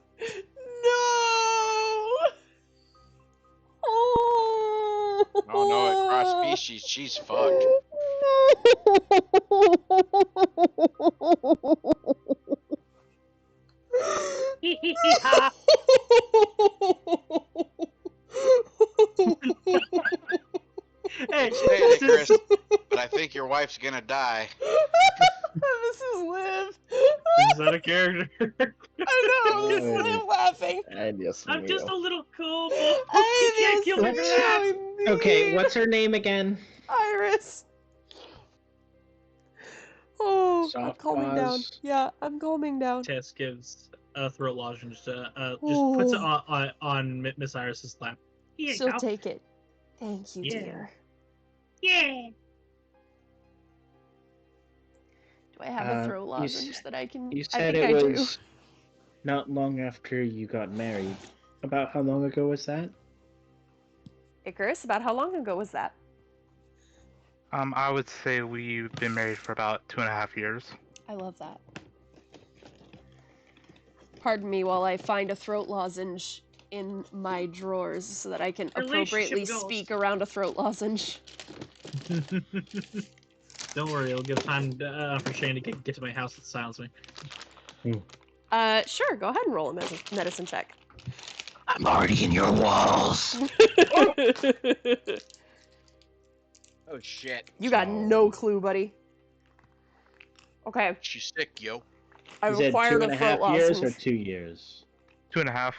Speaker 2: No!
Speaker 1: Oh no, it crossed species. She's fucked.
Speaker 7: Hee-hee-hee-ha. Hey,
Speaker 1: Say it, Chris, but I think your wife's gonna die.
Speaker 2: This is Liv.
Speaker 3: Is that a character?
Speaker 2: I know, this is Liv laughing.
Speaker 6: And yes,
Speaker 7: I'm just a little cool. You
Speaker 2: I
Speaker 7: can't kill me for that.
Speaker 6: Okay, what's her name again?
Speaker 2: Iris. Oh, I'm
Speaker 6: Soft
Speaker 2: calming down.
Speaker 6: pause.
Speaker 2: Yeah, I'm calming down.
Speaker 3: Tess gives a throat lozenge. Just puts it
Speaker 2: Ooh.
Speaker 3: on Miss Iris's lap.
Speaker 7: Here you
Speaker 2: She'll
Speaker 7: go.
Speaker 2: take it. Thank you,
Speaker 7: Yeah.
Speaker 2: dear.
Speaker 7: Yeah.
Speaker 2: Do I have a throat
Speaker 6: You
Speaker 2: lozenge that I can?
Speaker 6: You
Speaker 2: I
Speaker 6: said
Speaker 2: think
Speaker 6: it
Speaker 2: I do.
Speaker 6: was not long after you got married. About how long ago was that?
Speaker 2: Icarus, about how long ago was that?
Speaker 5: I would say we've been married for about 2.5 years.
Speaker 2: I love that. Pardon me while I find a throat lozenge in my drawers so that I can appropriately
Speaker 7: Relationship goals.
Speaker 2: speak around a throat lozenge.
Speaker 3: Don't worry, it'll give time for Shane to get to my house and silence me.
Speaker 2: Sure, go ahead and roll a medicine check.
Speaker 6: I'm already in your walls.
Speaker 1: Oh shit.
Speaker 2: You got no clue, buddy. Okay,
Speaker 1: She's sick, yo.
Speaker 2: I
Speaker 6: You said
Speaker 2: required a throat
Speaker 6: 2.5 years or
Speaker 2: lozenge.
Speaker 6: 2 years?
Speaker 5: 2.5.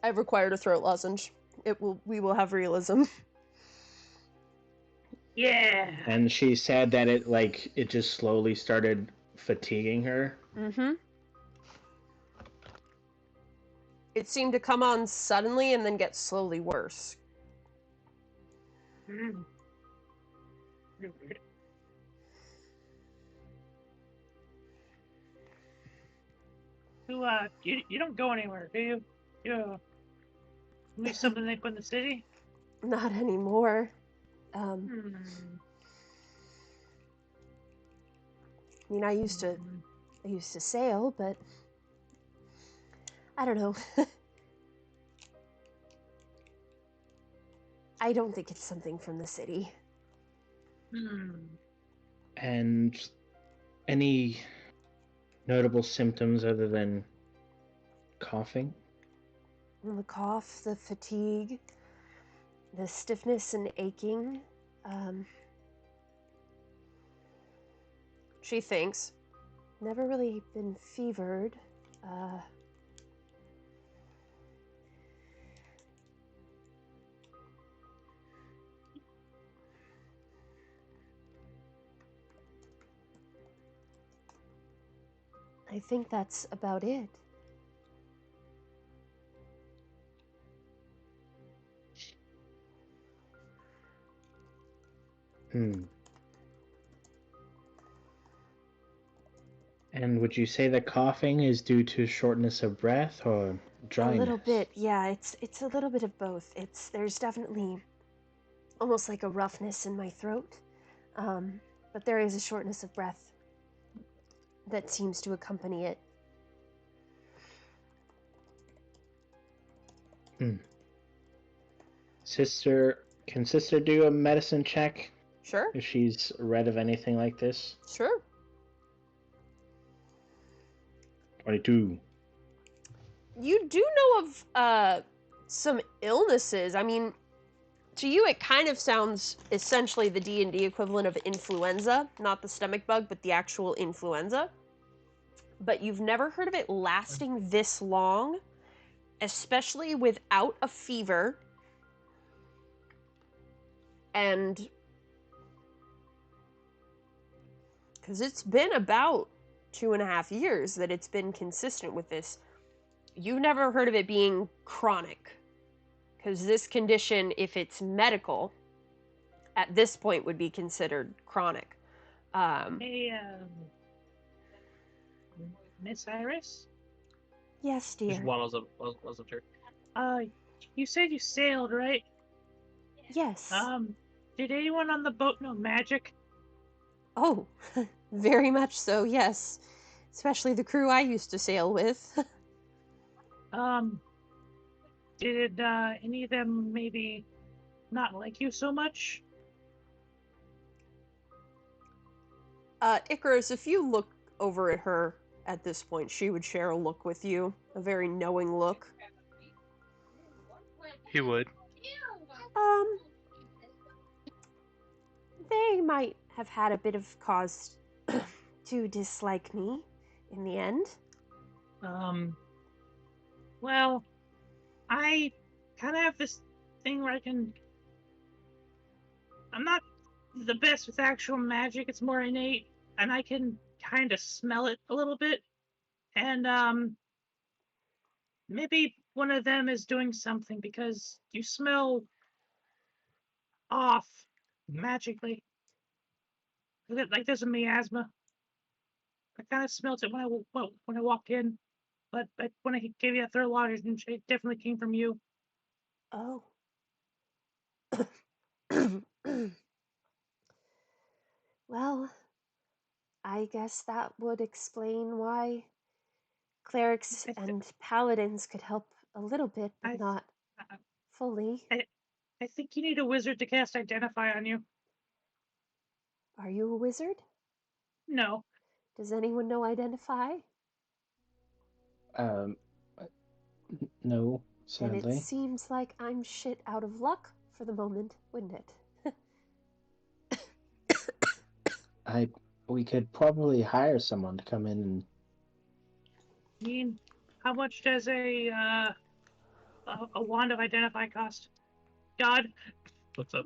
Speaker 2: I've required a throat lozenge. We will have realism.
Speaker 7: Yeah.
Speaker 6: And she said that it just slowly started fatiguing her.
Speaker 2: Mm-hmm. It seemed to come on suddenly and then get slowly worse.
Speaker 7: Mm. Weird. You don't go anywhere, do you? You leave something they put in the city?
Speaker 2: Not anymore.
Speaker 7: Hmm.
Speaker 2: I mean, I used to sail, but I don't know. I don't think it's something from the city.
Speaker 7: Hmm.
Speaker 6: And any notable symptoms other than coughing?
Speaker 2: The cough, the fatigue, the stiffness and aching. She thinks. Never really been fevered. I think that's about it.
Speaker 6: And would you say the coughing is due to shortness of breath or dryness?
Speaker 2: A little bit, yeah. It's a little bit of both. There's definitely almost like a roughness in my throat, but there is a shortness of breath that seems to accompany it.
Speaker 6: Can Sister do a medicine check
Speaker 2: Sure,
Speaker 6: if she's read of anything like this?
Speaker 2: sure.
Speaker 6: 22.
Speaker 2: You do know of some illnesses. I mean, to you it kind of sounds essentially the D&D equivalent of influenza, not the stomach bug, but the actual influenza. But you've never heard of it lasting this long, especially without a fever. And because it's been about 2.5 years that it's been consistent with this. You've never heard of it being chronic. Because this condition, if it's medical, at this point would be considered chronic.
Speaker 7: Hey, Miss Iris?
Speaker 2: Yes,
Speaker 3: Just
Speaker 2: dear.
Speaker 3: waddles up to her.
Speaker 7: You said you sailed, right?
Speaker 2: Yes.
Speaker 7: Did anyone on the boat know magic?
Speaker 2: Oh, very much so, yes. Especially the crew I used to sail with.
Speaker 7: Did any of them maybe not like you so much?
Speaker 2: Icarus, if you look over at her at this point, she would share a look with you. A very knowing look.
Speaker 5: He would.
Speaker 2: They might have had a bit of cause to dislike me in the end.
Speaker 7: Well, I kind of have this thing where I'm not the best with actual magic, it's more innate, and I can kind of smell it a little bit. And maybe one of them is doing something because you smell off magically. Like there's a miasma. I kind of smelled it when I walked in, but when I gave you that third water, it definitely came from you.
Speaker 2: Oh. Well, I guess that would explain why clerics
Speaker 7: I, th-
Speaker 2: and paladins could help a little bit, but
Speaker 7: I,
Speaker 2: not fully.
Speaker 7: I think you need a wizard to cast Identify on you.
Speaker 2: Are you a wizard?
Speaker 7: No.
Speaker 2: Does anyone know Identify?
Speaker 6: Um, no,
Speaker 2: Then it
Speaker 6: sadly.
Speaker 2: seems like I'm shit out of luck for the moment, wouldn't it?
Speaker 6: We could probably hire someone to come in and
Speaker 7: I mean, how much does a wand of Identify cost? God. What's up?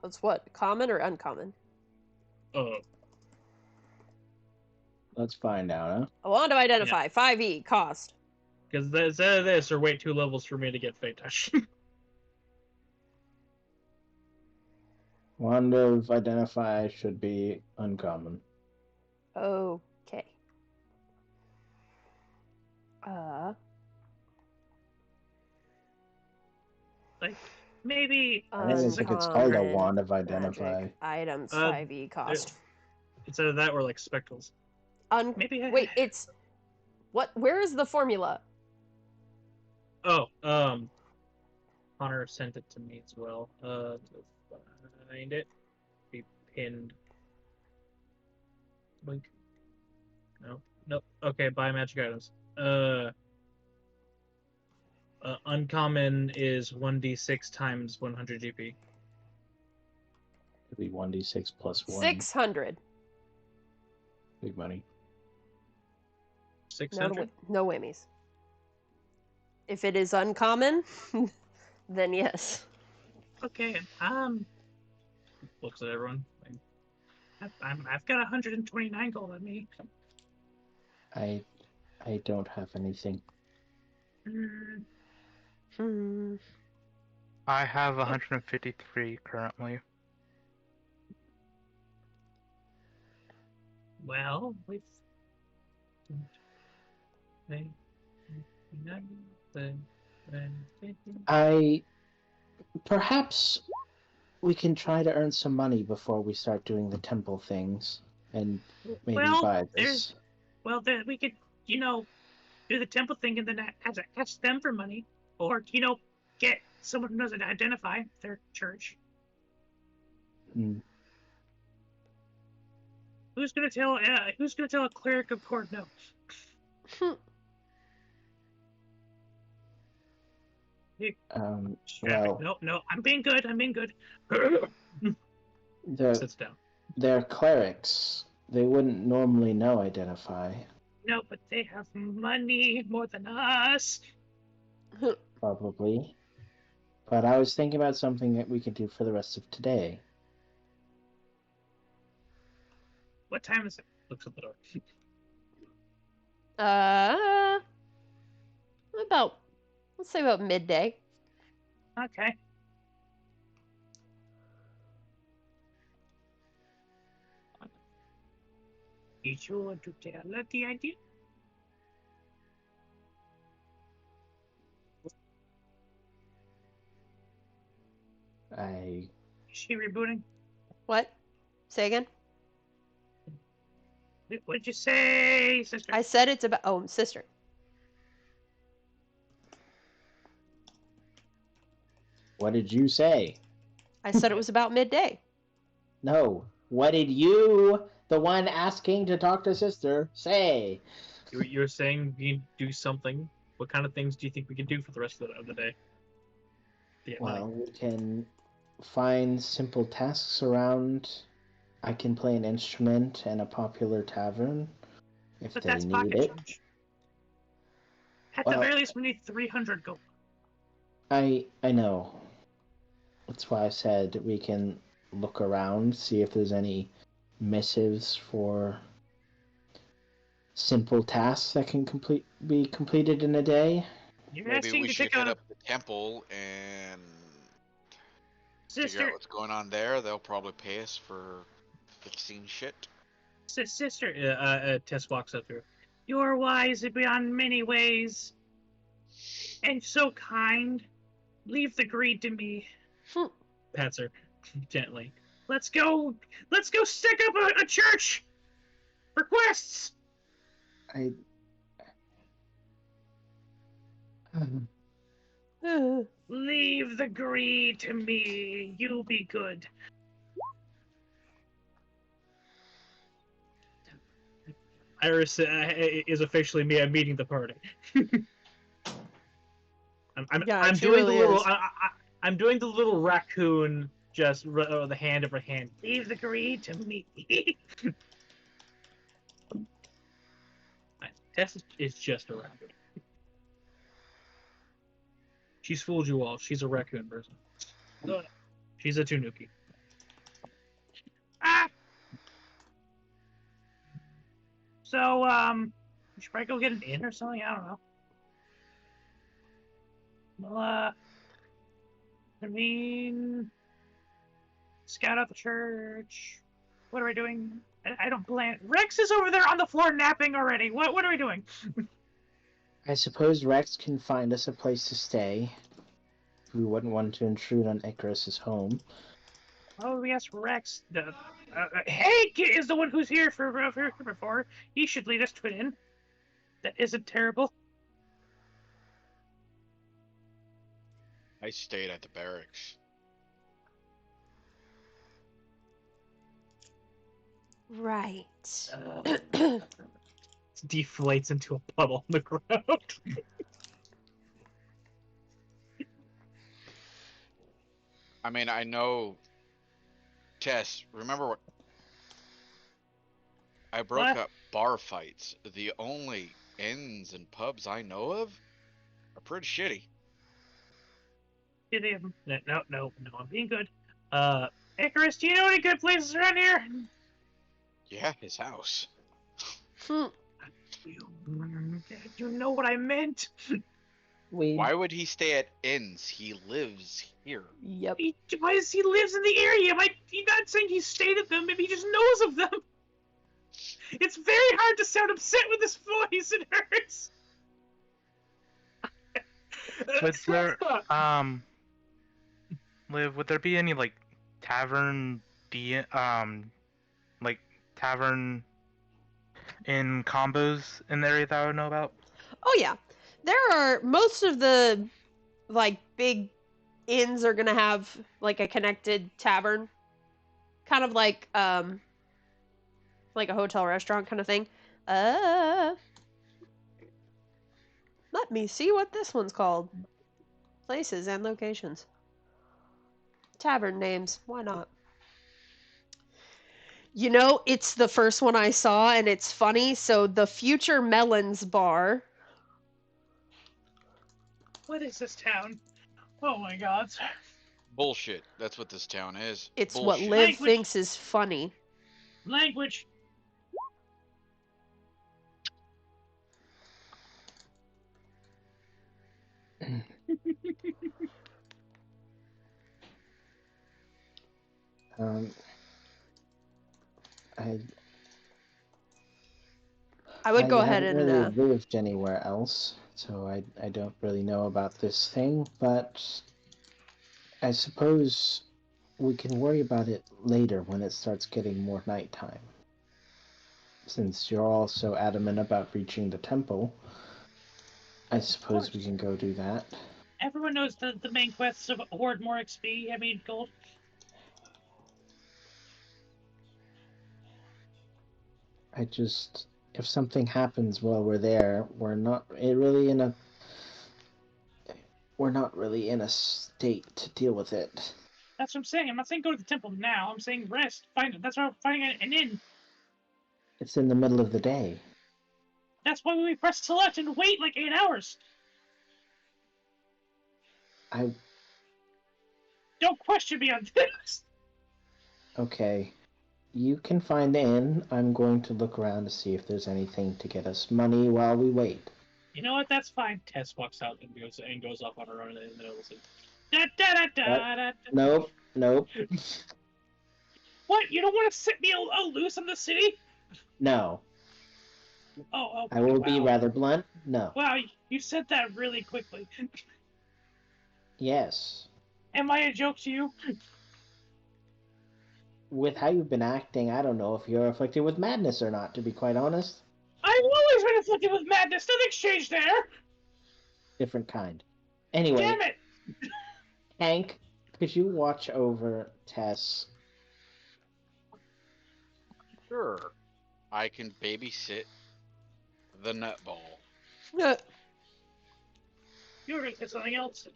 Speaker 2: That's what? Common or uncommon?
Speaker 6: let's find out, huh?
Speaker 2: A wand of Identify, 5e, cost.
Speaker 3: Because instead of this, or wait 2 levels for me to get Fate Touch.
Speaker 6: Wand of Identify should be uncommon.
Speaker 2: Okay.
Speaker 7: Like, maybe.
Speaker 6: I don't even think it's called a Wand of Identify.
Speaker 2: Magic items,
Speaker 3: Uh,
Speaker 2: 5e, cost.
Speaker 3: It's either that or like Spectacles.
Speaker 7: Maybe.
Speaker 2: Wait, it's... What? Where is the formula?
Speaker 3: Oh, Connor sent it to me as well. To find it, be pinned. Link. No. Okay, buy magic items. Uncommon is 1d6 times 100 GP.
Speaker 6: It'd be 1d6 plus 1.
Speaker 2: 600.
Speaker 6: Big money.
Speaker 3: 600?
Speaker 2: No whammies. If it is uncommon, then yes.
Speaker 7: Okay.
Speaker 3: Looks at everyone.
Speaker 7: I've got 129 gold on me.
Speaker 6: I don't have anything.
Speaker 5: I have 153 currently.
Speaker 7: Well, we've.
Speaker 6: Perhaps we can try to earn some money before we start doing the temple things, and maybe buy this.
Speaker 7: We could, do the temple thing and then ask them for money, or get someone who knows how to identify their church. Who's gonna tell a cleric of court no?
Speaker 6: Well,
Speaker 7: No, I'm being good. Sits down.
Speaker 6: They're clerics. They wouldn't normally know Identify.
Speaker 7: No, but they have money more than us.
Speaker 6: Probably. But I was thinking about something that we could do for the rest of today.
Speaker 7: What time is it? Looks at the door.
Speaker 2: Let's say about midday.
Speaker 7: Okay. You sure want to tell her the idea?
Speaker 6: I
Speaker 7: Is she rebooting?
Speaker 2: What? Say again?
Speaker 7: What'd you say, sister?
Speaker 2: I said it's about... Oh, sister.
Speaker 6: What did you say?
Speaker 2: I said it was about midday.
Speaker 6: No. What did you, the one asking to talk to sister, say?
Speaker 3: You're saying we do something. What kind of things do you think we can do for the rest of the day?
Speaker 6: Well, we can find simple tasks around. I can play an instrument in a popular tavern if
Speaker 7: But
Speaker 6: they
Speaker 7: that's
Speaker 6: need
Speaker 7: pocket
Speaker 6: it.
Speaker 7: change. At the very least, we need 300 gold.
Speaker 6: I know. That's why I said we can look around, see if there's any missives for simple tasks that can be completed in a day.
Speaker 7: You're
Speaker 1: Maybe
Speaker 7: asking
Speaker 1: we
Speaker 7: to
Speaker 1: should
Speaker 7: take
Speaker 1: hit
Speaker 7: on a
Speaker 1: up the temple and figure
Speaker 7: sister.
Speaker 1: out what's going on there. They'll probably pay us for fixing shit.
Speaker 7: Sister. Tess walks up to her. You're wise beyond many ways, and so kind. Leave the greed to me.
Speaker 3: Pats her gently.
Speaker 7: Let's go stick up a church. Requests.
Speaker 6: I
Speaker 7: Leave the greed to me. You be good.
Speaker 3: Iris is officially meeting the party.
Speaker 2: Yeah,
Speaker 3: I'm
Speaker 2: she
Speaker 3: doing the
Speaker 2: really
Speaker 3: little
Speaker 2: is.
Speaker 3: I'm doing the little raccoon just the hand over hand.
Speaker 7: Leave the greed to me.
Speaker 3: Tess is just a raccoon. She's fooled you all. She's a raccoon person. She's a Tanuki.
Speaker 7: Ah. So, we should probably go get an inn or something. I don't know. Well, I mean, scout out the church. What are we doing? I don't plan. Rex is over there on the floor napping already. What are we doing?
Speaker 6: I suppose Rex can find us a place to stay. We wouldn't want to intrude on Icarus's home.
Speaker 7: Oh, we asked Rex. Hank is the one who's here before. He should lead us to an inn. That isn't terrible.
Speaker 1: I stayed at the barracks.
Speaker 2: Right.
Speaker 3: Deflates into a puddle on the ground.
Speaker 1: I mean, I know. Tess, remember what? I broke
Speaker 7: What?
Speaker 1: up bar fights. The only inns and pubs I know of are pretty shitty.
Speaker 7: No, I'm being good. Icarus, do you know any good places around here?
Speaker 1: Yeah, his house.
Speaker 7: You know what I meant.
Speaker 1: Why would he stay at inns? He lives here.
Speaker 2: Yep.
Speaker 7: He lives in the area. He's not saying he stayed at them. Maybe he just knows of them. It's very hard to sound upset with this voice. It hurts.
Speaker 5: Would there be any like tavern like tavern in combos in the area that I would know about?
Speaker 2: Oh yeah. There are most of the like big inns are gonna have like a connected tavern. Kind of like a hotel restaurant kind of thing. Let me see what this one's called. Places and locations. Tavern names. Why not? You know, it's the first one I saw, and it's funny. So, the Future Melons Bar.
Speaker 7: What is this town? Oh my god.
Speaker 1: Bullshit. That's what this town is.
Speaker 2: It's
Speaker 1: Bullshit.
Speaker 2: what Liv
Speaker 7: Language.
Speaker 2: thinks is funny.
Speaker 7: Language.
Speaker 2: I would go ahead
Speaker 6: haven't
Speaker 2: and
Speaker 6: really lived anywhere else, so I don't really know about this thing, but I suppose we can worry about it later when it starts getting more nighttime. Since you're all so adamant about reaching the temple, I suppose we can go do that.
Speaker 7: Everyone knows the main quests of hoard more XP. I mean, gold.
Speaker 6: If something happens while we're there, we're not really in a state to deal with it.
Speaker 7: That's what I'm saying. I'm not saying go to the temple now. I'm saying rest. That's why I'm finding an inn.
Speaker 6: It's in the middle of the day.
Speaker 7: That's why we press select and wait like 8 hours.
Speaker 6: I
Speaker 7: Don't question me on this.
Speaker 6: Okay. You can find the inn. I'm going to look around to see if there's anything to get us money while we wait.
Speaker 3: You know what? That's fine. Tess walks out and goes off on her own in the middle of the Da, da, da, da, da.
Speaker 6: Nope, nope,
Speaker 3: What? You don't want to set me loose in the city?
Speaker 6: no.
Speaker 3: Oh,
Speaker 6: I will be
Speaker 3: wow.
Speaker 6: rather blunt. No.
Speaker 3: Wow, you said that really quickly.
Speaker 6: Yes.
Speaker 3: Am I a joke to you?
Speaker 6: With how you've been acting, I don't know if you're afflicted with madness or not, to be quite honest.
Speaker 3: I've always been afflicted with madness. Nothing's changed there.
Speaker 6: Different kind. Anyway,
Speaker 3: Damn it!
Speaker 6: Hank, could you watch over Tess?
Speaker 1: Sure. I can babysit the nutball.
Speaker 3: You were gonna say something else.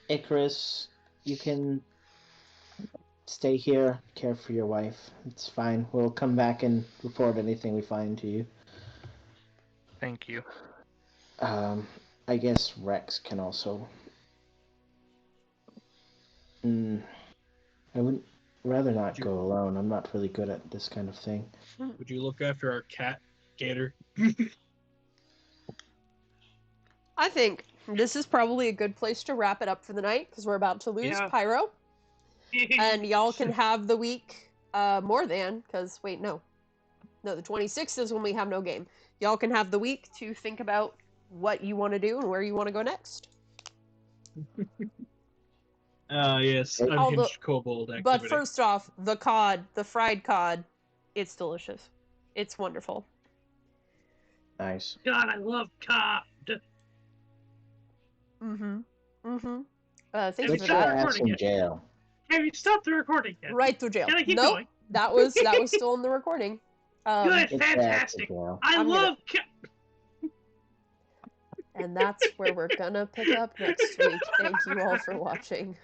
Speaker 6: Icarus, you can stay here, care for your wife. It's fine. We'll come back and report anything we find to you.
Speaker 5: Thank you.
Speaker 6: I guess Rex can also. I would rather not go alone. I'm not really good at this kind of thing.
Speaker 3: Would you look after our cat, Gator?
Speaker 2: I think this is probably a good place to wrap it up for the night because we're about to lose Pyro. And y'all can have the week more than, because wait, no, the 26th is when we have no game. Y'all can have the week to think about what you want to do and where you want to go next.
Speaker 3: Yes, unhinged kobold activity.
Speaker 2: But first off, the cod, the fried cod, it's delicious. It's wonderful.
Speaker 6: Nice.
Speaker 7: God, I love cod.
Speaker 2: Thank you
Speaker 6: Get
Speaker 2: for
Speaker 6: your
Speaker 2: that.
Speaker 6: ass in jail.
Speaker 7: Have you stopped the recording yet?
Speaker 2: Right through jail.
Speaker 7: Can I keep
Speaker 2: Nope,
Speaker 7: going?
Speaker 2: that was still in the recording.
Speaker 7: Good,
Speaker 6: Get your ass in
Speaker 7: fantastic.
Speaker 6: jail.
Speaker 7: I love
Speaker 2: And that's where we're gonna pick up next week. Thank you all for watching.